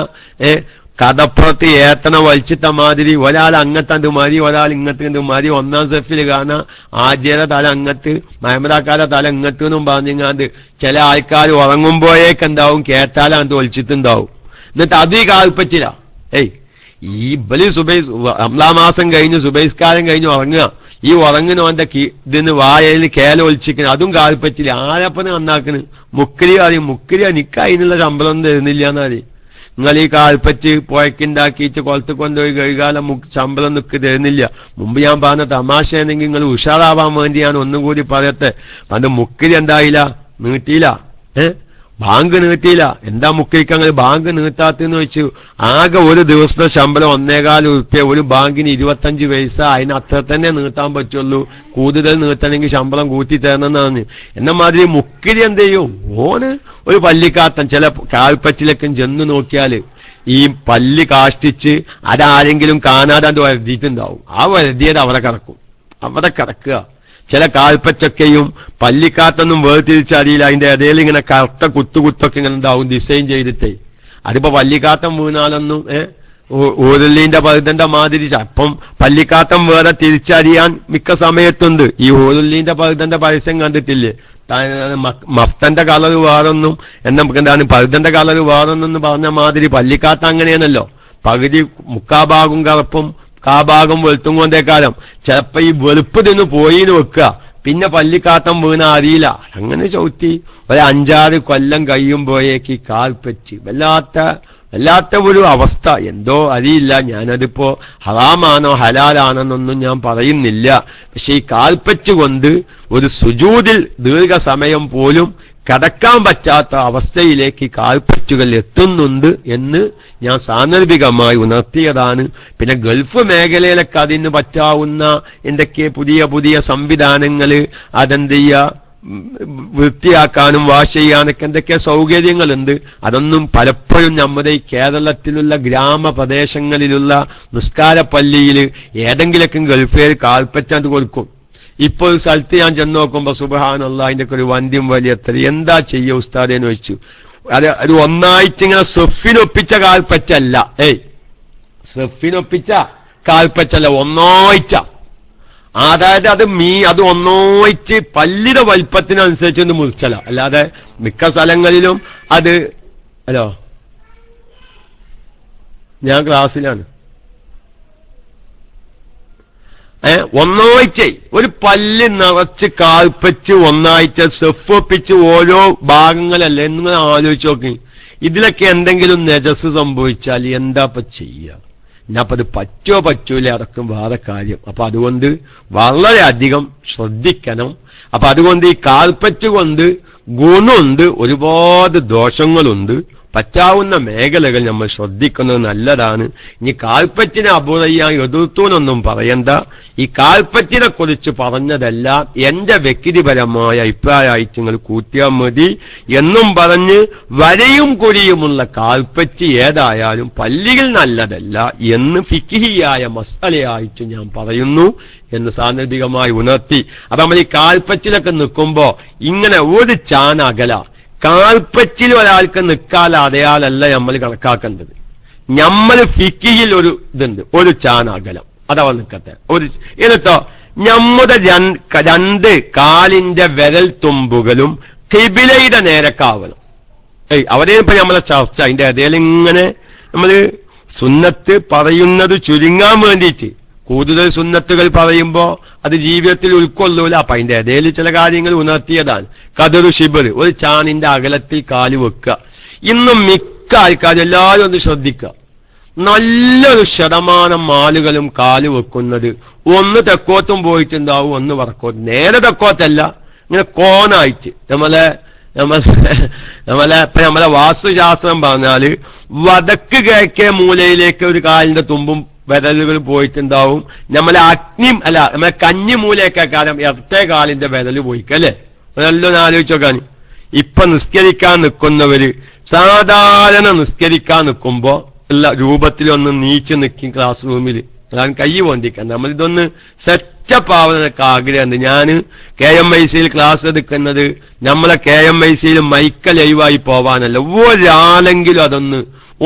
കടപ്പുറത്ത് ഏത്തണ വലിച്ചിട്ട മാതിരി ഒരാൾ അങ്ങത്തണ്ട് മാരി ഒരാൾ ഇങ്ങത്ത് മാരി 1-ാം സെഫിൽ കാണാ ആജിയുടെ തല അങ്ങത്ത് മഹമ്മദാക്കാരുടെ തല ഇങ്ങത്ത് എന്നും പറഞ്ഞിങ്ങാണ്ട് ചില ആൾക്കാർ ഉറങ്ങുമ്പോഴേക്കെന്താവും കേട്ടാലാണ്ട് വലിച്ചിട്ടുണ്ടാവും. എന്നിട്ട് അത് ഈ കാൽപ്പറ്റില്ല. ഈ ബലി റമദാൻ മാസം കഴിഞ്ഞ് സുബൈസ്കാരം കഴിഞ്ഞ് ഉറങ്ങുക. ഈ ഉറങ്ങുന്നവന്റെ ഇതിന് വായയിൽ കേല ഒലിച്ചിക്കണ്. അതും കാൽപ്പറ്റില്ല. ആരപ്പന് നന്നാക്കണ്? മുക്കരിയ അറിയും. മുക്കരിയ നിക്ക അതിനുള്ള ശമ്പളം തരുന്നില്ല എന്നാല്. നിങ്ങൾ ഈ കാൽപ്പറ്റ് പുഴക്കുണ്ടാക്കിയിട്ട് കൊളത്ത് കൊണ്ടുപോയി കഴുകാലം ശമ്പളം നിക്ക് തരുന്നില്ല. മുമ്പ് ഞാൻ പറഞ്ഞ തമാശയാണെങ്കിൽ നിങ്ങൾ ഉഷാറാവാൻ വേണ്ടിയാണ് ഒന്നുകൂടി പറയട്ടെ. പണ്ട് മുക്കരി എന്തായില്ല, നീട്ടിയില്ല. ബാങ്ക് നീട്ടിയില്ല. എന്താ മുക്കരിക്ക് അങ്ങനെ ബാങ്ക് നീട്ടാത്തെന്ന് വെച്ചു? ആകെ ഒരു ദിവസത്തെ ശമ്പളം 1.25 ഉറുപ്യ. ഒരു ബാങ്കിന് 25 പൈസ. അതിന് അത്ര തന്നെ നീട്ടാൻ പറ്റുള്ളൂ. കൂടുതൽ നീട്ടണമെങ്കിൽ ശമ്പളം കൂട്ടി തരണമെന്നാണ്. എന്ന മാതിരി മുക്കരി എന്ത് ചെയ്യും? ഓന് ഒരു പള്ളിക്കാത്തൻ ചില കാൽപ്പറ്റിലൊക്കെ ചെന്ന് നോക്കിയാല് ഈ പല്ല് കാഷ്ടിച്ച് അതാരെങ്കിലും കാണാതെ അത് വരുതിയിട്ടുണ്ടാവും. ആ വരുതിയത് അവിടെ കിടക്കുക. ചില കാൽപ്പറ്റൊക്കെയും പല്ലിക്കാത്തൊന്നും വേർതിരിച്ചറിയില്ല. അതിന്റെ ഇടയിൽ ഇങ്ങനെ കറുത്ത കുത്തൊക്കെ ഇങ്ങനെ ഉണ്ടാവും ഡിസൈൻ ചെയ്തിട്ടേ. അതിപ്പോ പല്ലിക്കാത്തം വീണാലൊന്നും ഊരലിന്റെ പഴുതന്റെ മാതിരി അപ്പം പല്ലിക്കാത്തം വേറെ തിരിച്ചറിയാൻ മിക്ക സമയത്തുണ്ട്. ഈ ഊരലിന്റെ പഴുതന്റെ പരസ്യം കണ്ടിട്ടില്ലേ? മഫ്തന്റെ കളർ വേറൊന്നും എന്താണ് പഴുതന്റെ കളർ വേറൊന്നും പറഞ്ഞ മാതിരി പല്ലിക്കാത്ത അങ്ങനെയാണല്ലോ. പകുതി മുക്കാഭാഗം കറുപ്പും കാഭാഗം വെളുത്തും കൊണ്ടേക്കാലം. ചിലപ്പോ ഈ വെളുപ്പ് നിന്ന് പോയിന്ന് വെക്കുക. പിന്നെ പല്ലിക്കാത്തം വീണ അറിയില്ല. അങ്ങനെ ചവിട്ടി ഒരു 5-6 കൊല്ലം കഴിയുമ്പോഴേക്ക് കാൽപ്പറ്റ് വല്ലാത്ത ഒരു അവസ്ഥ. എന്തോ അറിയില്ല. ഞാനതിപ്പോ ഹറാമാണോ ഹലാലാണെന്നൊന്നും ഞാൻ പറയുന്നില്ല. പക്ഷെ ഈ കാൽപ്പറ്റ് കൊണ്ട് ഒരു സുജൂദിൽ ദീർഘസമയം പോലും കടക്കാൻ പറ്റാത്ത അവസ്ഥയിലേക്ക് കാൽപ്പറ്റുകൾ എത്തുന്നുണ്ട് എന്ന് ഞാൻ സാന്ദർഭികമായി ഉണർത്തിയതാണ്. പിന്നെ ഗൾഫ് മേഖലയിലൊക്കെ അതിന് പറ്റാവുന്ന എന്തൊക്കെ പുതിയ സംവിധാനങ്ങള് അതെന്ത് ചെയ്യുക, വൃത്തിയാക്കാനും വാഷ് ചെയ്യാനൊക്കെ എന്തൊക്കെ സൗകര്യങ്ങളുണ്ട്. അതൊന്നും പലപ്പോഴും നമ്മുടെ ഈ കേരളത്തിലുള്ള ഗ്രാമപ്രദേശങ്ങളിലുള്ള നിസ്കാര പള്ളിയിൽ ഏതെങ്കിലൊക്കെ ഗൾഫേൽ കാൽപ്പറ്റാണ്ട് കൊടുക്കും. ഇപ്പൊ ഒരു സ്ഥലത്ത് ഞാൻ ചെന്ന് നോക്കുമ്പോ സുബ്ഹാനല്ലാഹ് അതിന്റെ ഒക്കെ ഒരു വന്ധ്യം വലിയ എത്ര. എന്താ ചെയ്യുക ഉസ്താദേന്ന് വെച്ചു. അത് ഒന്നായിട്ടിങ്ങനെ സെഫിനൊപ്പിച്ച കാൽപ്പറ്റല്ല. സെഫിനൊപ്പിച്ച കാൽപ്പറ്റല്ല, ഒന്നായിച്ച. അതായത് അത് ഒന്നായിട്ട് പല്ലിയുടെ വലിപ്പത്തിനനുസരിച്ച് ഒന്ന് മുറിച്ചല്ല. അല്ലാതെ മിക്ക സ്ഥലങ്ങളിലും അത് ഹലോ ഞാൻ ക്ലാസ്സിലാണ്. ഒന്നാഴ്ച ഒരു പല്ല് നിറച്ച് കാൽപ്പറ്റ് ഒന്നാഴ്ച സെഫൊപ്പിച്ച് ഓരോ ഭാഗങ്ങളല്ലേ നിങ്ങൾ ആലോചിച്ച് നോക്കി. ഇതിലൊക്കെ എന്തെങ്കിലും നജസ് സംഭവിച്ചാൽ എന്താ ചെയ്യുക? ഞാപ്പത് പറ്റൂല അതൊക്കെ വേറെ കാര്യം. അപ്പൊ അതുകൊണ്ട് വളരെയധികം ശ്രദ്ധിക്കണം. അപ്പൊ അതുകൊണ്ട് ഈ കാൽപ്പറ്റ് കൊണ്ട് ഗുണമുണ്ട്, ഒരുപാട് ദോഷങ്ങളുണ്ട്. പറ്റാവുന്ന മേഖലകൾ നമ്മൾ ശ്രദ്ധിക്കുന്നത് നല്ലതാണ്. ഇനി കാൽപ്പറ്റിനെ അപൂർവയായി എതിർത്തൂന്നൊന്നും പറയണ്ട. ഈ കാൽപ്പറ്റിനെ കുറിച്ച് പറഞ്ഞതെല്ലാം എന്റെ വ്യക്തിപരമായ അഭിപ്രായമായിട്ട് നിങ്ങൾ കൂട്ടിയാൽ മതി എന്നും പറഞ്ഞ് വരയും കുരിയുമുള്ള കാൽപ്പറ്റ് ഏതായാലും പള്ളിയിൽ നല്ലതല്ല എന്ന് ഫിഖ്ഹിയായ മസലയായിട്ട് ഞാൻ പറയുന്നു എന്ന് സാന്ദർഭികമായി ഉണർത്തി. അപ്പൊ നമ്മൾ ഈ കാൽപ്പറ്റിലൊക്കെ നിൽക്കുമ്പോ ഇങ്ങനെ ഒരു ചാന അകല കാൽപ്പറ്റിൽ ഒരാൾക്ക് നിൽക്കാതെ അടയാളല്ല നമ്മൾ കണക്കാക്കേണ്ടത്. നമ്മൾ ഫിഖിയിൽ ഒരു ഇതുണ്ട്, ഒരു ചാന അകലം, അതവ നിൽക്കട്ടെ. എന്നിട്ടോ നമ്മുടെ രണ്ട് കാലിന്റെ വിരൽ തുമ്പുകളും ഖിബിലയുടെ നേരക്കാവണം. അവിടെ ഇപ്പൊ നമ്മളെ ചർച്ച അതിന്റെ ഇടയിൽ ഇങ്ങനെ നമ്മള് സുന്നത്ത് പറയുന്നത് ചുരുങ്ങാൻ വേണ്ടിയിട്ട് കൂടുതൽ സുന്നത്തുകൾ പറയുമ്പോ അത് ജീവിതത്തിൽ ഉൾക്കൊള്ളൂല. അപ്പൊ അതിന്റെ ഇടയിൽ ചില കാര്യങ്ങൾ ഉണർത്തിയതാണ്. കദറു ഷിബർ, ഒരു ചാണിന്റെ അകലത്തിൽ കാല് വെക്കുക. ഇന്നും മിക്ക ആൾക്കാരും എല്ലാവരും ഒന്ന് ശ്രദ്ധിക്കുക. നല്ലൊരു ശതമാനം ആളുകളും കാല് വെക്കുന്നത് ഒന്ന് തെക്കോത്തും പോയിട്ടുണ്ടാവും, ഒന്ന് വടക്കോത്തും. നേരെ തെക്കോത്തല്ല, ഇങ്ങനെ കോണായിട്ട്. നമ്മളെ വാസ്തുശാസ്ത്രം പറഞ്ഞാല് വടക്ക് കിഴക്കേ മൂലയിലേക്ക് ഒരു കാലിന്റെ തുമ്പും വിരലുകൾ പോയിട്ടുണ്ടാവും. നമ്മളെ നമ്മളെ കഞ്ഞി മൂലയൊക്കെ കാലം ഇടത്തെ കാലിന്റെ വിരല് പോയിക്കല്ലേ. നല്ലൊന്ന് ആലോചിച്ചോക്കാൻ. ഇപ്പൊ നിസ്കരിക്കാൻ നിൽക്കുന്നവര് സാധാരണ നിസ്കരിക്കാൻ നിൽക്കുമ്പോ ഉള്ള രൂപത്തിലൊന്ന് നീച്ച് നിൽക്കും ക്ലാസ് റൂമിൽ. അതാണ് കൈ പൊന്തിക്കാൻ. നമ്മളിതൊന്ന് സെറ്റപ്പ് ആവുന്നതൊക്കെ ആഗ്രഹമുണ്ട്. ഞാന് KMIC ക്ലാസ് എടുക്കുന്നത് നമ്മളെ KMIC മൈക്ക ലൈവായി പോവാനല്ല, ഒരാളെങ്കിലും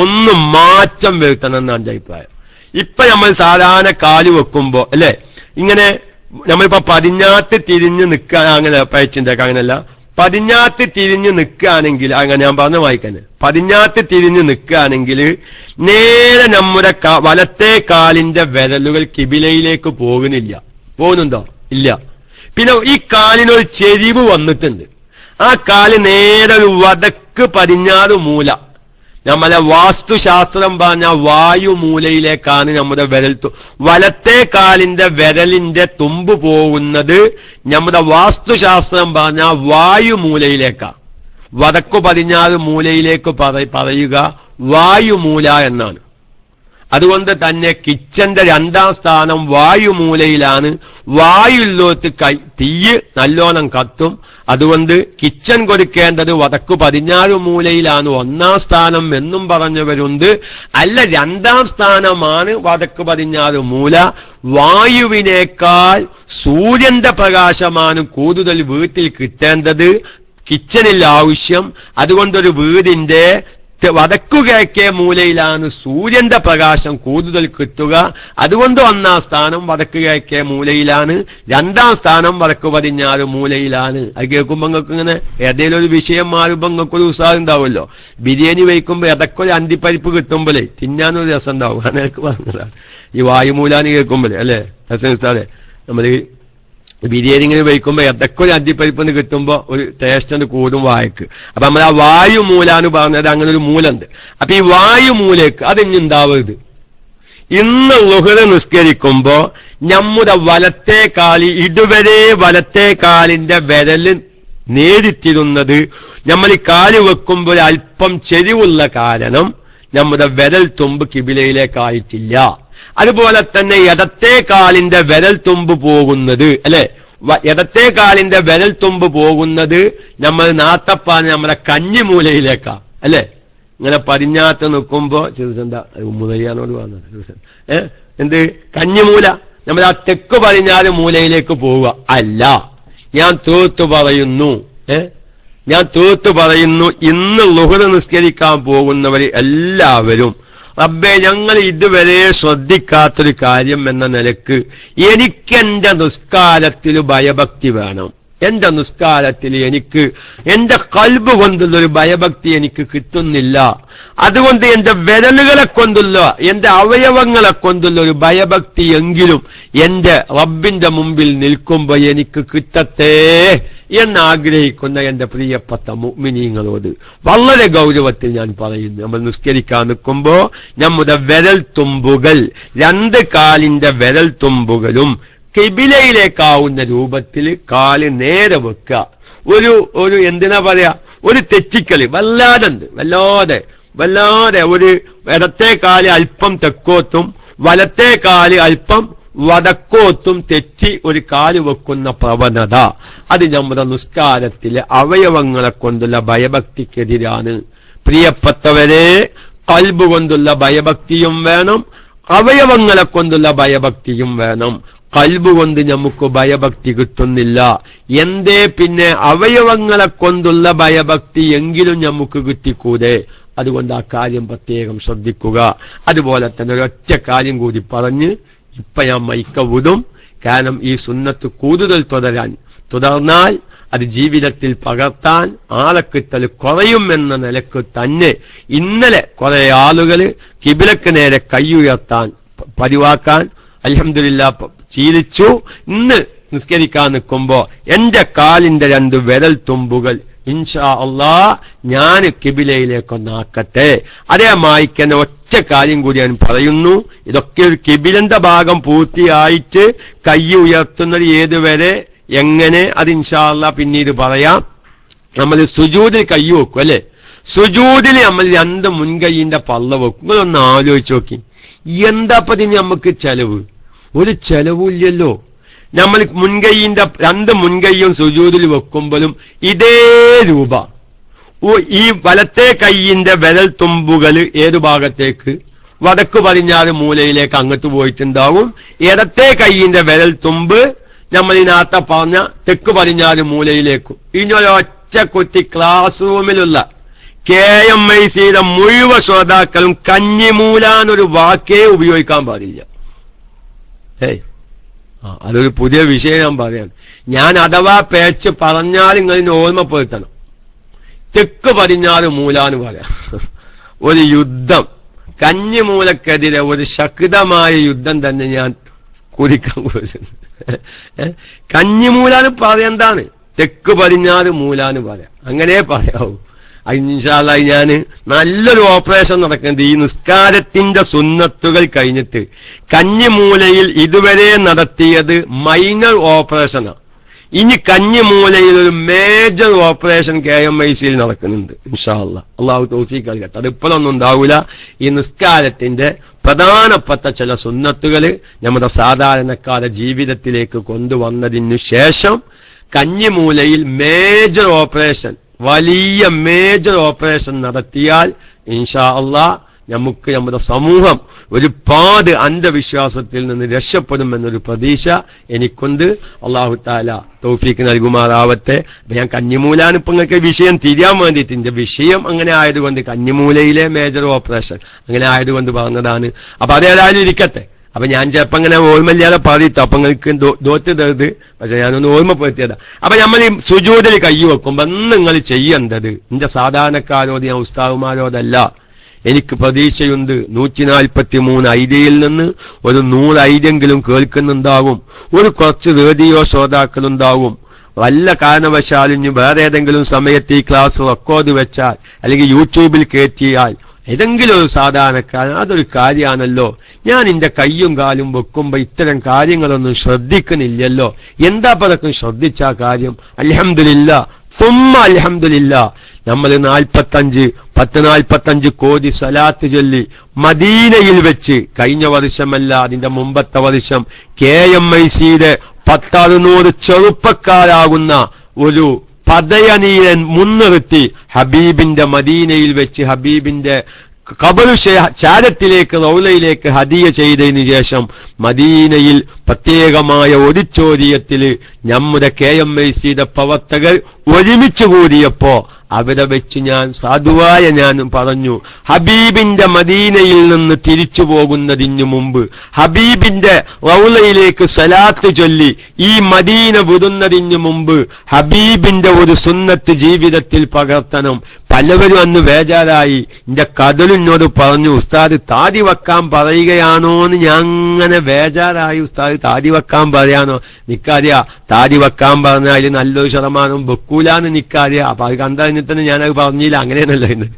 ഒന്ന് മാറ്റം വരുത്തണം എന്നാണ് എന്റെ അഭിപ്രായം. ഇപ്പൊ നമ്മൾ സാധാരണ കാല് വെക്കുമ്പോ അല്ലെ ഇങ്ങനെ നമ്മളിപ്പോ പടിഞ്ഞാത്ത് തിരിഞ്ഞ് നിൽക്കാൻ, അങ്ങനെ പയച്ചിണ്ടാക്ക, അങ്ങനെയല്ല, പടിഞ്ഞാത്ത് തിരിഞ്ഞ് നിൽക്കുകയാണെങ്കിൽ, അങ്ങനെ ഞാൻ പറഞ്ഞ വായിക്കാന്, പടിഞ്ഞാത്ത് തിരിഞ്ഞ് നിൽക്കുകയാണെങ്കിൽ നേരെ നമ്മുടെ വലത്തെ കാലിന്റെ വിരലുകൾ കിബിലയിലേക്ക് പോകുന്നുണ്ടോ? ഇല്ല. പിന്നെ ഈ കാലിനൊരു ചെരിവ് വന്നിട്ടുണ്ട്. ആ കാല് നേരെ ഒരു വടക്ക് പടിഞ്ഞാറ് മൂല, നമ്മളെ വാസ്തുശാസ്ത്രം പറഞ്ഞ വായുമൂലയിലേക്കാണ് നമ്മുടെ വലത്തെ കാലിന്റെ വിരലിന്റെ തുമ്പ് പോകുന്നത്. നമ്മുടെ വാസ്തുശാസ്ത്രം പറഞ്ഞ വായുമൂലയിലേക്കാണ്. വടക്കു പടിഞ്ഞാറ് മൂലയിലേക്ക് പറയുക വായുമൂല എന്നാണ്. അതുകൊണ്ട് തന്നെ കിച്ചന്റെ 2ാം സ്ഥാനം വായുമൂലയിലാണ്. വായുള്ളോത്ത് തീയ് നല്ലോണം കത്തും. അതുകൊണ്ട് കിച്ചൻ കൊടുക്കേണ്ടത് വടക്കു പടിഞ്ഞാറ് മൂലയിലാണ് 1ാം സ്ഥാനം എന്നും പറഞ്ഞവരുണ്ട്. അല്ല, 2ാം സ്ഥാനമാണ് വടക്കു പടിഞ്ഞാറ് മൂല. വായുവിനേക്കാൾ സൂര്യന്റെ പ്രകാശമാണ് കൂടുതൽ വീട്ടിൽ കിട്ടേണ്ടത്, കിച്ചണിൽ ആവശ്യം. അതുകൊണ്ടൊരു വീടിന്റെ വടക്കു കിഴക്കേ മൂലയിലാണ് സൂര്യന്റെ പ്രകാശം കൂടുതൽ കിട്ടുക. അതുകൊണ്ട് 1ാം സ്ഥാനം വടക്കു കിഴക്കേ മൂലയിലാണ്, 2ാം സ്ഥാനം വടക്കു പടിഞ്ഞാറ് മൂലയിലാണ്. അത് കേൾക്കുമ്പോ നിങ്ങൾക്ക് ഇങ്ങനെ ഏതെങ്കിലും ഒരു വിഷയം മാറുമ്പോ നിങ്ങൾക്കൊരു ഉത്സാഹം ഉണ്ടാവുമല്ലോ. ബിരിയാണി വയ്ക്കുമ്പോ ഇടയ്ക്കൊരു അന്തിപ്പരിപ്പ് കിട്ടുമ്പോഴേ തിന്നാനൊരു രസം ഉണ്ടാവും. അങ്ങനെ പറഞ്ഞതാണ് ഈ വായുമൂലാന്ന് കേൾക്കുമ്പോഴേ അല്ലെ ഹസൻ. നമ്മള് ബിരിയാണി ഇങ്ങനെ വയ്ക്കുമ്പോ ഇടയ്ക്ക് ഒരു അന്തിപ്പരിപ്പെന്ന് കിട്ടുമ്പോ ഒരു ടേസ്റ്റ് കൂടും വായക്ക്. അപ്പൊ നമ്മൾ ആ വായുമൂലാന്ന് പറഞ്ഞത് അങ്ങനെ ഒരു മൂലുണ്ട്. അപ്പൊ ഈ വായുമൂലക്ക് അതിഞ്ഞുണ്ടാവരുത്. ഇന്ന് ളുഹ്ർ നിസ്കരിക്കുമ്പോ നമ്മുടെ വലത്തെ കാലി ഇതുവരെ വലത്തെ കാലിന്റെ വിരല് നേരിട്ടിരുന്നത് നമ്മൾ ഈ കാല് വെക്കുമ്പോൾ അല്പം ചെരിവുള്ള കാരണം നമ്മുടെ വിരൽ തുമ്പ് കിബിലയിലേക്കായിട്ടില്ല. അതുപോലെ തന്നെ ഇടത്തെ കാലിന്റെ വിരൽ തുമ്പ് പോകുന്നത് അല്ലെ, ഇടത്തെ കാലിന്റെ വിരൽ തുമ്പ് പോകുന്നത് നമ്മൾ നാത്തപ്പാന് നമ്മുടെ കഞ്ഞിമൂലയിലേക്കാ അല്ലെ. ഇങ്ങനെ പടിഞ്ഞാത്ത് നിൽക്കുമ്പോ ചെറുസെന്താ മുതലിയാനോട് പറഞ്ഞത് എന്ത് കഞ്ഞിമൂല നമ്മൾ ആ തെക്ക് പടിഞ്ഞാറ് മൂലയിലേക്ക് പോവുക അല്ല. ഞാൻ തീർത്തു പറയുന്നു ഇന്ന് ളുഹ്ർ നിസ്കരിക്കാൻ പോകുന്നവര് എല്ലാവരും റബ്ബേ ഞങ്ങൾ ഇതുവരെ ശ്രദ്ധിക്കാത്തൊരു കാര്യം എന്ന നിലക്ക് എനിക്കെന്റെ നിസ്കാരത്തിൽ ഭയഭക്തി വേണം. എന്റെ നിസ്കാരത്തിൽ എനിക്ക് എന്റെ ഖൽബ് കൊണ്ടുള്ളൊരു ഭയഭക്തി എനിക്ക് കിട്ടുന്നില്ല. അതുകൊണ്ട് എന്റെ വിരലുകളെ കൊണ്ടുള്ള എന്റെ അവയവങ്ങളെ കൊണ്ടുള്ള ഒരു ഭയഭക്തി എങ്കിലും എന്റെ റബ്ബിന്റെ മുമ്പിൽ നിൽക്കുമ്പോ എനിക്ക് കിട്ടട്ടെ എന്നാഗ്രഹിക്കുന്ന എന്റെ പ്രിയപ്പെട്ട മുഅ്മിനീങ്ങളോട് വളരെ ഗൗരവത്തിൽ ഞാൻ പറയുന്നു. നമ്മൾ നിസ്കരിക്കാൻ നിൽക്കുമ്പോ നമ്മുടെ വിരൽ തുമ്പുകൾ, രണ്ട് കാലിന്റെ വിരൽ തുമ്പുകളും ഖിബിലയിലേക്കാവുന്ന രൂപത്തിൽ കാല് നേരെ വെക്കുക. ഒരു എന്തിനാ പറയാ, ഒരു തെറ്റിക്കല് വല്ലാതെ ഒരു ഇടത്തെ കാല് അല്പം തെക്കോത്തും വലത്തെ കാല് അല്പം വടക്കോത്തും തെറ്റി ഒരു കാല് വെക്കുന്ന പ്രവണത, അത് നമ്മുടെ നിസ്കാരത്തിലെ അവയവങ്ങളെ കൊണ്ടുള്ള ഭയഭക്തിക്കെതിരാണ്. പ്രിയപ്പെട്ടവരെ, ഖൽബ് കൊണ്ടുള്ള ഭയഭക്തിയും വേണം, അവയവങ്ങളെ കൊണ്ടുള്ള ഭയഭക്തിയും വേണം. ഖൽബ് കൊണ്ട് നമുക്ക് ഭയഭക്തി കിട്ടുന്നില്ല. എന്തേ പിന്നെ അവയവങ്ങളെ കൊണ്ടുള്ള ഭയഭക്തി എങ്കിലും നമുക്ക് കിട്ടിക്കൂടെ? അതുകൊണ്ട് ആ കാര്യം പ്രത്യേകം ശ്രദ്ധിക്കുക. അതുപോലെ തന്നെ ഒരൊറ്റ കാര്യം കൂടി പറഞ്ഞ് ഇപ്പൊ ഞാൻ മൈക്ക വിടും. കാരണം ഈ സുന്നത്ത് കൂടുതൽ തുടർന്നാൽ അത് ജീവിതത്തിൽ പകർത്താൻ ആളെ കിട്ടൽ കുറയുമെന്ന നിലക്ക് തന്നെ ഇന്നലെ കുറെ ആളുകൾ കിബിലക്ക് നേരെ കൈയുയർത്താൻ പതിവാക്കാൻ അൽഹംദുലില്ലാഹ് ശീലിച്ചു. ഇന്ന് നിസ്കരിക്കാൻ നിൽക്കുമ്പോ എന്റെ കാലിന്റെ രണ്ട് വിരൽ തുമ്പുകൾ ഇൻഷാ അല്ലാഹ് ഞാൻ കിബിലയിലേക്കൊന്നാക്കട്ടെ. അതേ മായിക്കന്നെ ഒറ്റ കാര്യം കൂടി ഞാൻ പറയുന്നു. ഇതൊക്കെ ഒരു കിബിലന്റെ ഭാഗം പൂർത്തിയായിട്ട് കൈ ഉയർത്തുന്നത് ഏതുവരെ എങ്ങനെ, അത് ഇൻഷാ അല്ലാഹ് പിന്നീട് പറയാം. നമ്മൾ സുജൂദിൽ കൈ വെക്കും അല്ലെ, സുജൂദിൽ നമ്മൾ രണ്ട് മുൻകൈയിന്റെ പള്ള വെക്കും. നിങ്ങളൊന്ന് ആലോചിച്ച് നോക്കി, എന്താപ്പതിന് നമുക്ക് ചെലവ്? ഒരു ചെലവില്ലല്ലോ. നമ്മൾ രണ്ട് മുൻകൈയും സുജൂദിൽ വെക്കുമ്പോഴും ഇതേ രൂപ ഈ വലത്തെ കൈയിന്റെ വിരൽ തുമ്പുകൾ ഏതു ഭാഗത്തേക്ക്? വടക്ക് പടിഞ്ഞാറ് മൂലയിലേക്ക് അങ്ങോട്ട് പോയിട്ടുണ്ടാവും. ഇടത്തെ കൈയിന്റെ വിരൽ തുമ്പ് നമ്മൾ ഇതിനകത്ത പറഞ്ഞ തെക്ക് പടിഞ്ഞാറ് മൂലയിലേക്കും. ഇനിയൊരൊറ്റ കുത്തി ക്ലാസ് റൂമിലുള്ള KMICയുടെ മുഴുവൻ ശ്രോതാക്കളും കഞ്ഞിമൂലാന്നൊരു വാക്കേ ഉപയോഗിക്കാൻ പാടില്ല. അതൊരു പുതിയ വിഷയം ഞാൻ പറയാം. ഞാൻ അഥവാ പേച്ച് പറഞ്ഞാൽ നിങ്ങളിന് ഓർമ്മപ്പെടുത്തണം. തെക്ക് പടിഞ്ഞാറ് മൂലാന്ന് പറയാം. ഒരു യുദ്ധം, കഞ്ഞിമൂലക്കെതിരെ ഒരു ശക്തമായ യുദ്ധം തന്നെ ഞാൻ കുറിക്കാൻ പോയിട്ടുണ്ട്. കഞ്ഞിമൂലാന്ന് പറയെന്താണ്? തെക്ക് പടിഞ്ഞാറ് മൂലാന്ന് പറയാം. അങ്ങനെ പറയാവൂ. ഇൻഷാ അല്ലാഹ് ഞാൻ നല്ലൊരു ഓപ്പറേഷൻ നടക്കുന്നത് ഈ നിസ്കാരത്തിന്റെ സുന്നത്തുകൾ കഴിഞ്ഞിട്ട് കഞ്ഞിമൂലയിൽ ഇതുവരെ നടത്തിയത് മൈനർ ഓപ്പറേഷനാണ്. ഇനി കഞ്ഞിമൂലയിൽ ഒരു മേജർ ഓപ്പറേഷൻ KMICയിൽ നടക്കുന്നുണ്ട്. ഇൻഷാ അല്ലാഹ് അള്ളാഹു തൗഫീഖ് നൽകട്ടെ. അതിപ്പോഴൊന്നും ഉണ്ടാവൂല. ഈ നിസ്കാരത്തിന്റെ പ്രധാനപ്പെട്ട ചില സുന്നത്തുകൾ നമ്മുടെ സാധാരണക്കാരുടെ ജീവിതത്തിലേക്ക് കൊണ്ടുവന്നതിനു ശേഷം കഞ്ഞിമൂലയിൽ മേജർ ഓപ്പറേഷൻ, വലിയ മേജർ ഓപ്പറേഷൻ നടത്തിയാൽ ഇൻഷാ അല്ലാഹ് നമുക്ക് നമ്മുടെ സമൂഹം ഒരുപാട് അന്ധവിശ്വാസത്തിൽ നിന്ന് രക്ഷപ്പെടുമെന്നൊരു പ്രതീക്ഷ എനിക്കുണ്ട്. അല്ലാഹു തആല തൗഫീഖ് നൽകുമാറാവട്ടെ. ഞാൻ കഞ്ഞിമൂലാണ് ഇപ്പൊ നിങ്ങൾക്ക് വിഷയം തിരിയാൻ വേണ്ടിയിട്ട്, എന്റെ വിഷയം അങ്ങനെ ആയതുകൊണ്ട് കഞ്ഞിമൂലയിലെ മേജർ ഓപ്പറേഷൻ അങ്ങനെ ആയതുകൊണ്ട് പറഞ്ഞതാണ്. അപ്പൊ അതേതായാലും ഇരിക്കട്ടെ. അപ്പൊ ഞാൻ ചിലപ്പോ അങ്ങനെ ഓർമ്മയില്ലാതെ പറയത്തു, അപ്പൊ നിങ്ങൾക്ക് ദോത്യതരുത്. പക്ഷെ ഞാനൊന്ന് ഓർമ്മപ്പെടുത്തിയതാ. അപ്പൊ നമ്മൾ ഈ സുജൂദിൽ കൈ വെക്കുമ്പോ നിങ്ങൾ ചെയ്യേണ്ടത്, എന്റെ സാധാരണക്കാരോട്, ഞാൻ ഉസ്താദുമാരോടല്ല, എനിക്ക് പ്രതീക്ഷയുണ്ട് 143 ഐഡിയയിൽ നിന്ന് ഒരു 100 ഐഡിയെങ്കിലും കേൾക്കുന്നുണ്ടാവും, ഒരു കുറച്ച് റേഡിയോ ശ്രോതാക്കളുണ്ടാവും. വല്ല കാരണവശാലും വേറെ ഏതെങ്കിലും സമയത്ത് ഈ ക്ലാസ് റെക്കോർഡ് വെച്ചാൽ അല്ലെങ്കിൽ യൂട്യൂബിൽ കയറ്റിയാൽ ഏതെങ്കിലും ഒരു സാധാരണക്കാരൻ അതൊരു കാര്യമാണല്ലോ. ഞാൻ എന്റെ കയ്യും കാലും വെക്കുമ്പോ ഇത്തരം കാര്യങ്ങളൊന്നും ശ്രദ്ധിക്കുന്നില്ലല്ലോ, എന്താ പലർക്കും ശ്രദ്ധിച്ച കാര്യം? അൽഹംദുലില്ലാഹ് സുമ്മ അൽഹംദുലില്ലാഹ്. നമ്മൾ 45 കോടി സലാത്ത് ചൊല്ലി മദീനയിൽ വെച്ച് കഴിഞ്ഞ വർഷമല്ല അതിന്റെ മുമ്പത്തെ വർഷം KMICയുടെ 10-600 ചെറുപ്പക്കാരാകുന്ന ഒരു പദയനീയൻ മുൻനിർത്തി ഹബീബിന്റെ മദീനയിൽ വെച്ച് ഹബീബിന്റെ ഖബർ ശാരത്തിലേക്ക് റൗലയിലേക്ക് ഹദിയ ചെയ്തതിനു ശേഷം മദീനയിൽ പ്രത്യേകമായ ഓഡിറ്റോറിയത്തിൽ നമ്മുടെ KMICയുടെ പ്രവർത്തകർ ഒരുമിച്ച് കൂടിയപ്പോ അവിടെ വെച്ച് ഞാൻ പറഞ്ഞു, ഹബീബിന്റെ മദീനയിൽ നിന്ന് തിരിച്ചു പോകുന്നതിനു മുമ്പ്, ഹബീബിന്റെ റൗളയിലേക്ക് സലാത്ത് ചൊല്ലി ഈ മദീന വിടുന്നതിന് മുമ്പ് ഹബീബിന്റെ ഒരു സുന്നത്ത് ജീവിതത്തിൽ പകർത്തണം. പലവരും അന്ന് ബേജാറായി. എന്റെ കതലിനോട് പറഞ്ഞു, ഉസ്താദ് താടി വെക്കാൻ പറയുകയാണോന്ന് ഞാൻ അങ്ങനെ ബേജാറായി. ഉസ്താദ് താടി വെക്കാൻ പറയാനോ? നിക്കറിയാ താടി വെക്കാൻ പറഞ്ഞാൽ നല്ലൊരു ശതമാനം വെക്കൂലാന്ന് നിക്കറിയാ. അപ്പൊ അത് കണ്ടതിന് തന്നെ ഞാനത് പറഞ്ഞില്ല. അങ്ങനെയാണല്ലോ ഇന്ന്.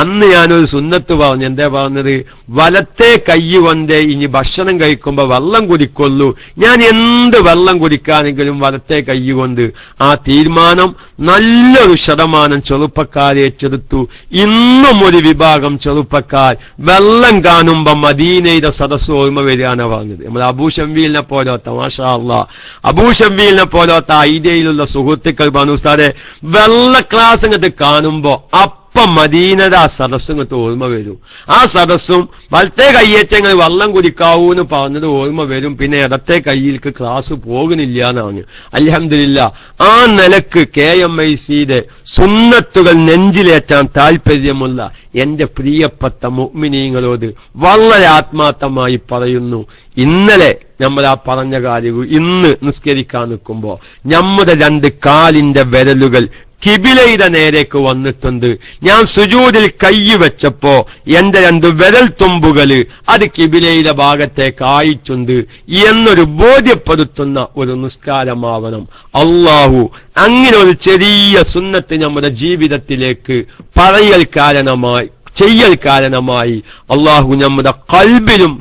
അന്ന് ഞാനൊരു സുന്നത്ത് പറഞ്ഞു. എന്താ പറഞ്ഞത്? വലത്തെ കൈ കൊണ്ടേ ഇനി ഭക്ഷണം കഴിക്കുമ്പോ വെള്ളം കുടിക്കൊള്ളൂ. ഞാൻ എന്ത് വെള്ളം കുടിക്കാനെങ്കിലും വലത്തെ കൈ കൊണ്ട്. ആ തീരുമാനം നല്ലൊരു ശതമാനം ചെറുപ്പക്കാരെ ചെറുത്തു. ഇന്നും ഒരു വിഭാഗം ചെറുപ്പക്കാർ വെള്ളം കാണുമ്പോ മദീനയുടെ സദസ്സ് ഓർമ്മ വരികയാണ് പറഞ്ഞത്. നമ്മൾ അബൂഷംവീലിനെ പോലത്തെ, മാഷാ അല്ലാഹ്, അബൂഷംവീലിനെ പോലത്തെ ഐഡിയയിലുള്ള സുഹൃത്തുക്കൾ പറഞ്ഞു, ഉസ്താദെ വെള്ള ക്ലാസ് അങ്ങോട്ട് കാണുമ്പോ അപ്പം മദീനയുടെ ആ സദസ്സും ഇങ്ങോട്ട് ഓർമ്മ വരും. ആ സദസ്സും വലത്തെ കയ്യേറ്റങ്ങൾ വെള്ളം കുടിക്കാവൂന്ന് പറഞ്ഞത് ഓർമ്മ വരും. പിന്നെ ഇടത്തെ കയ്യിലേക്ക് ക്ലാസ് പോകുന്നില്ല എന്നാണ്. അൽഹംദുലില്ലാഹ് ആ നിലക്ക് KMICയുടെ സുന്നത്തുകൾ നെഞ്ചിലേറ്റാൻ താല്പര്യമുള്ള എന്റെ പ്രിയപ്പെട്ട മുഅ്മിനീങ്ങളോട് വളരെ ആത്മാർത്ഥമായി പറയുന്നു, ഇന്നലെ നമ്മൾ ആ പറഞ്ഞ കാര്യങ്ങൾ ഇന്ന് നിസ്കരിക്കാൻ നിൽക്കുമ്പോ നമ്മുടെ 2 കാലിന്റെ വിരലുകൾ കിബിലയുടെ നേരേക്ക് വന്നിട്ടുണ്ട്. ഞാൻ സുജൂദിൽ കൈ വെച്ചപ്പോ എന്റെ 2 വിരൽ തുമ്പുകള് അത് കിബിലയുടെ ഭാഗത്തേക്ക് ആയിട്ടുണ്ട് എന്നൊരു ബോധ്യപ്പെടുത്തുന്ന ഒരു നിസ്കാരമാവണം. അല്ലാഹു അങ്ങനെ ഒരു ചെറിയ സുന്നത്ത് നമ്മുടെ ജീവിതത്തിലേക്ക് ചെയ്യൽ കാരണമായി അള്ളാഹു നമ്മുടെ കൽബിലും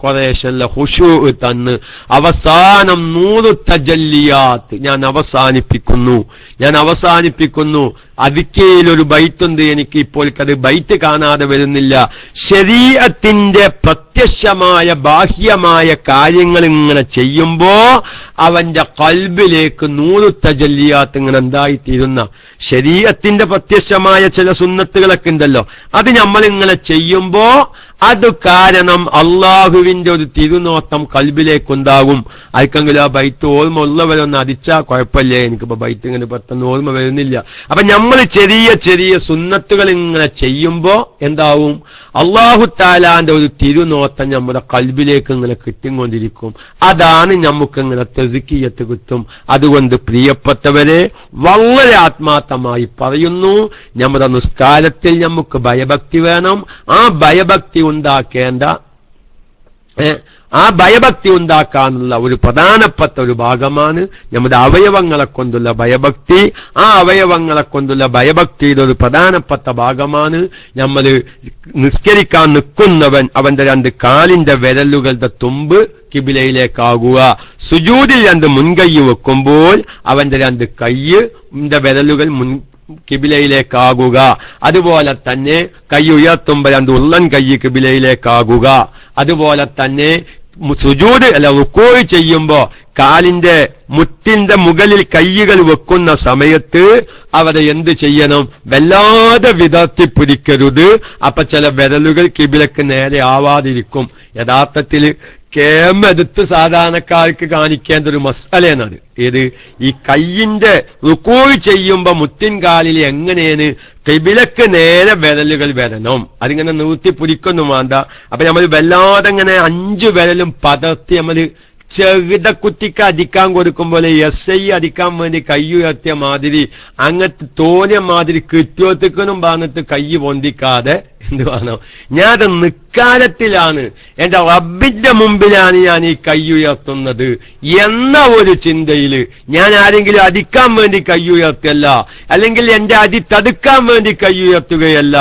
കുറേശ്ശല്ല ഖുശൂ തന്ന് അവസാനം 100 തജല്ലിയാത്ത് ഞാൻ അവസാനിപ്പിക്കുന്നു. അതിക്കയിലൊരു ബൈത്തുണ്ട്, എനിക്ക് ഇപ്പോൾ അത് ബൈത്ത് കാണാതെ വരുന്നില്ല. ശരീഅത്തിന്റെ പ്രത്യക്ഷമായ ബാഹ്യമായ കാര്യങ്ങൾ ഇങ്ങനെ ചെയ്യുമ്പോ അവന്റെ കൽബിലേക്ക് 100 തജല്ലിയാത്ത് ഇങ്ങനെ എന്തായിത്തീരുന്ന ശരീഅത്തിന്റെ പ്രത്യക്ഷമായ ചില സുന്നത്തുകളൊക്കെ ഉണ്ടല്ലോ, അത് നമ്മളിങ്ങനെ ചെയ്യുമ്പോ അത് കാരണം അള്ളാഹുവിന്റെ ഒരു തിരുനോട്ടം കൽബിലേക്കുണ്ടാകും. ആർക്കെങ്കിലും ആ ബൈത്ത് ഓർമ്മ ഉള്ളവരൊന്ന് അടിച്ചാൽ കുഴപ്പമില്ല. എനിക്കിപ്പോ ബൈത്ത് ഇങ്ങനെ പെട്ടെന്ന് ഓർമ്മ വരുന്നില്ല. അപ്പൊ നമ്മൾ ചെറിയ സുന്നത്തുകൾ ഇങ്ങനെ ചെയ്യുമ്പോ എന്താവും? അള്ളാഹു താലാന്റെ ഒരു തിരുനോട്ടം നമ്മുടെ കൽബിലേക്ക് ഇങ്ങനെ കിട്ടിക്കൊണ്ടിരിക്കും. അതാണ് നമുക്ക് ഇങ്ങനെ തസ്കിയത്ത് കിട്ടും. അതുകൊണ്ട് പ്രിയപ്പെട്ടവരെ, വളരെ ആത്മാർത്ഥമായി പറയുന്നു, നമ്മുടെ നിസ്കാരത്തിൽ നമുക്ക് ഭയഭക്തി വേണം. ആ ഭയഭക്തി ഉണ്ടാക്കാനുള്ള ഒരു പ്രധാനപ്പെട്ട ഒരു ഭാഗമാണ് നമ്മുടെ അവയവങ്ങളെ കൊണ്ടുള്ള ഭയഭക്തി. ആ അവയവങ്ങളെ കൊണ്ടുള്ള ഭയഭക്തിയുടെ ഒരു പ്രധാനപ്പെട്ട ഭാഗമാണ് നമ്മൾ നിസ്കരിക്കാൻ നിൽക്കുന്നവൻ അവന്റെ 2 കാലിന്റെ വിരലുകളുടെ തുമ്പ് കിബിലയിലേക്കാകുക. സുജൂദിൽ 2 മുൻകൈ വെക്കുമ്പോൾ അവന്റെ 2 കൈയുടെ വിരലുകൾ കിബിലയിലേക്കാകുക. അതുപോലെ തന്നെ കൈ ഉയർത്തുമ്പോൾ 2 ഉള്ളൻ കൈ കിബിലയിലേക്കാകുക. അതുപോലെ തന്നെ സുജൂദ് റുക്കൂ ചെയ്യുമ്പോ കാലിന്റെ മുട്ടിന്റെ മുകളിൽ കൈകൾ വെക്കുന്ന സമയത്ത് അവിടെ എന്ത് ചെയ്യണം? വല്ലാതെ വിതർത്തിപ്പിടിക്കരുത്. അപ്പൊ ചില വിരലുകൾ കിബിലക്ക് നേരെ ആവാതിരിക്കും. യഥാർത്ഥത്തിൽ കേമെടുത്ത് സാധാരണക്കാർക്ക് കാണിക്കേണ്ട ഒരു മസാലയാണത്. ഏത്? ഈ കയ്യിന്റെ റുക്കൂ ചെയ്യുമ്പോ മുത്തിൻകാലിൽ എങ്ങനെയാണ് കിബിലക്ക് നേരെ വിരലുകൾ വരണം. അതിങ്ങനെ നിർത്തിപ്പിടിക്കൊന്നും വേണ്ട. അപ്പൊ നമ്മൾ വല്ലാതെ ഇങ്ങനെ 5 വിരലും പതർത്തി നമ്മൾ ചെറുത കുത്തിക്ക് അടിക്കാൻ കൊടുക്കുമ്പോലെ SI അടിക്കാൻ വേണ്ടി കൈ ഉയർത്തിയ മാതിരി അങ്ങനത്തെ തോന്നിയ മാതിരി കൃത്യോത്തിക്കനും പറഞ്ഞിട്ട് കൈ പൊന്തിക്കാതെ എന്ത് വേണം? ഞാൻ നിക്കാലത്തിലാണ്, എന്റെ റബ്ബിന്റെ മുമ്പിലാണ് ഞാൻ ഈ കൈ ഉയർത്തുന്നത് എന്ന ഒരു ചിന്തയില് ഞാൻ ആരെങ്കിലും അടിക്കാൻ വേണ്ടി കൈ ഉയർത്തല്ല, അല്ലെങ്കിൽ എന്റെ അടി തടുക്കാൻ വേണ്ടി കൈ ഉയർത്തുകയല്ല,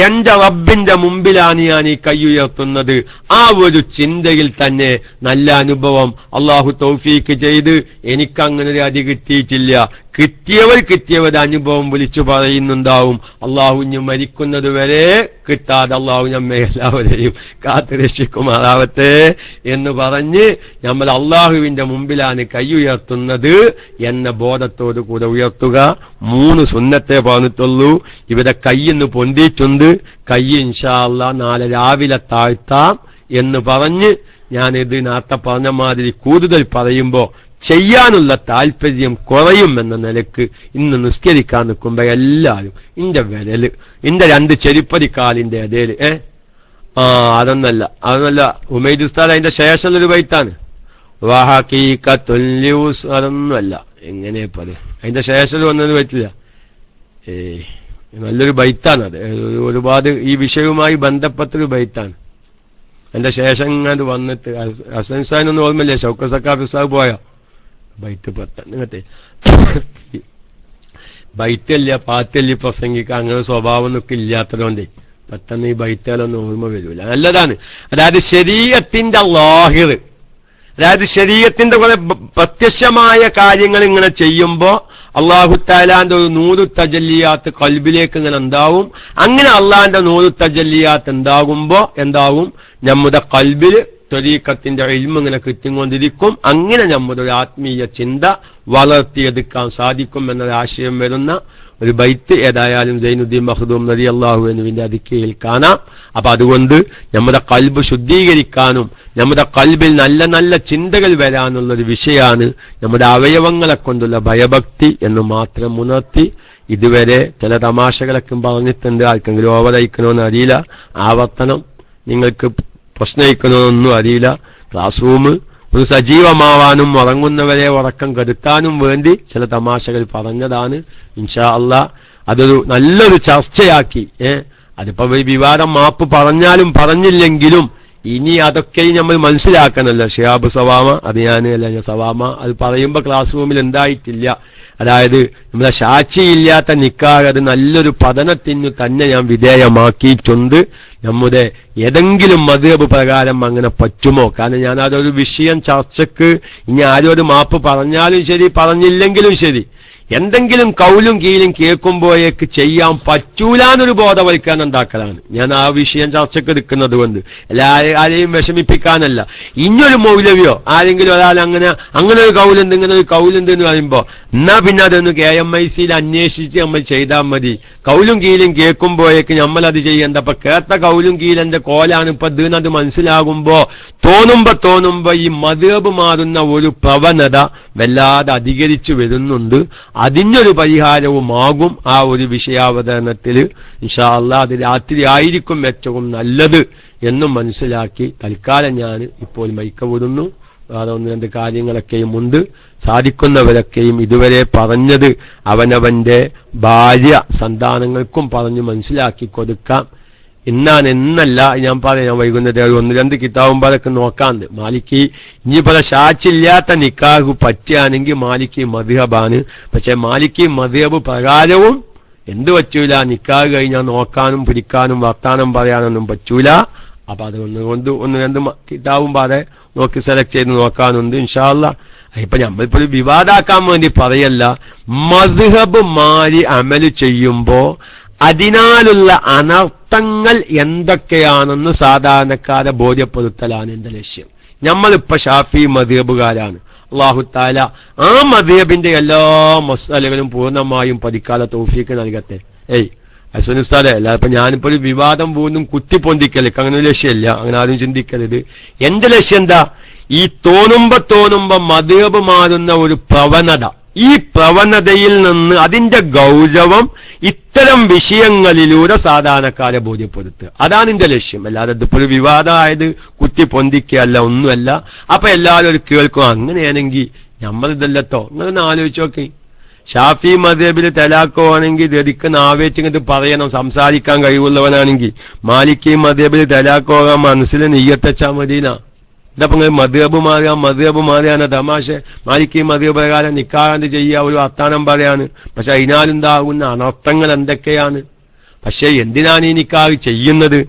എന്റെ റബ്ബിന്റെ മുമ്പിലാണ് ഞാൻ ഈ കൈ ഉയർത്തുന്നത്. ആ ഒരു ചിന്തയിൽ തന്നെ നല്ല അനുഭവം അള്ളാഹു തൗഫീക്ക് ചെയ്ത് എനിക്കങ്ങനെ ഒരു അടി കിട്ടിയിട്ടില്ല. കിട്ടിയവർ അനുഭവം വിളിച്ചു പറയുന്നുണ്ടാവും. അള്ളാഹു ഇനി മരിക്കുന്നത് വരെ കിട്ടാതെ അള്ളാഹു നമ്മെ എല്ലാവരെയും കാത്തുരക്ഷിക്കുമാറാവട്ടെ എന്ന് പറഞ്ഞ് നമ്മൾ അള്ളാഹുവിന്റെ മുമ്പിലാണ് കൈ ഉയർത്തുന്നത് എന്ന ബോധത്തോടു കൂടെ ഉയർത്തുക. 3 സുന്നത്തെ പറഞ്ഞിട്ടുള്ളൂ. ഇവിടെ കൈയിന്ന് പൊന്തിയിട്ടുണ്ട്. കൈ ഇൻഷാ അല്ലാഹ് നാളെ രാവിലെ താഴ്ത്താം എന്ന് പറഞ്ഞ് ഞാനിത് നേരത്തെ പറഞ്ഞ മാതിരി കൂടുതൽ പറയുമ്പോ ചെയ്യാനുള്ള താല്പര്യം കുറയും എന്ന നിലക്ക് ഇന്ന് നിസ്കരിക്കാൻ നിൽക്കുമ്പോ എല്ലാവരും ഇന്റെ വിരല്, ഇന്റെ 2 ചെരുപ്പടിക്കാലിന്റെ ഇടയിൽ അതൊന്നല്ല ഉമൈദ് ഉസ്താദ് അതിന്റെ ശേഷമുള്ളൊരു ബൈത്താണ്. വഹഖീഖത്തുല്യൂസ് അതൊന്നുമല്ല. എങ്ങനെ പറയാം, അതിന്റെ ശേഷം വന്നത് പറ്റില്ല. നല്ലൊരു ബൈത്താണ് അത്. ഒരുപാട് ഈ വിഷയവുമായി ബന്ധപ്പെട്ടൊരു ബൈത്താണ്. എന്റെ ശേഷം ഇങ്ങോട്ട് വന്നിട്ട് ഹസൻ സാഹിനൊന്നും ഓർമ്മയില്ലേ, ഷൗക്കത്ത് സഖാഫി സാഹിബ് പോയോ ബൈത്ത് നിങ്ങത്തെ ബൈത്തല്ല പാത്തല്ലി പ്രസംഗിക്കുക അങ്ങനെ സ്വഭാവം ഒക്കെ ഇല്ലാത്തതുകൊണ്ട് പെട്ടെന്ന് ഈ ബൈത്തുകളൊന്നും ഓർമ്മ വരൂല. നല്ലതാണ്. അതായത് ശരീഅത്തിന്റെ ലാഹിർ, അതായത് ശരീഅത്തിന്റെ കുറെ പ്രത്യക്ഷമായ കാര്യങ്ങൾ ഇങ്ങനെ ചെയ്യുമ്പോ അള്ളാഹു തആലാന്റെ ഒരു നൂറു തജല്ലിയാത്ത് കൽബിലേക്ക് ഇങ്ങനെ ഉണ്ടാവും. അങ്ങനെ അള്ളാഹിന്റെ നൂറു തജല്ലിയാത്ത് ഉണ്ടാകുമ്പോ എന്താവും, നമ്മുടെ കൽബിൽ ത്വരീഖത്തിന്റെ ഇൽമ് ഇങ്ങനെ കിട്ടിക്കൊണ്ടിരിക്കും. അങ്ങനെ നമ്മുടെ ഒരു ആത്മീയ ചിന്ത വളർത്തിയെടുക്കാൻ സാധിക്കും എന്നൊരാശയം വരുന്ന ഒരു ബൈത്ത് ഏതായാലും സൈനുദ്ദീൻ മഖ്ദൂം റളിയല്ലാഹു അൻഹുവിന്റെ അതിക്കയിൽ കാണാം. അപ്പൊ അതുകൊണ്ട് നമ്മുടെ കൽബ് ശുദ്ധീകരിക്കാനും നമ്മുടെ കൽബിൽ നല്ല നല്ല ചിന്തകൾ വരാനുള്ളൊരു വിഷയമാണ് നമ്മുടെ അവയവങ്ങളെ കൊണ്ടുള്ള ഭയഭക്തി എന്ന് മാത്രം ഉണർത്തി ഇതുവരെ ചില തമാശകളൊക്കെ പറഞ്ഞിട്ടുണ്ട്. ആർക്കെങ്കിലും ഓവറയിക്കണമെന്ന് അറിയില്ല, ആവർത്തനം നിങ്ങൾക്ക് പ്രശ്നയിക്കണമെന്നൊന്നും അറിയില്ല. ക്ലാസ് റൂം ഒരു സജീവമാവാനും ഉറങ്ങുന്നവരെ ഉറക്കം കെടുത്താനും വേണ്ടി ചില തമാശകൾ പറഞ്ഞതാണ്. ഇൻഷാ അല്ലാഹ് അതൊരു നല്ലൊരു ചർച്ചയാക്കി അതിപ്പോ വിവാദം മാപ്പ് പറഞ്ഞാലും പറഞ്ഞില്ലെങ്കിലും ഇനി അതൊക്കെ നമ്മൾ മനസ്സിലാക്കണല്ലോ. ഷിഹാബ് സവാമ അത് ഞാൻ സവാമ അത് പറയുമ്പോ ക്ലാസ് റൂമിൽ എന്തായിട്ടില്ല. അതായത് നമ്മളെ സാക്ഷിയില്ലാത്ത നിക്കാഹ് അത് നല്ലൊരു പഠനത്തിനു തന്നെ ഞാൻ വിധേയമാക്കിയിട്ടുണ്ട്. നമ്മുടെ ഏതെങ്കിലും മദ്ഹബ് പ്രകാരം അങ്ങനെ പറ്റുമോ? കാരണം ഞാൻ അതൊരു വിഷയം ചർച്ചക്ക് ഇനി ആരും ഒരു മാപ്പ് പറഞ്ഞാലും ശരി പറഞ്ഞില്ലെങ്കിലും ശരി എന്തെങ്കിലും കൗലും കീലും കേൾക്കുമ്പോഴേക്ക് ചെയ്യാൻ പറ്റൂലാന്നൊരു ബോധവൽക്കരണം ഉണ്ടാക്കലാണ് ഞാൻ ആ വിഷയം ചർച്ചക്ക് എടുക്കുന്നത് കൊണ്ട്. ആരെയും വിഷമിപ്പിക്കാനല്ല. ഇനിയൊരു മൗലവിയോ ആരെങ്കിലും ഒരാൾ അങ്ങനെ ഒരു കൗലുണ്ട് ഇങ്ങനെ ഒരു കൗലുണ്ട് എന്ന് പറയുമ്പോ എന്നാ പിന്നെ അതൊന്ന് KMIC അന്വേഷിച്ച് നമ്മൾ ചെയ്താൽ മതി. കൗലും കീലും കേൾക്കുമ്പോഴേക്ക് നമ്മളത് ചെയ്യേണ്ട. അപ്പൊ കേട്ട കൗലും കീലന്റെ കോലാണ് ഇപ്പൊ ഇതിനത് മനസ്സിലാകുമ്പോ തോന്നുമ്പോ ഈ മദ്ഹബ് മാറുന്ന ഒരു പ്രവണത വല്ലാതെ അധികരിച്ചു വരുന്നുണ്ട്. അതിനൊരു പരിഹാരവുമാകും ആ ഒരു വിഷയാവതരണത്തിൽ ഇൻഷാ അല്ലാഹ്. അത് രാത്രി ആയിരിക്കും ഏറ്റവും നല്ലത് എന്നും മനസ്സിലാക്കി തൽക്കാലം ഞാൻ ഇപ്പോൾ മൈക്ക വിടുന്നു. വേറെ 1-2 കാര്യങ്ങളൊക്കെയും ഉണ്ട്. സാധിക്കുന്നവരൊക്കെയും ഇതുവരെ പറഞ്ഞത് അവനവന്റെ ഭാര്യ സന്താനങ്ങൾക്കും പറഞ്ഞു മനസ്സിലാക്കി കൊടുക്കാം. എന്നല്ല ഞാൻ പറയാം. വൈകുന്നേരം 1-2 കിതാബും അതൊക്കെ നോക്കാണ്ട് മാലിക്കി ഇനിയിപ്പോ സാക്ഷിയില്ലാത്ത നിക്കാഹ് പറ്റുകയാണെങ്കിൽ മാലിക്കി മദ്ഹബാണ്. പക്ഷെ മാലിക്കി മദ്ഹബ് പ്രകാരവും എന്ത് പറ്റൂല, നിക്കാഹ് കഴിഞ്ഞാൽ നോക്കാനും പിടിക്കാനും വർത്താനം പറയാനൊന്നും പറ്റൂല. അപ്പൊ അത് 1-2 കിതാബും പാടെ നോക്കി സെലക്ട് ചെയ്ത് നോക്കാനുണ്ട് ഇൻഷാ അല്ലാഹ്. ഇപ്പൊ നമ്മളിപ്പോ വിവാദാക്കാൻ വേണ്ടി പറയല്ല. മദ്ഹബ് മാറി അമല് ചെയ്യുമ്പോ അതിനാലുള്ള അനർത്ഥങ്ങൾ എന്തൊക്കെയാണെന്ന് സാധാരണക്കാരെ ബോധ്യപ്പെടുത്തലാണ് എന്റെ ലക്ഷ്യം. നമ്മളിപ്പോ ഷാഫി മദ്ഹബുകാരാണ്. അല്ലാഹു തആല ആ മദ്ഹബിന്റെ എല്ലാ മസ്അലകളും പൂർണ്ണമായും പഠിക്കാനുള്ള തൗഫീഖ് നൽകട്ടെ. ഹസൻ ഉസ്താദെ അല്ല ഇപ്പൊ ഞാനിപ്പോ ഒരു വിവാദം പോലും കുത്തിപ്പൊന്തിക്കല് അങ്ങനെ ഒരു ലക്ഷ്യമില്ല. അങ്ങനെ ആരും ചിന്തിക്കരുത്. എന്റെ ലക്ഷ്യം എന്താ, ഈ തോന്നുമ്പോ മദ്ഹബ് മാറുന്ന ഒരു പ്രവണത, ഈ പ്രവണതയിൽ നിന്ന് അതിന്റെ ഗൗരവം ഇത്തരം വിഷയങ്ങളിലൂടെ സാധാരണക്കാരെ ബോധ്യപ്പെടുത്തുക. അതാണ് എന്റെ ലക്ഷ്യം. അല്ലാതെ ഇതിപ്പോ ഒരു വിവാദമായത് കുത്തിപ്പൊന്തിക്കല്ല, ഒന്നുമല്ല. അപ്പൊ എല്ലാവരും കേൾക്കും അങ്ങനെയാണെങ്കിൽ നമ്മളിതല്ലട്ടോ. നിങ്ങളൊന്ന് ആലോചിച്ച് നോക്കി. ഷാഫി മദ്ഹബിൽ തലാഖാണെങ്കിൽ രതിക്കുന്ന ആവേശിങ്ങത് പറയണം, സംസാരിക്കാൻ കഴിവുള്ളവനാണെങ്കിൽ. മാലിക്കി മദ്ഹബിൽ തലാഖാകാൻ മനസ്സിൽ നെയ്യത്തച്ചാ മദീന. ഇതപ്പോ മദ്ഹബ് മാറിയാണ് തമാശ. മാലിക്കി മദ്ഹബ് പ്രകാരം നിക്കാഹ് ചെയ്യുക, ഒരു വർത്താനം പറയാണ്. പക്ഷെ അതിനാലുണ്ടാകുന്ന അനർത്ഥങ്ങൾ എന്തൊക്കെയാണ്? പക്ഷെ എന്തിനാണ് ഈ നിക്കാഹ് ചെയ്യുന്നത്?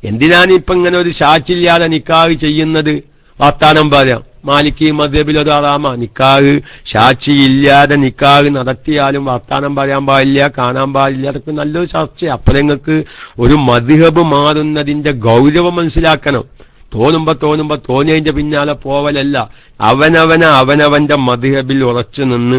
എന്തിനാണ് ഇപ്പൊ ഇങ്ങനെ ഒരു സാക്ഷിയില്ലാതെ നിക്കാഹ് ചെയ്യുന്നത്? വർത്താനം പറയാം. മാലിക്കി മദ്ഹബിൽ അത് ഹറാമ. നിക്കാഹ് സാക്ഷിയില്ലാതെ നിക്കാഹ് നടത്തിയാലും വർത്താനം പറയാൻ പാടില്ല, കാണാൻ പാടില്ല. അതൊക്കെ നല്ലൊരു ചർച്ച. അപ്പൊ നിങ്ങൾക്ക് ഒരു മദ്ഹബ് മാറുന്നതിന്റെ ഗൗരവം മനസ്സിലാക്കണം. തോന്നുമ്പോ തോന്നിയതിന്റെ പിന്നാലെ പോവലല്ല. അവനവന്റെ മദ്ഹബിൽ ഉറച്ചു നിന്ന്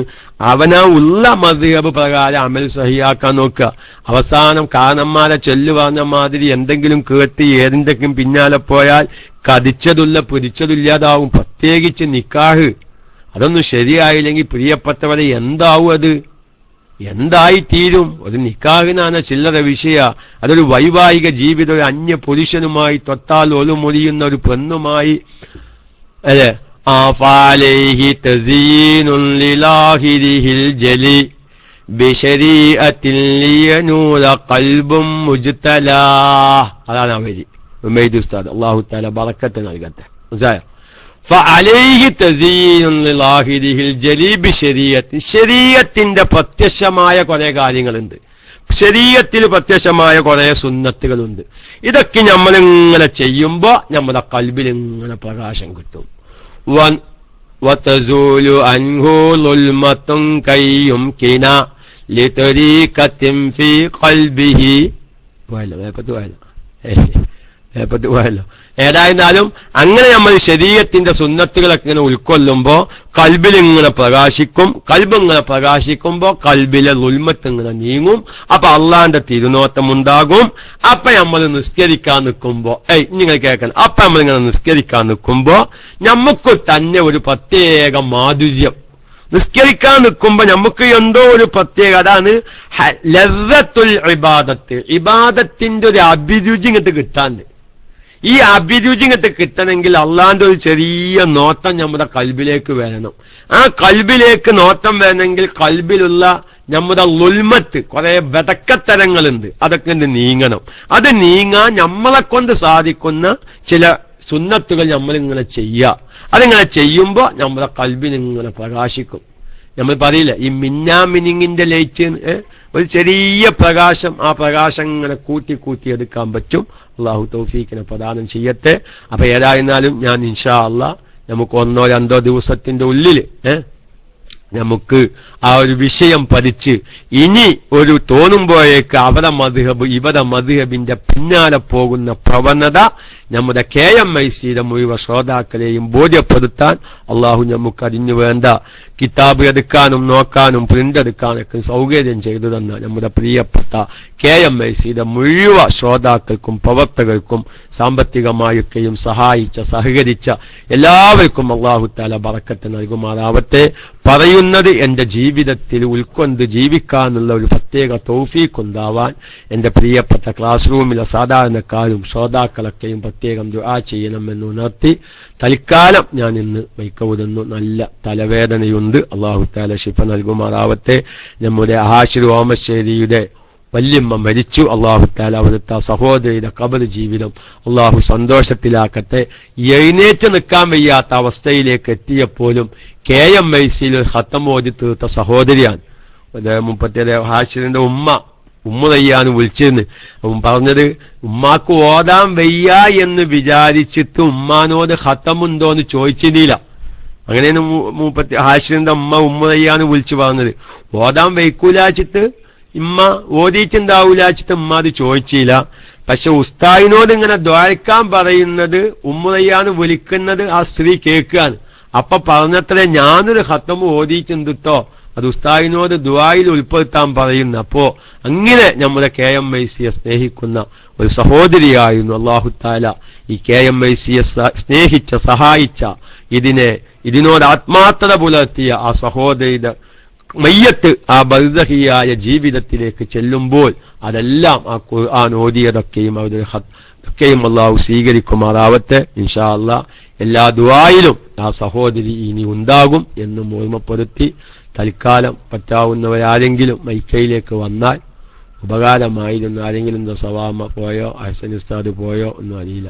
ഉള്ള മദ്ഹബ് പ്രകാരം അമൽ സഹിയാക്കാൻ നോക്കുക. അവസാനം കാരണന്മാരെ ചൊല്ലു പറഞ്ഞ മാതിരി എന്തെങ്കിലും കേട്ട് ഏതിന്റെക്കും പിന്നാലെ പോയാൽ കതിച്ചതുള്ള പിടിച്ചതില്ലാതാവും. പ്രത്യേകിച്ച് നിക്കാഹ് അതൊന്നും ശരിയായില്ലെങ്കിൽ പ്രിയപ്പെട്ടവരെ എന്താവും, അത് എന്തായിത്തീരും? ഒരു നിക്കാഹിനാണ് ചില്ലറ വിഷയ. അതൊരു വൈവാഹിക ജീവിതം, ഒരു അന്യ പുരുഷനുമായി തൊട്ടാൽ ഒലുമൊലിയുന്ന ഒരു പെണ്ണുമായി അല്ലെ. ആഫാലൈഹി തസീനുൻ ലിലാഹിരിഹിൽ ജലി ബിശരീഅത്തിൻ ലിയനൂല ഖൽബും മുജ്തലാ. അതാണ് അവരി ഉമൈദ് ഉസ്താദ്, അല്ലാഹു തആല ബറക്കത്ത് നൽകട്ടെ. മനസ്സിലായോ? ഫഅലൈഹി തസീനുൻ ലിലാഹിരിഹിൽ ജലി ബിശരീഅത്തിൻ. ശരീഅത്തിന്റെ പ്രത്യക്ഷമായ കുറെ കാര്യങ്ങളുണ്ട്, ശരീഅത്തിൽ പ്രത്യക്ഷമായ കുറെ സുന്നത്തുകളുണ്ട്. ഇതൊക്കെ നമ്മളിങ്ങനെ ചെയ്യുമ്പോ നമ്മുടെ കൽബിൽ ഇങ്ങനെ പ്രകാശം കിട്ടും. വതസൂലു അൻഹു ളുൽമത്തുൻ കയ്യുംകിന ലിതരീഖത്തിൻ ഫീ ഖൽബിഹി. പോയല്ലോ. ഏതായിരുന്നാലും അങ്ങനെ നമ്മൾ ശരീഅത്തിന്റെ സുന്നത്തുകളൊക്കെ ഇങ്ങനെ ഉൾക്കൊള്ളുമ്പോ കൽബിൽ ഇങ്ങനെ പ്രകാശിക്കും. കൽബ് ഇങ്ങനെ പ്രകാശിക്കുമ്പോ കൽബിലെ ളുൽമത്ത് ഇങ്ങനെ നീങ്ങും. അപ്പൊ അള്ളാന്റെ തിരുനോട്ടം ഉണ്ടാകും. അപ്പൊ നമ്മൾ നിസ്കരിക്കാൻ നിൽക്കുമ്പോ നിങ്ങൾ കേൾക്കണം, അപ്പൊ നമ്മളിങ്ങനെ നിസ്കരിക്കാൻ നിൽക്കുമ്പോ നമുക്ക് തന്നെ ഒരു പ്രത്യേക മാധുര്യം. നിസ്കരിക്കാൻ നിൽക്കുമ്പോ നമുക്ക് എന്തോ ഒരു പ്രത്യേക, അതാണ് ലസ്സത്തുൽ ഇബാദത്ത്. ഇബാദത്തിന്റെ ഒരു അഭിരുചി ഇങ്ങോട്ട് കിട്ടാണ്ട്. ഈ അഭിരുചി ഇങ്ങോട്ട് കിട്ടണമെങ്കിൽ അള്ളാന്റെ ഒരു ചെറിയ നോട്ടം നമ്മുടെ കൽബിലേക്ക് വരണം. ആ കൽബിലേക്ക് നോട്ടം വരണമെങ്കിൽ കൽബിലുള്ള നമ്മുടെ ളുൽമത്ത്, കുറെ വെതക്കത്തരങ്ങളുണ്ട്, അതൊക്കെ നീങ്ങണം. അത് നീങ്ങാൻ നമ്മളെ കൊണ്ട് സാധിക്കുന്ന ചില സുന്നത്തുകൾ നമ്മളിങ്ങനെ ചെയ്യുക. അതിങ്ങനെ ചെയ്യുമ്പോ നമ്മുടെ കൽബിന് ഇങ്ങനെ പ്രകാശിക്കും. നമ്മൾ പറയില്ല ഈ മിന്നാമിനിങ്ങിന്റെ ലൈറ്റ്, ഒരു ചെറിയ പ്രകാശം, ആ പ്രകാശം ഇങ്ങനെ കൂട്ടിയെടുക്കാൻ പറ്റും. അള്ളാഹു തൗഫീഖിനെ പ്രദാനം ചെയ്യട്ടെ. അപ്പൊ ഏതായിരുന്നാലും ഞാൻ ഇൻഷാ അള്ളാഹ് നമുക്ക് 1-2 ദിവസത്തിന്റെ ഉള്ളിൽ നമുക്ക് ആ ഒരു വിഷയം പഠിച്ച് ഇനി ഒരു തോന്നുമ്പോഴേക്ക് അവരുടെ മദ്ഹബ് ഇവരുടെ മദ്ഹബിന്റെ പിന്നാലെ പോകുന്ന പ്രവണത നമ്മുടെ KMICയുടെ മുഴുവൻ ശ്രോതാക്കളെയും ബോധ്യപ്പെടുത്താൻ അള്ളാഹു നമുക്ക് അതിനു വേണ്ട കിതാബ് എടുക്കാനും നോക്കാനും പ്രിന്റ് എടുക്കാനൊക്കെ സൗകര്യം ചെയ്തു തന്ന നമ്മുടെ പ്രിയപ്പെട്ട KMICയുടെ മുഴുവൻ ശ്രോതാക്കൾക്കും പ്രവർത്തകർക്കും സാമ്പത്തികമായൊക്കെയും സഹകരിച്ച എല്ലാവർക്കും അള്ളാഹു തആല ബറക്കത്ത് നൽകുമാറാവട്ടെ. പറയുന്നത് എന്റെ ജീവിതത്തിൽ ഉൾക്കൊണ്ട് ജീവിക്കാനുള്ള ഒരു പ്രത്യേക തൗഫീഖ് ഉണ്ടാവാൻ എന്റെ പ്രിയപ്പെട്ട ക്ലാസ് റൂമിലെ സാധാരണക്കാരും ശ്രോതാക്കളൊക്കെയും പ്രത്യേകം ദുആ ചെയ്യണമെന്ന് ഉണർത്തി തൽക്കാലം ഞാൻ ഇന്ന് വൈക്കവുതെന്നു. നല്ല തലവേദനയുണ്ട്, അള്ളാഹു തആല ശിഫ നൽകുമാറാവട്ടെ. നമ്മുടെ ഹാഷിർ ഓമശ്ശേരിയുടെ വല്യമ്മ മരിച്ചു. അള്ളാഹു തആല അവിടുത്തെ സഹോദരിയുടെ ഖബർ ജീവിതം അള്ളാഹു സന്തോഷത്തിലാക്കട്ടെ. എഴുന്നേറ്റ് നിൽക്കാൻ വയ്യാത്ത അവസ്ഥയിലേക്ക് എത്തിയപ്പോലും KMICയിൽ ഖത്തം ഓതി തീർത്ത സഹോദരിയാണ്. 37 ഹാഷിറിന്റെ ഉമ്മ വിളിച്ചിരുന്നു. പറഞ്ഞത് ഉമ്മാക്ക് ഓതാൻ വയ്യ എന്ന് വിചാരിച്ചിട്ട് ഉമ്മാനോട് ഖത്തമുണ്ടോന്ന് ചോദിച്ചിരുന്നില്ല. അങ്ങനെയാണ് ഹാഷിറിന്റെ ഉമ്മ വിളിച്ചു പറഞ്ഞത്. ഓതാൻ വയ്ക്കൂലാച്ചിട്ട് ഇമ്മ ഓതിച്ചുണ്ടാവൂലാച്ചിട്ട് ഉമ്മ അത് ചോദിച്ചില്ല. പക്ഷെ ഉസ്താദിനോട് ഇങ്ങനെ ദ്വാരക്കാൻ പറയുന്നത് ഉമ്മയാന്ന് വിളിക്കുന്നത് ആ സ്ത്രീ കേൾക്കുകയാണ്. അപ്പൊ പറഞ്ഞത്രേ ഞാനൊരു ഖത്തമ് ഓതിച്ചെന്തിട്ടോ അത് ഉസ്താദിനോട് ദുആയിൽ ഉൾപ്പെടുത്താൻ പറയുന്നു. അപ്പോ അങ്ങനെ നമ്മുടെ KMICയെ സ്നേഹിക്കുന്ന ഒരു സഹോദരിയായിരുന്നു. അല്ലാഹു തആല ഈ KMICയെ സ്നേഹിച്ച സഹായിച്ച ഇതിനോട് ആത്മാർത്ഥത പുലർത്തിയ ആ സഹോദരിയുടെ മയ്യത്ത് ആ ബർസഖിയായ ജീവിതത്തിലേക്ക് ചെല്ലുമ്പോൾ അതെല്ലാം ആ ഖുർആൻ ഓതിയതൊക്കെയും അവരൊക്കെയും അല്ലാഹു സ്വീകരിക്കുമാറാവട്ടെ. ഇൻഷാ അല്ലാഹ് എല്ലാ ദുആയിലും ആ സഹോദരി ഇനി ഉണ്ടാകും എന്ന് ഓർമ്മപ്പെടുത്തി തൽക്കാലം പറ്റാവുന്നവരാരെങ്കിലും മൈക്കയിലേക്ക് വന്നാൽ ഉപകാരമായിരുന്നു. ആരെങ്കിലും സവാമ പോയോ അഹ്സൻ ഉസ്താദ് പോയോ ഒന്നും അറിയില്ല.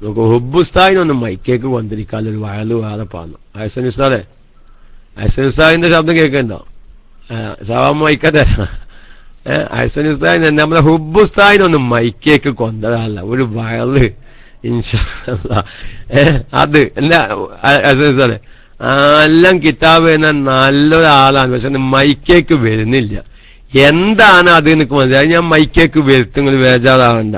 നമുക്ക് ഹുബ്ബുസ്താദിനൊന്നും മൈക്കേക്ക് വന്നിരിക്കാനൊരു വയല് വേറെ പാന്നു. അഹ്സൻ ഉസ്താദിന്റെ ശബ്ദം കേൾക്കണ്ടോ? സവാമ മൈക്കത്തെ അഹ്സൻ ഉസ്താദിന് നമ്മുടെ ഹുബ്ബുസ്താദിനൊന്നും മൈക്കേക്ക് കൊണ്ടതല്ല, ഒരു വയല് ഇൻഷാ അല്ലാഹ്. അത് എല്ലാ അഹ്സൻ ഉസ്താദെ എല്ലാം കിതാബ് എന്ന നല്ലൊരാളാണ്. പക്ഷെ മൈക്കേക്ക് വരുന്നില്ല. എന്താണ് അത് എനിക്ക് മനസ്സിലായി. ഞാൻ മൈക്കേക്ക് വരുത്തുങ്ങൾ ബേജാറാവണ്ട.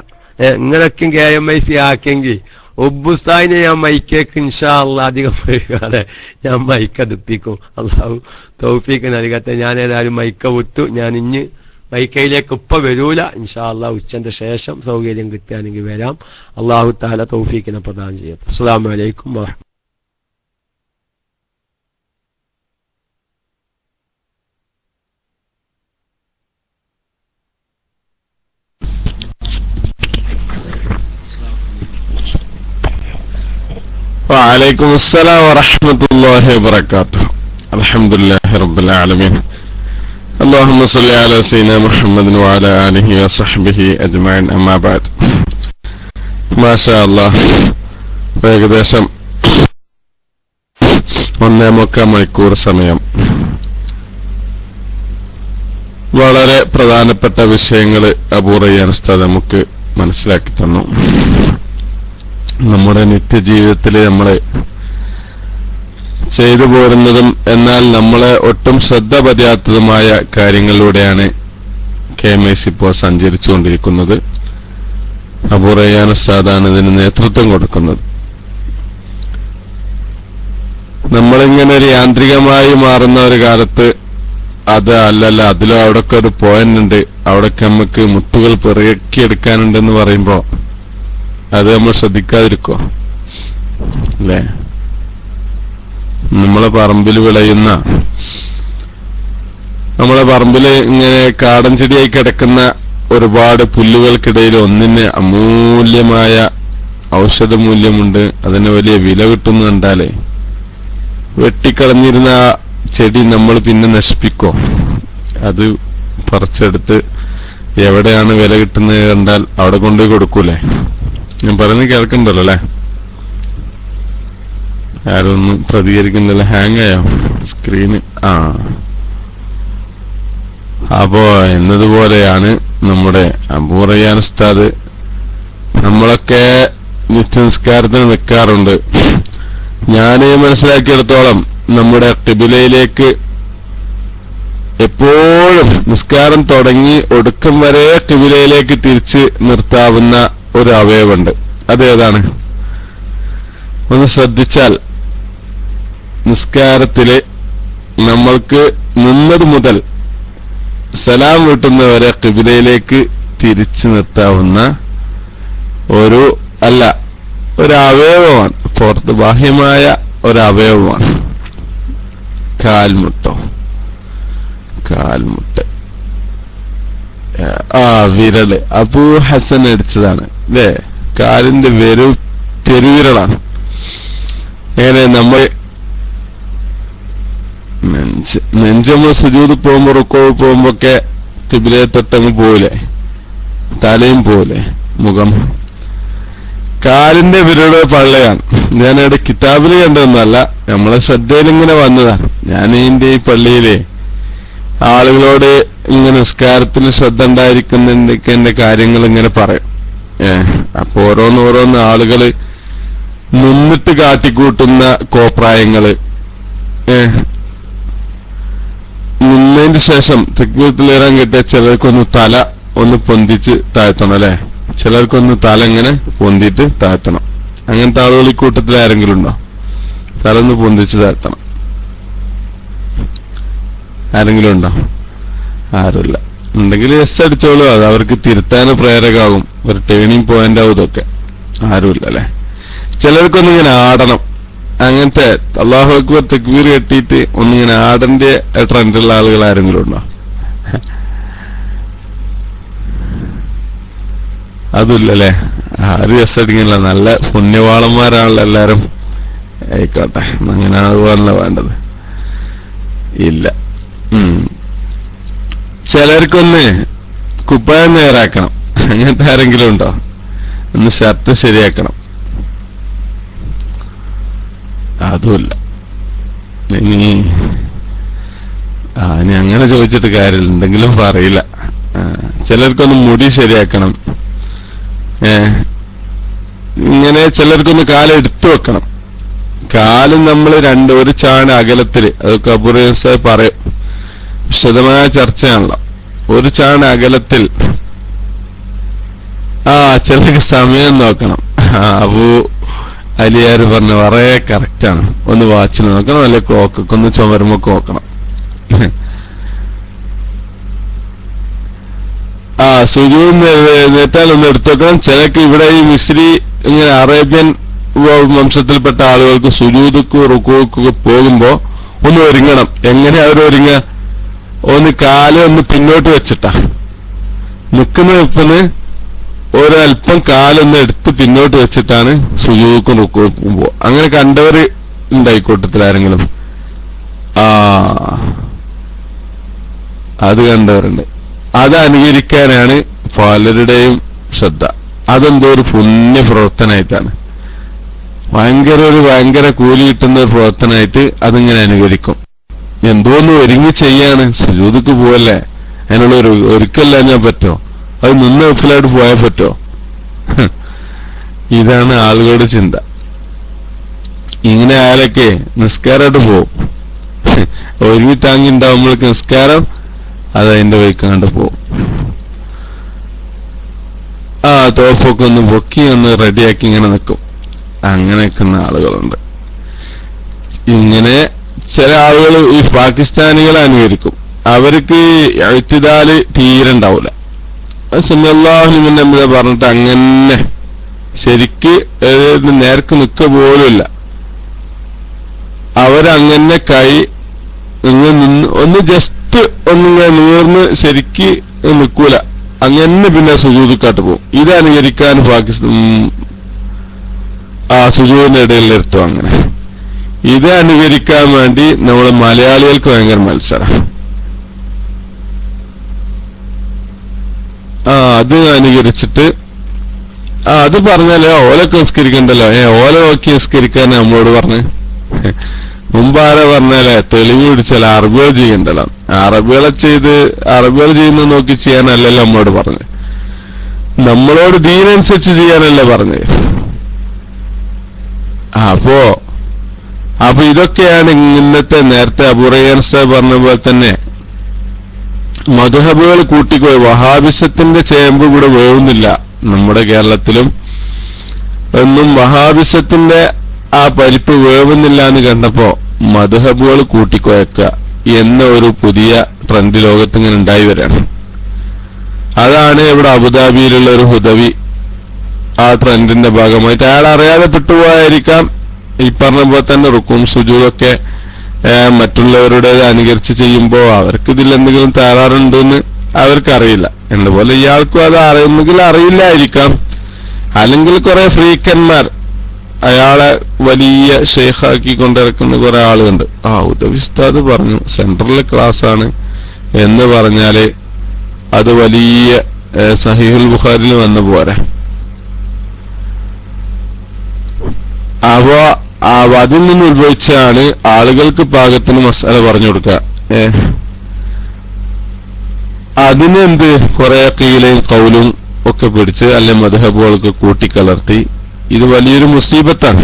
ഇങ്ങനൊക്കെ KMIC ആക്കെങ്കിൽ ഉബ്ബുസ്താദിനെ ഞാൻ മൈക്കേക്ക് ഇൻഷാ അല്ലാഹ് അധികം വൈകാതെ ഞാൻ മൈക്കടുപ്പിക്കും. അല്ലാഹു തൗഫീഖ് നൽകട്ടെ. ഞാൻ ഏതായാലും മൈക്ക വിട്ടു. ഞാൻ ഇഞ്ഞ് മൈക്കയിലേക്ക് ഇപ്പൊ വരൂല. ഇൻഷാ അല്ലാഹ് ഉച്ചന്റെ ശേഷം സൗകര്യം കിട്ടുകയാണെങ്കിൽ വരാം. അല്ലാഹു തആല തൗഫീഖിനെ പ്രദാനം ചെയ്യട്ടെ. അസ്സലാമു അലൈക്കും വറഹ്മത്തുള്ളാഹി. وعليكم السلام ورحمة الله وبركاته. الحمد لله رب العالمين. اللهم صل على سيدنا محمد وعلى آله وصحبه أجمعين. أما بعد. ما شاء الله. ഏകദേശം 1.25 മണിക്കൂർ സമയം വളരെ പ്രധാനപ്പെട്ട വിഷയങ്ങൾ അബൂ റയ്യാൻ ഉസ്താദ് നമുക്ക് മനസ്സിലാക്കി തന്നു. നമ്മുടെ നിത്യജീവിതത്തിൽ നമ്മൾ ചെയ്തു പോരുന്നതും എന്നാൽ നമ്മളെ ഒട്ടും ശ്രദ്ധ പതിയാത്തതുമായ കാര്യങ്ങളിലൂടെയാണ് KMIC ഇപ്പോൾ സഞ്ചരിച്ചുകൊണ്ടിരിക്കുന്നത്. അബൂ റയ്യാൻ ഉസ്താദാണ് ഇതിന് നേതൃത്വം കൊടുക്കുന്നത്. നമ്മളിങ്ങനെ ഒരു യാന്ത്രികമായി മാറുന്ന ഒരു കാലത്ത് അത് അല്ലല്ല, അതിലും അവിടൊക്കെ ഒരു പോയിന്റ് ഉണ്ട്, അവിടൊക്കെ നമുക്ക് മുത്തുകൾ പെറുക്കിയെടുക്കാനുണ്ടെന്ന് പറയുമ്പോ അത് നമ്മൾ ശ്രദ്ധിക്കാതിരിക്കോ? അല്ലേ? നമ്മളെ പറമ്പിൽ വിളയുന്ന, നമ്മളെ പറമ്പിൽ ഇങ്ങനെ കാടൻ ചെടിയായി കിടക്കുന്ന ഒരുപാട് പുല്ലുകൾക്കിടയിൽ ഒന്നിന് അമൂല്യമായ ഔഷധ മൂല്യമുണ്ട്, അതിന് വലിയ വില കിട്ടുന്നു കണ്ടാലേ വെട്ടിക്കളഞ്ഞിരുന്ന ആ ചെടി നമ്മൾ പിന്നെ നശിപ്പിക്കോ? അത് പറിച്ചെടുത്ത് എവിടെയാണ് വില കിട്ടുന്നത് കണ്ടാൽ അവിടെ കൊണ്ടുപോയി കൊടുക്കൂലേ? ഞാൻ പറയുന്നത് കേൾക്കണ്ടല്ലോ അല്ലെ? ആരും ഒന്നും പ്രതികരിക്കുന്നില്ല. ഹാങ് ആയോ സ്ക്രീന്? അപ്പോ എന്നതുപോലെയാണ് നമ്മുടെ അബൂ റയ്യാൻ ഉസ്താദ്. നമ്മളൊക്കെ നിത്യനിസ്കാരത്തിന് നിൽക്കാറുണ്ട്. ഞാൻ മനസ്സിലാക്കിയെടുത്തോളം നമ്മുടെ ഖിബിലയിലേക്ക് എപ്പോഴും നിസ്കാരം തുടങ്ങി ഒടുക്കം വരെ ഖിബിലയിലേക്ക് തിരിച്ച് നിർത്താവുന്ന ഒരു അവയവുണ്ട്. അതേതാണ്? ഒന്ന് ശ്രദ്ധിച്ചാൽ നിസ്കാരത്തില് നമ്മൾക്ക് നിന്നത് മുതൽ സലാം വീട്ടുന്നവരെ ഖിബിലയിലേക്ക് തിരിച്ചു നിർത്താവുന്ന ഒരു അവയവമാണ്. പുറത്ത് ബാഹ്യമായ ഒരു അവയവമാണ്. കാൽമുട്ട് വിരല് അബൂ ഹസൻ അടിച്ചതാണ് അല്ലേ? കാലിന്റെ പെരുവിരളാണ്. എങ്ങനെ നമ്മൾ നെഞ്ച് നമ്മൾ സുജൂദ് പോകുമ്പോ റുക്കൂ പോകുമ്പോക്കെ ഖിബിലയെ തൊട്ടങ്ങ് പോവില്ലേ? തലയും പോവില്ലേ? മുഖം, കാലിന്റെ വിരല് പള്ളയാണ്. ഞാനിവിടെ കിതാബിൽ കണ്ടതൊന്നല്ല, നമ്മളെ ശ്രദ്ധയിൽ ഇങ്ങനെ വന്നതാണ്. ഞാൻ ഈ പള്ളിയിലെ ആളുകളോട് ഇങ്ങനെ നിസ്കാരത്തിൽ ശ്രദ്ധ ഉണ്ടായിരിക്കുന്നതിന്റെയൊക്കെ എന്റെ കാര്യങ്ങൾ ഇങ്ങനെ പറയും. അപ്പൊ ഓരോന്നോരോന്ന് ആളുകള് നിന്നിട്ട് കാട്ടിക്കൂട്ടുന്ന കോപ്രായങ്ങള്, നിന്നതിന് ശേഷം തക്ബീറത്തുൽ കിട്ടിയ ചിലർക്കൊന്ന് തല ഒന്ന് പൊന്തിച്ച് താഴ്ത്തണം അല്ലെ? ചിലർക്കൊന്ന് തല ഇങ്ങനെ പൊന്തിട്ട് താഴ്ത്തണം. അങ്ങനത്തെ ആളുകൾ ഈ കൂട്ടത്തിൽ ആരെങ്കിലും ഉണ്ടോ? തല ഒന്ന് പൊന്തിച്ച് താഴ്ത്തണം ആരെങ്കിലും ഉണ്ടോ? ആരുമില്ല. ഉണ്ടെങ്കിൽ എസ് അടിച്ചോളൂ, അത് അവർക്ക് തിരുത്താനും പ്രേരകമാകും, ഒരു ടേണിംഗ് പോയിന്റ് ആവും. ഇതൊക്കെ ആരുമില്ല അല്ലെ? ചിലർക്കൊന്നിങ്ങനെ ആടണം. അങ്ങനത്തെ അല്ലാഹു അക്ബർ തക്ബീർ കെട്ടിയിട്ട് ഒന്നിങ്ങനെ ആടന്റെ ട്രെൻഡുള്ള ആളുകൾ ആരെങ്കിലും ഉണ്ടോ? അതുമില്ലല്ലേ? ആരും എസ് അടിക്കുന്നില്ല. നല്ല പുണ്യവാളന്മാരാണല്ലോ എല്ലാരും. ആയിക്കോട്ടെ, അങ്ങനെ ആകുവാനല്ല വേണ്ടത്. ഇല്ല. ചിലർക്കൊന്ന് കുപ്പായം നേരാക്കണം. അങ്ങനത്തെ ആരെങ്കിലും ഉണ്ടോ? ഒന്ന് ഷർട്ട് ശരിയാക്കണം. അതുമില്ല. ഇനി അങ്ങനെ ചോദിച്ചിട്ട് കാര്യമില്ല, എന്തെങ്കിലും പറയില്ല. ചിലർക്കൊന്ന് മുടി ശരിയാക്കണം. ഇങ്ങനെ ചിലർക്കൊന്ന് കാലം എടുത്തു വെക്കണം. കാലും നമ്മൾ ഒരു ചാണ് അകലത്തില്, അതൊക്കെ അബൂ റയ്യാൻ ഉസ്താദ് പറയും, വിശദമായ ചർച്ചയാണല്ലോ. ഒരു ചാണ് അകലത്തിൽ ചിലർക്ക് സമയം നോക്കണം. അബൂ അലിയാർ പറഞ്ഞ വളരെ കറക്റ്റാണ്. ഒന്ന് വാച്ചിന് നോക്കണം, അല്ലെ ക്ലോക്കൊക്കെ ഒന്ന് ചുമരുമൊക്കെ നോക്കണം. സുജൂദ് നേറ്റാൽ ഒന്ന് എടുത്തു വെക്കണം. ചിലക്ക് ഇവിടെ ഈ മിസ്രി ഇങ്ങനെ അറേബ്യൻ വംശത്തിൽപ്പെട്ട ആളുകൾക്ക് സുജൂദുക്ക് റുക്കൂക്ക് പോകുമ്പോ ഒന്ന് ഒരുങ്ങണം. എങ്ങനെ അവരൊരുങ്ങ? ഒന്ന് കാല് ഒന്ന് പിന്നോട്ട് വെച്ചിട്ടാ നിൽക്കുന്ന വെപ്പന് ഒരല്പം കാലൊന്ന് എടുത്ത് പിന്നോട്ട് വെച്ചിട്ടാണ് സുജൂദുക്കും റുക്കൂക്കും പോവുക. അങ്ങനെ കണ്ടവർ ഉണ്ടായിക്കോട്ടത്തിൽ ആരെങ്കിലും? അത് കണ്ടവരുണ്ട്. അത് അനുകരിക്കാനാണ് പലരുടെയും ശ്രദ്ധ. അതെന്തോ ഒരു പുണ്യ പ്രവർത്തനമായിട്ടാണ്, ഭയങ്കര കൂലി കിട്ടുന്ന ഒരു പ്രവർത്തനമായിട്ട് അതിങ്ങനെ അനുകരിക്കും. എന്തോന്ന് ഒരുങ്ങി ചെയ്യാണ്, സുജൂദുക്ക് പോവല്ലേ, അതിനുള്ള ഒരുക്കല്ല ഞാൻ പറ്റോ, അത് നിന്ന് വെപ്പിലായിട്ട് പോയാൽ പറ്റോ? ഇതാണ് ആളുകളുടെ ചിന്ത. ഇങ്ങനെ ആയാലൊക്കെ നിസ്കാരമായിട്ട് പോവും. ഒരുങ്ങി താങ്ങി ഉണ്ടാവുമ്പോഴേക്ക് നിസ്കാരം അതതിന്റെ വഴിക്കാണ്ട് പോവും. തോപ്പൊക്കെ ഒന്ന് പൊക്കി ഒന്ന് റെഡിയാക്കി ഇങ്ങനെ നിൽക്കും. അങ്ങനെ നിൽക്കുന്ന ആളുകളുണ്ട്. ഇങ്ങനെ ചില ആളുകൾ ഈ പാകിസ്ഥാനികളെ അനുകരിക്കും. അവർക്ക് എഴുത്തിദാല് തീരെ ഉണ്ടാവില്ല. സുന്നല്ലാഹുലിമിന്റെ പറഞ്ഞിട്ട് അങ്ങനെ ശരിക്ക് നേർക്ക് നിൽക്കുക പോലുമില്ല. അവരങ്ങനെ കൈ ഒന്ന് ജസ്റ്റ് ഒന്നിങ്ങനെ നീർന്ന് ശരിക്ക് നിൽക്കൂല, അങ്ങനെ പിന്നെ സുജൂദുക്കാട്ട് പോകും. ഇത് അനുകരിക്കാൻ പാകിസ്ഥാൻ സുജൂദിന്റെ ഇടയിലെത്തും. അങ്ങനെ ഇത് അനുകരിക്കാൻ വേണ്ടി നമ്മൾ മലയാളികൾക്ക് ഭയങ്കര മത്സരം. അത് അനുകരിച്ചിട്ട് അത് പറഞ്ഞാലോ ഓലൊക്കെ നിസ്കരിക്കണ്ടല്ലോ, ഓല നോക്കി നിസ്കരിക്കാൻ നമ്മളോട് പറഞ്ഞ് മുമ്പാരെ പറഞ്ഞാലേ തെളിവ് പിടിച്ചാൽ അറബികൾ ചെയ്യണ്ടല്ലോ, അറബികൾ ചെയ്യുന്ന നോക്കി ചെയ്യാനല്ലല്ലോ നമ്മളോട് പറഞ്ഞ്, നമ്മളോട് ദീനനുസരിച്ച് ചെയ്യാനല്ലേ പറഞ്ഞ്. അപ്പോ ഇതൊക്കെയാണ് ഇന്നത്തെ നേരത്തെ അബൂറയ്യാൻസ് പറഞ്ഞ പോലെ തന്നെ മദ്ഹബുകൾ കൂട്ടിക്കോയി. വഹാബിസത്തിന്റെ ചേമ്പ് കൂടെ വേവുന്നില്ല നമ്മുടെ കേരളത്തിലും. ഒന്നും വഹാബിസത്തിന്റെ ആ പരിപ്പ് വേവുന്നില്ല എന്ന് കണ്ടപ്പോ മദ്ഹബുകൾ കൂട്ടിക്കോയക്കുക എന്ന ഒരു പുതിയ ട്രെൻഡ് ലോകത്തിങ്ങനെ ഉണ്ടായി വരാണ്. അതാണ് ഇവിടെ അബുദാബിയിലുള്ള ഒരു ഹുദവി ആ ട്രെൻഡിന്റെ ഭാഗമായിട്ട് അയാൾ അറിയാതെ പെട്ടുപോയായിരിക്കാം. ഈ പറഞ്ഞ പോലെ തന്നെ റുക്കും സുജൂദൊക്കെ മറ്റുള്ളവരുടേത് അനുകരിച്ച് ചെയ്യുമ്പോൾ അവർക്ക് ഇതിൽ എന്തെങ്കിലും തകരാറുണ്ടെന്ന് അവർക്കറിയില്ല. എന്നപോലെ ഇയാൾക്കും അത് അറിയുന്നെങ്കിൽ അറിയില്ലായിരിക്കാം. അല്ലെങ്കിൽ കുറെ ഫ്രീക്കന്മാർ അയാളെ വലിയ ഷെയ്ഖാക്കി കൊണ്ടിറക്കുന്ന കുറെ ആളുണ്ട്. ഹുദവി ഉസ്താദ് പറഞ്ഞു സെൻട്രൽ ക്ലാസ് ആണ് എന്ന് പറഞ്ഞാല് അത് വലിയ സഹീഹുൽ ബുഖാരിയിൽ വന്ന പോരാ. അപ്പോ അതിൽ നിന്ന് ഉത്ഭവിച്ചാണ് ആളുകൾക്ക് പാകത്തിന് മസാല പറഞ്ഞു കൊടുക്കുക. അതിനെന്ത് കുറെ കീലയും കൗലും ഒക്കെ പിടിച്ച് അല്ലെ മദ്ഹബുകൾക്ക് കൂട്ടിക്കലർത്തി. ഇത് വലിയൊരു മുസീബത്താണ്.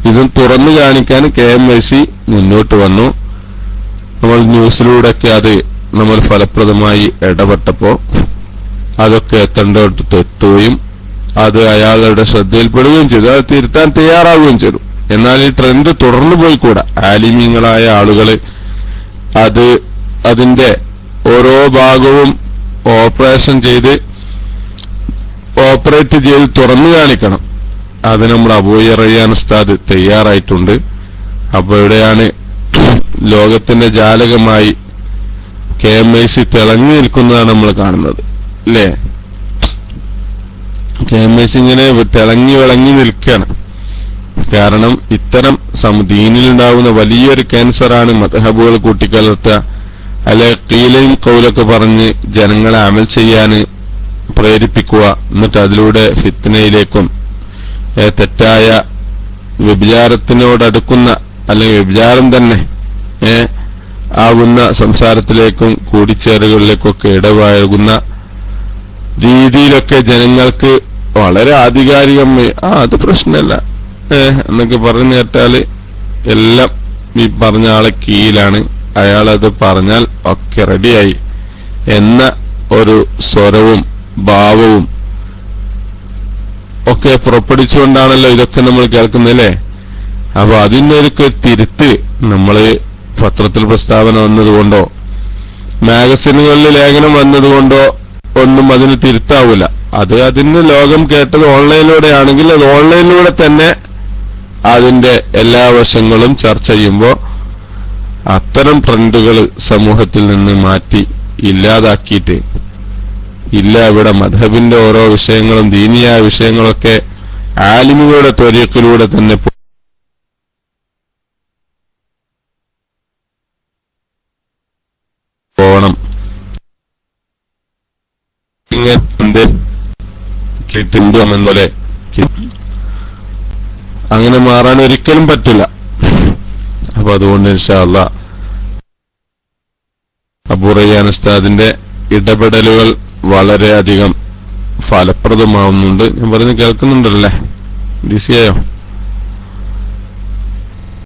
ഇത് തുറന്നു കാണിക്കാൻ KMIC മുന്നോട്ട് വന്നു. നമ്മൾ ന്യൂസിലൂടെയൊക്കെ അത് നമ്മൾ ഫലപ്രദമായി ഇടപെട്ടപ്പോ അതൊക്കെ എത്തേണ്ടടുത്ത് എത്തുകയും അത് അയാളുടെ ശ്രദ്ധയിൽപ്പെടുകയും ചെയ്തു. അത് തിരുത്താൻ തയ്യാറാവുകയും ചെയ്തു. എന്നാൽ ഈ ട്രെൻഡ് തുടർന്നു പോയിക്കൂടാ. ആലിമീങ്ങളായ ആളുകള് അതിന്റെ ഓരോ ഭാഗവും ഓപ്പറേറ്റ് ചെയ്ത് തുറന്നു കാണിക്കണം. അത് നമ്മൾ അബൂറയ്യാൻ ഉസ്താദ് തയ്യാറായിട്ടുണ്ട്. അപ്പൊ ഇവിടെയാണ് ലോകത്തിന്റെ ജാലകമായി KMIC തിളങ്ങി നിൽക്കുന്നതാണ് നമ്മൾ കാണുന്നത്, അല്ലേ? KMIC ഇങ്ങനെ തിളങ്ങി വിളങ്ങി നിൽക്കുകയാണ്. കാരണം ഇത്തരം ദീനിലുണ്ടാവുന്ന വലിയൊരു ക്യാൻസറാണ് മദ്ഹബുകൾ കൂട്ടിക്കലർത്തുക, അല്ലെ കീലയും കൗലൊക്കെ പറഞ്ഞ് ജനങ്ങളെ അമൽ ചെയ്യാൻ പ്രേരിപ്പിക്കുക. എന്നിട്ട് അതിലൂടെ ഫിത്നയിലേക്കും തെറ്റായ വ്യഭിചാരത്തിനോടടുക്കുന്ന അല്ലെങ്കിൽ വ്യഭിചാരം തന്നെ ആകുന്ന സംസാരത്തിലേക്കും കൂടിച്ചേറുകളിലേക്കൊക്കെ ഇടവഴകുന്ന രീതിയിലൊക്കെ ജനങ്ങൾക്ക് വളരെ ആധികാരികമായി അത് പ്രശ്നമല്ല എന്നൊക്കെ പറഞ്ഞു കേട്ടാല് എല്ലാം ഈ പറഞ്ഞ ആളെ കീഴിലാണ്, അയാളത് പറഞ്ഞാൽ ഒക്കെ റെഡിയായി എന്ന ഒരു സ്വരവും ഭാവവും ഒക്കെ പുറപ്പെടുവിച്ചുകൊണ്ടാണല്ലോ ഇതൊക്കെ നമ്മൾ കേൾക്കുന്നല്ലേ. അപ്പൊ അതിനൊരു തിരുത്ത് നമ്മള് പത്രത്തിൽ പ്രസ്താവന വന്നതുകൊണ്ടോ മാഗസിനുകളിൽ ലേഖനം വന്നതുകൊണ്ടോ ഒന്നും അതിന് തിരുത്താവൂല. അതിന് ലോകം കേട്ടത് ഓൺലൈനിലൂടെ ആണെങ്കിൽ അത് ഓൺലൈനിലൂടെ തന്നെ അതിന്റെ എല്ലാ വശങ്ങളും ചർച്ച ചെയ്യുമ്പോൾ അത്തരം ട്രെൻഡുകൾ സമൂഹത്തിൽ നിന്ന് മാറ്റി ഇല്ലാതാക്കിയിട്ട് ഇല്ല. ഇവിടെ മദ്ഹബിന്റെ ഓരോ വിഷയങ്ങളും ദീനിയായ വിഷയങ്ങളൊക്കെ ആലിമുകളുടെ ത്വരീഖിലൂടെ തന്നെ പോകണം. എന്നപോലെ അങ്ങനെ മാറാൻ ഒരിക്കലും പറ്റില്ല. അപ്പൊ അതുകൊണ്ട് ഇൻഷാ അല്ലാഹ് അബൂ റയ്യാൻ ഉസ്താദിന്റെ ഇടപെടലുകൾ വളരെയധികം ഫലപ്രദമാവുന്നുണ്ട്. ഞാൻ പറയുന്നത് കേൾക്കുന്നുണ്ടല്ലേ? ബിസിയായോ?